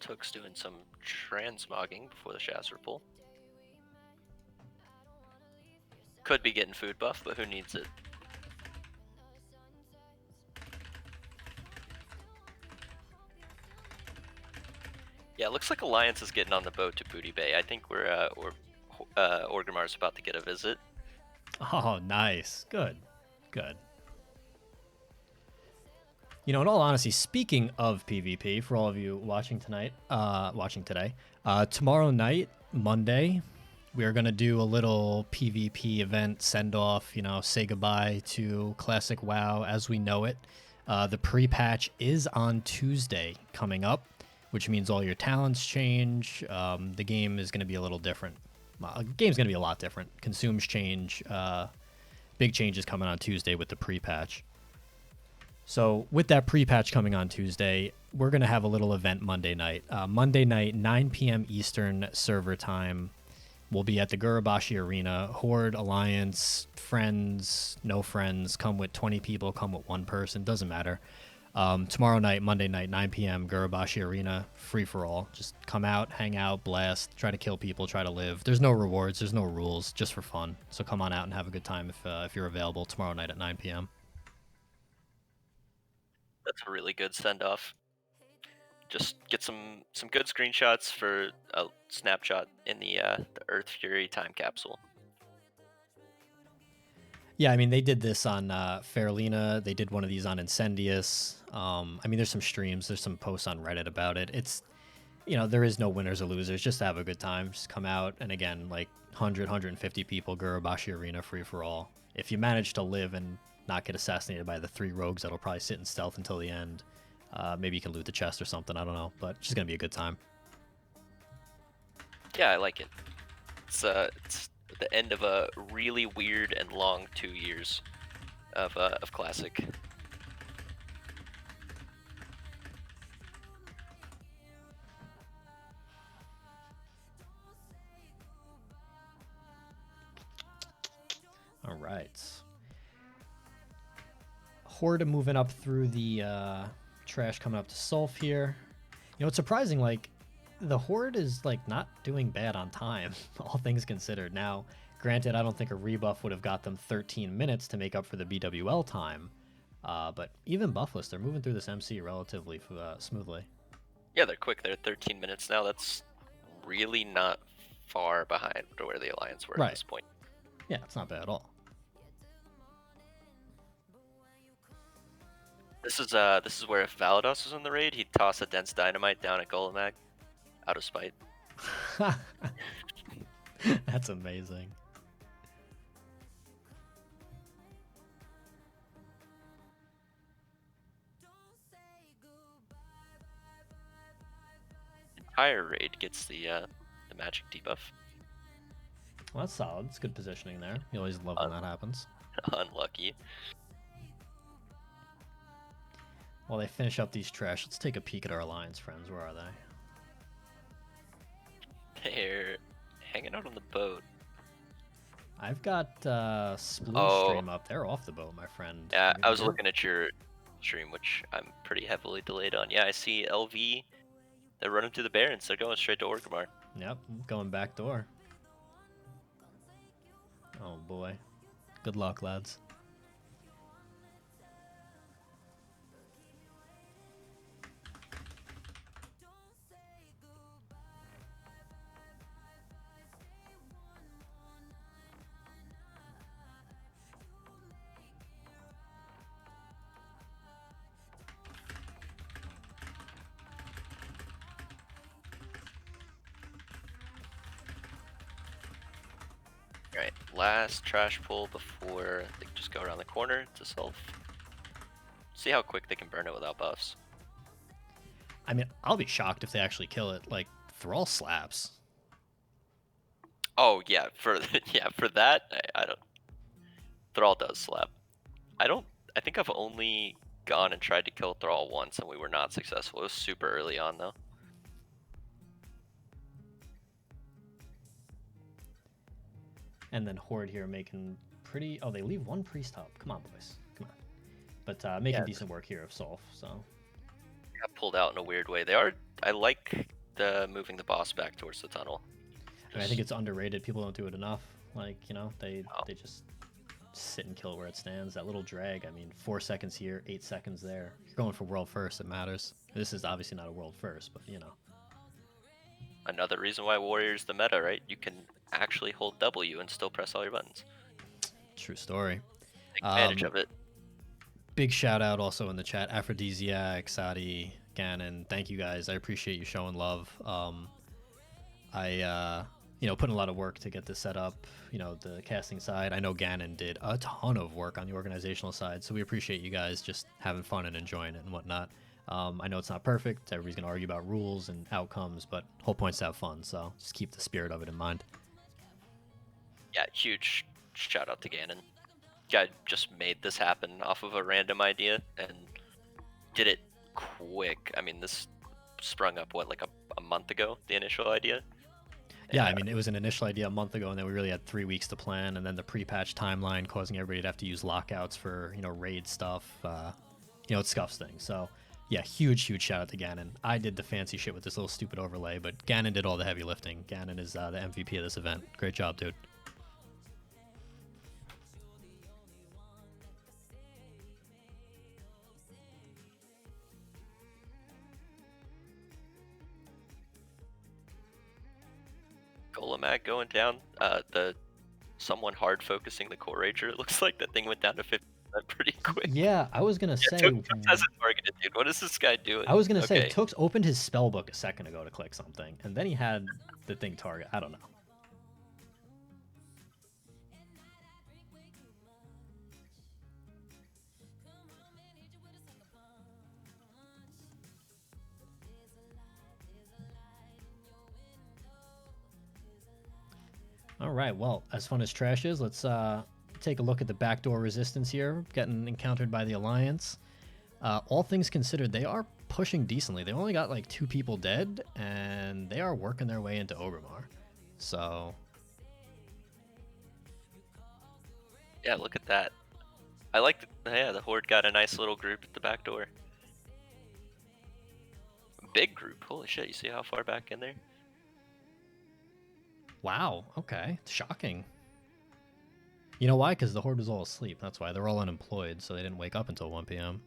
Tux doing some transmogging before the Shazra pull. Could be getting food buff, but who needs it? Yeah, it looks like Alliance is getting on the boat to Booty Bay. I think Orgrimmar's about to get a visit. Oh, nice. Good. Good. In all honesty, speaking of PvP, for all of you watching today, tomorrow night, Monday, we are going to do a little PvP event, send off, say goodbye to Classic WoW as we know it. The pre-patch is on Tuesday coming up, which means all your talents change. The game is going to be a little different. The game's going to be a lot different. Consumes change. Big changes coming on Tuesday with the pre-patch. So with that pre-patch coming on Tuesday, we're going to have a little event Monday night. Monday night, 9 p.m. Eastern server time. We'll be at the Gurabashi Arena. Horde, Alliance, friends, no friends. Come with 20 people, come with one person. Doesn't matter. Tomorrow night, Monday night, 9 p.m., Gurabashi Arena, free for all. Just come out, hang out, blast, try to kill people, try to live. There's no rewards, there's no rules, just for fun. So come on out and have a good time if you're available tomorrow night at 9 p.m. That's a really good send off. Just get some good screenshots for a snapshot in the Earthfury time capsule. Yeah, I mean, they did this on Fairlina. They did one of these on Incendius. I mean, there's some streams. There's some posts on Reddit about it. It's, there is no winners or losers. Just have a good time. Just come out. And again, like 150 people, Gurabashi Arena, free for all. If you manage to live and not get assassinated by the 3 rogues that'll probably sit in stealth until the end, maybe you can loot the chest or something. I don't know. But it's just going to be a good time. Yeah, I like it. It's the end of a really weird and long 2 years of Classic. All right. Horde moving up through the trash coming up to Sulf here. It's surprising, like, the Horde is, like, not doing bad on time, all things considered. Now, granted, I don't think a rebuff would have got them 13 minutes to make up for the BWL time, but even buffless, they're moving through this MC relatively smoothly. Yeah, they're quick. They're 13 minutes now. That's really not far behind to where the Alliance were at this point. Yeah, it's not bad at all. This is where if Valados was in the raid, he'd toss a dense dynamite down at Golemag, out of spite. That's amazing. Entire raid gets the magic debuff. Well, that's solid. It's good positioning there. You always love when that happens. Unlucky. While they finish up these trash, let's take a peek at our Alliance friends. Where are they? They're hanging out on the boat. I've got Sploosh stream up. They're off the boat, my friend. Yeah, I was looking at your stream, which I'm pretty heavily delayed on. Yeah, I see LV. They're running through the Barrens. They're going straight to Orgrimmar. Yep, going back door. Oh boy. Good luck, lads. Alright, last trash pull before they just go around the corner to Sulf. See how quick they can burn it without buffs. I mean, I'll be shocked if they actually kill it. Like, Thrall slaps. Oh yeah, for that, I don't. Thrall does slap. I think I've only gone and tried to kill Thrall once and we were not successful. It was super early on though. And then Horde here making pretty... Oh, they leave one priest up. Come on, boys. Come on. But making decent work here of Sulf, so... Got pulled out in a weird way. I like moving the boss back towards the tunnel. I mean, I think it's underrated. People don't do it enough. Like, they just sit and kill it where it stands. That little drag, I mean, 4 seconds here, 8 seconds there. If you're going for world first, it matters. This is obviously not a world first, but, Another reason why Warrior's the meta, right? You can actually hold W and still press all your buttons. True story. Take advantage of it. Big shout out also in the chat, Aphrodisiac, Sadi, Ganon. Thank you guys. I appreciate you showing love. I put in a lot of work to get this set up. The casting side. I know Ganon did a ton of work on the organizational side, so we appreciate you guys just having fun and enjoying it and whatnot. I know it's not perfect. Everybody's gonna argue about rules and outcomes, but whole point's to have fun. So just keep the spirit of it in mind. Yeah, huge shout out to Ganon. Guy just made this happen off of a random idea and did it quick. I mean, this sprung up like a month ago, the initial idea. Yeah, I mean, it was an initial idea a month ago, and then we really had 3 weeks to plan, and then the pre-patch timeline causing everybody to have to use lockouts for raid stuff. it scuffs things. So yeah, huge shout out to Gannon. I did the fancy shit with this little stupid overlay, but Gannon did all the heavy lifting. Gannon is the MVP of this event. Great job, dude. Golemag going down. Someone hard focusing the Core Rager. It looks like that thing went down to 50% pretty quick. Yeah, I was gonna say. Tooks hasn't targeted, dude. What is this guy doing? I was gonna say Okay. Tooks opened his spell book a second ago to click something, and then he had the thing target. I don't know. All right, well, as fun as trash is, let's take a look at the backdoor resistance here, getting encountered by the Alliance. All things considered, they are pushing decently. They only got like 2 people dead, and they are working their way into Obermar. So Yeah, look at that. I like the Horde got a nice little group at the back door. Big group. Holy shit, you see how far back in there? wow, okay, shocking. You know why? Because the Horde was all asleep. That's why. They're all unemployed, so they didn't wake up until 1 p.m.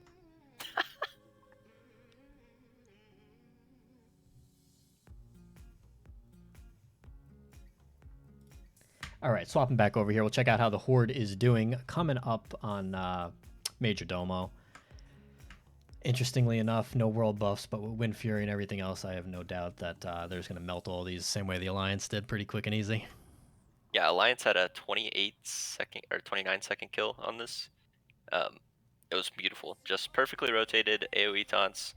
All right, swapping back over here, we'll check out how the Horde is doing. Coming up on Major Domo. Interestingly enough, no world buffs, but with Wind Fury and everything else, I have no doubt that they're just going to melt all these the same way the Alliance did, pretty quick and easy. Yeah, Alliance had a 28-second or 29-second kill on this. It was beautiful. Just perfectly rotated AoE taunts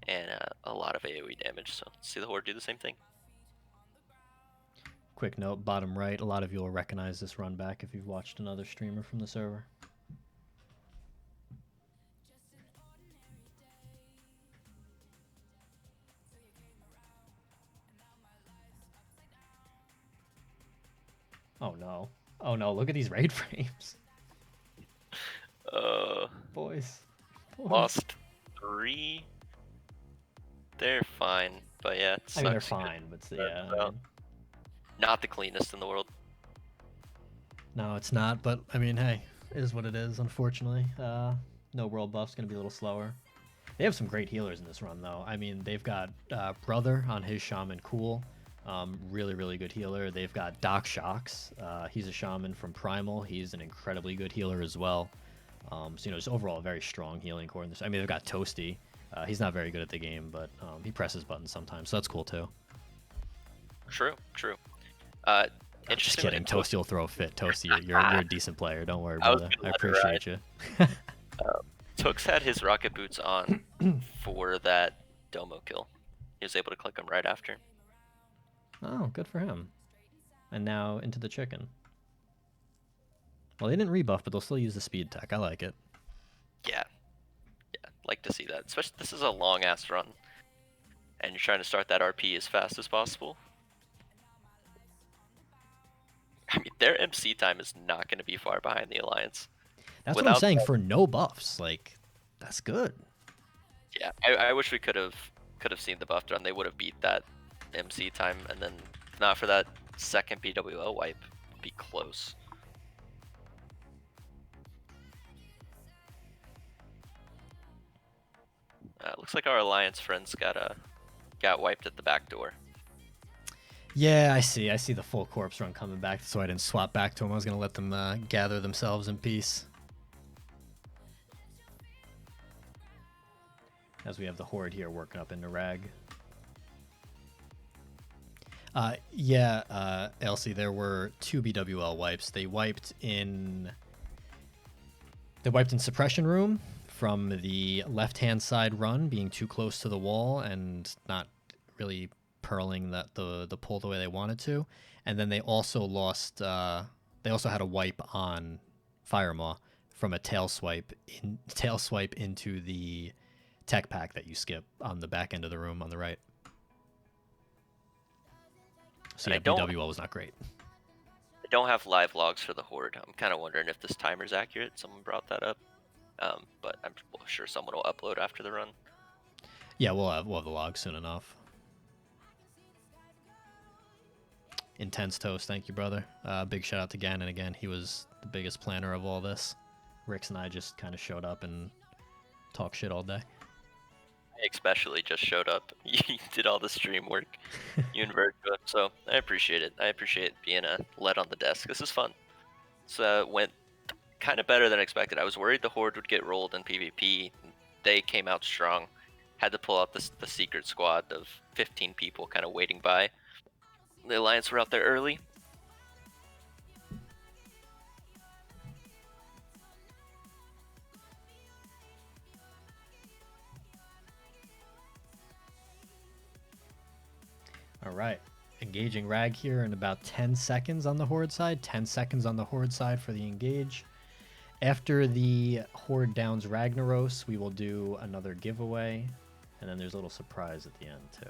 and a lot of AoE damage. So see the Horde do the same thing. Quick note, bottom right, a lot of you will recognize this run back if you've watched another streamer from the server. Oh no. Oh no, look at these raid frames. Boys. Lost 3. They're fine, but yeah, it I mean, they're sucks 'cause fine, but yeah. I mean, not the cleanest in the world. no, it's not, but I mean, hey, it is what it is, unfortunately. No world buff's going to be a little slower. They have some great healers in this run, though. I mean, they've got Brother on his Shaman Cool. Really good healer. They've got Doc Shocks. He's a Shaman from Primal. He's an incredibly good healer as well. So, just overall a very strong healing core in this. I mean, they've got Toasty. He's not very good at the game, but he presses buttons sometimes, so that's cool, too. True. I'm just Interesting. kidding. Toasty will throw a fit. Toasty, you're a decent player. Don't worry, I was brother. gonna I let it ride. appreciate you. Tooks had his rocket boots on for that Domo kill. He was able to click them right after. Oh, good for him. And now into the chicken. Well, they didn't rebuff, but they'll still use the speed tech. I like it. Yeah, like to see that. Especially this is a long ass run, and you're trying to start that RP as fast as possible. I mean, their MC time is not going to be far behind the Alliance. That's what I'm saying. For no buffs, like, that's good. Yeah, I wish we could have seen the buff run. They would have beat that MC time, and then if not for that second BWL wipe, it'd be close. Looks like our Alliance friends got wiped at the back door. Yeah, I see. I see the full corpse run coming back, so I didn't swap back to them. I was going to let them gather themselves in peace. As we have the Horde here working up into Rag. Elsie, there were 2 BWL wipes. They wiped in Suppression Room from the left-hand side run, being too close to the wall and not really purling the pull the way they wanted to. And then they also lost. They also had a wipe on Firemaw from a tail swipe into the tech pack that you skip on the back end of the room on the right. So yeah, BWL was not great. I don't have live logs for the Horde. I'm kind of wondering if this timer's accurate. Someone brought that up. but I'm sure someone will upload after the run. Yeah, we'll have the log soon enough. Intense Toast, thank you, brother. Big shout out to Gannon again. He was the biggest planner of all this. Rix and I just kind of showed up and talked shit all day. I especially just showed up. You did all the stream work. You and Virgo, so I appreciate it. I appreciate being a lead on the desk. This is fun. So it went kind of better than expected. I was worried the Horde would get rolled in PvP. They came out strong. Had to pull out the secret squad of 15 people kind of waiting by. The Alliance were out there early. All right. Engaging Rag here in about 10 seconds on the Horde side. 10 seconds on the Horde side for the engage. After the Horde downs Ragnaros, we will do another giveaway. And then there's a little surprise at the end, too.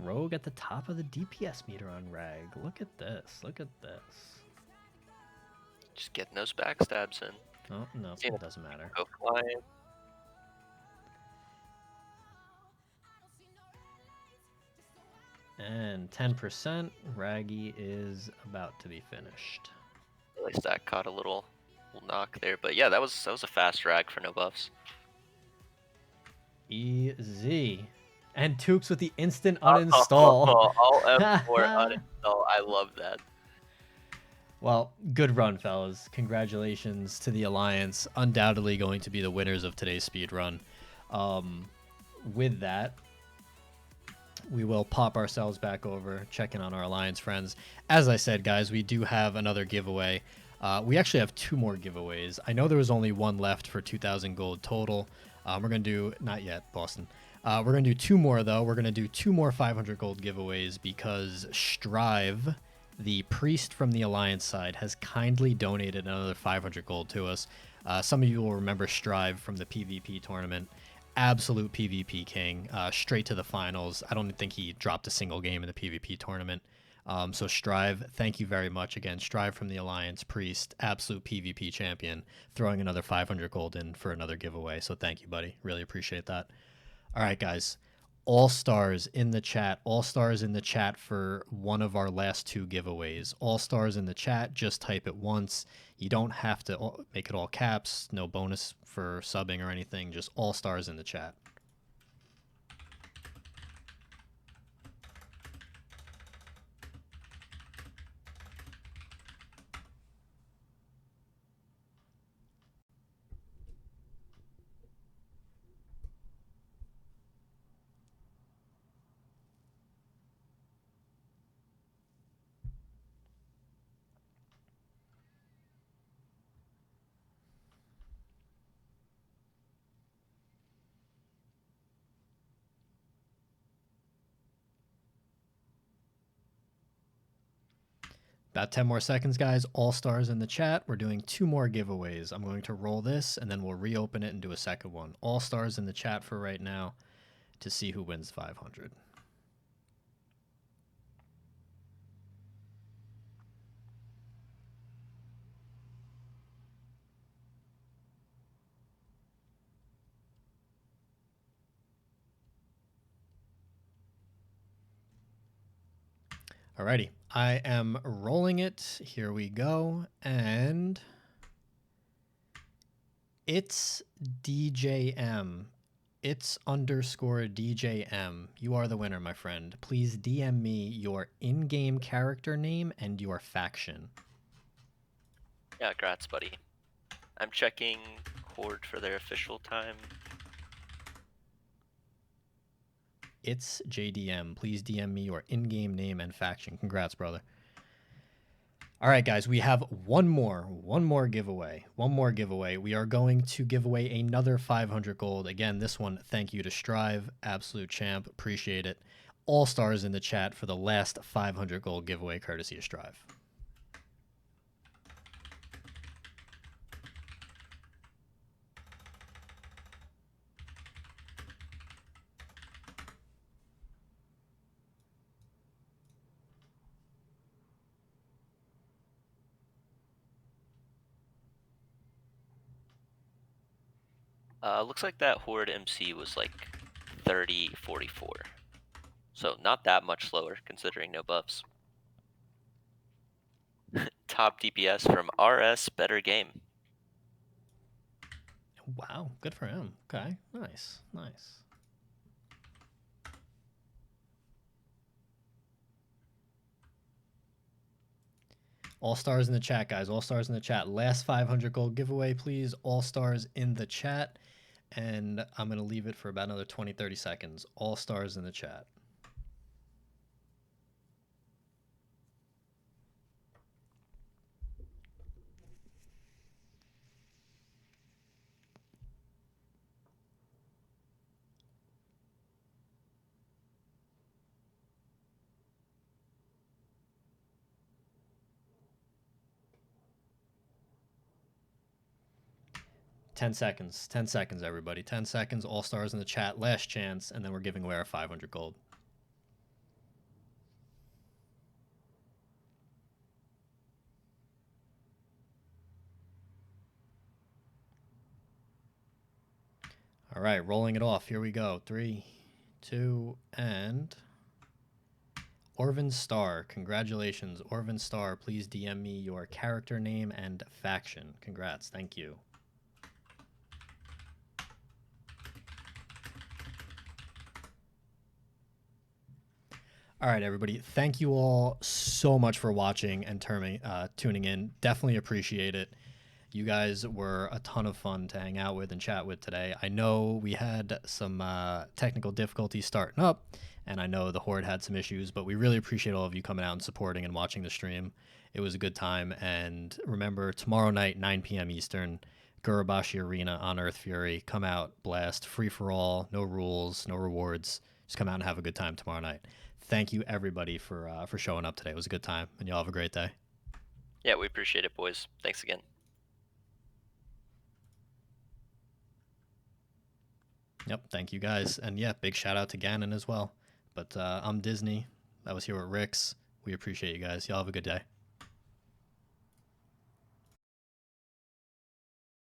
Rogue at the top of the DPS meter on Rag. Look at this. Look at this. Just getting those backstabs in. Oh, no, it doesn't matter. Go flying. And 10%. Raggy is about to be finished. At least that caught a little knock there. But yeah, that was a fast rag for no buffs. Easy. And Tukes with the instant uninstall. All F4 uninstall. I love that. Well, good run, fellas. Congratulations to the Alliance. Undoubtedly going to be the winners of today's speed run. With that, we will pop ourselves back over, check in on our Alliance friends. As I said, guys, we do have another giveaway. We actually have 2 more giveaways. I know there was only one left for 2,000 gold total. We're going to do, not yet, Boston. We're going to do 2 more, though. We're going to do 2 more 500 gold giveaways because Strive, the priest from the Alliance side, has kindly donated another 500 gold to us. Some of you will remember Strive from the PvP tournament. Absolute PvP king, straight to the finals. I don't think he dropped a single game in the PvP tournament. So Strive, thank you very much again. Strive from the Alliance, priest, absolute PvP champion, throwing another 500 gold in for another giveaway. So thank you, buddy. Really appreciate that. All right, guys. All-stars in the chat. All-stars in the chat for one of our last 2 giveaways. All-stars in the chat. Just type it once. You don't have to make it all caps. No bonus for subbing or anything. Just all-stars in the chat. About 10 more seconds, guys. All stars in the chat. We're doing 2 more giveaways. I'm going to roll this, and then we'll reopen it and do a second one. All stars in the chat for right now to see who wins 500. Alrighty, I am rolling it. Here we go. And it's DJM. It's underscore DJM. You are the winner, my friend. Please DM me your in-game character name and your faction. Yeah, congrats, buddy. I'm checking Horde for their official time. It's JDM. Please DM me your in-game name and faction. Congrats, brother. All right, guys, we have one more giveaway. One more giveaway. We are going to give away another 500 gold. Again, this one, thank you to Strive, absolute champ, appreciate it. All stars in the chat for the last 500 gold giveaway, courtesy of Strive. Looks like that Horde MC was like 30-44. So not that much slower, considering no buffs. Top DPS from RS, better game. Wow, good for him. Okay, nice, nice. All stars in the chat, guys. All stars in the chat. Last 500 gold giveaway, please. All stars in the chat. And I'm going to leave it for about another 20, 30 seconds. All stars in the chat. Ten seconds. 10 seconds, everybody. 10 seconds. All stars in the chat. Last chance. And then we're giving away our 500 gold. All right, rolling it off. Here we go. 3, 2, and... Orvin Star. Congratulations. Orvin Star, please DM me your character name and faction. Congrats. Thank you. All right, everybody. Thank you all so much for watching and tuning in. Definitely appreciate it. You guys were a ton of fun to hang out with and chat with today. I know we had some technical difficulties starting up, and I know the Horde had some issues, but we really appreciate all of you coming out and supporting and watching the stream. It was a good time. And remember, tomorrow night, 9 p.m. Eastern, Gurabashi Arena on Earthfury. Come out, blast, free for all, no rules, no rewards. Just come out and have a good time tomorrow night. Thank you, everybody, for showing up today. It was a good time, and y'all have a great day. Yeah, we appreciate it, boys. Thanks again. Yep, thank you guys. And yeah, big shout out to Ganon as well. But I'm Disney. I was here with Rix. We appreciate you guys. Y'all have a good day.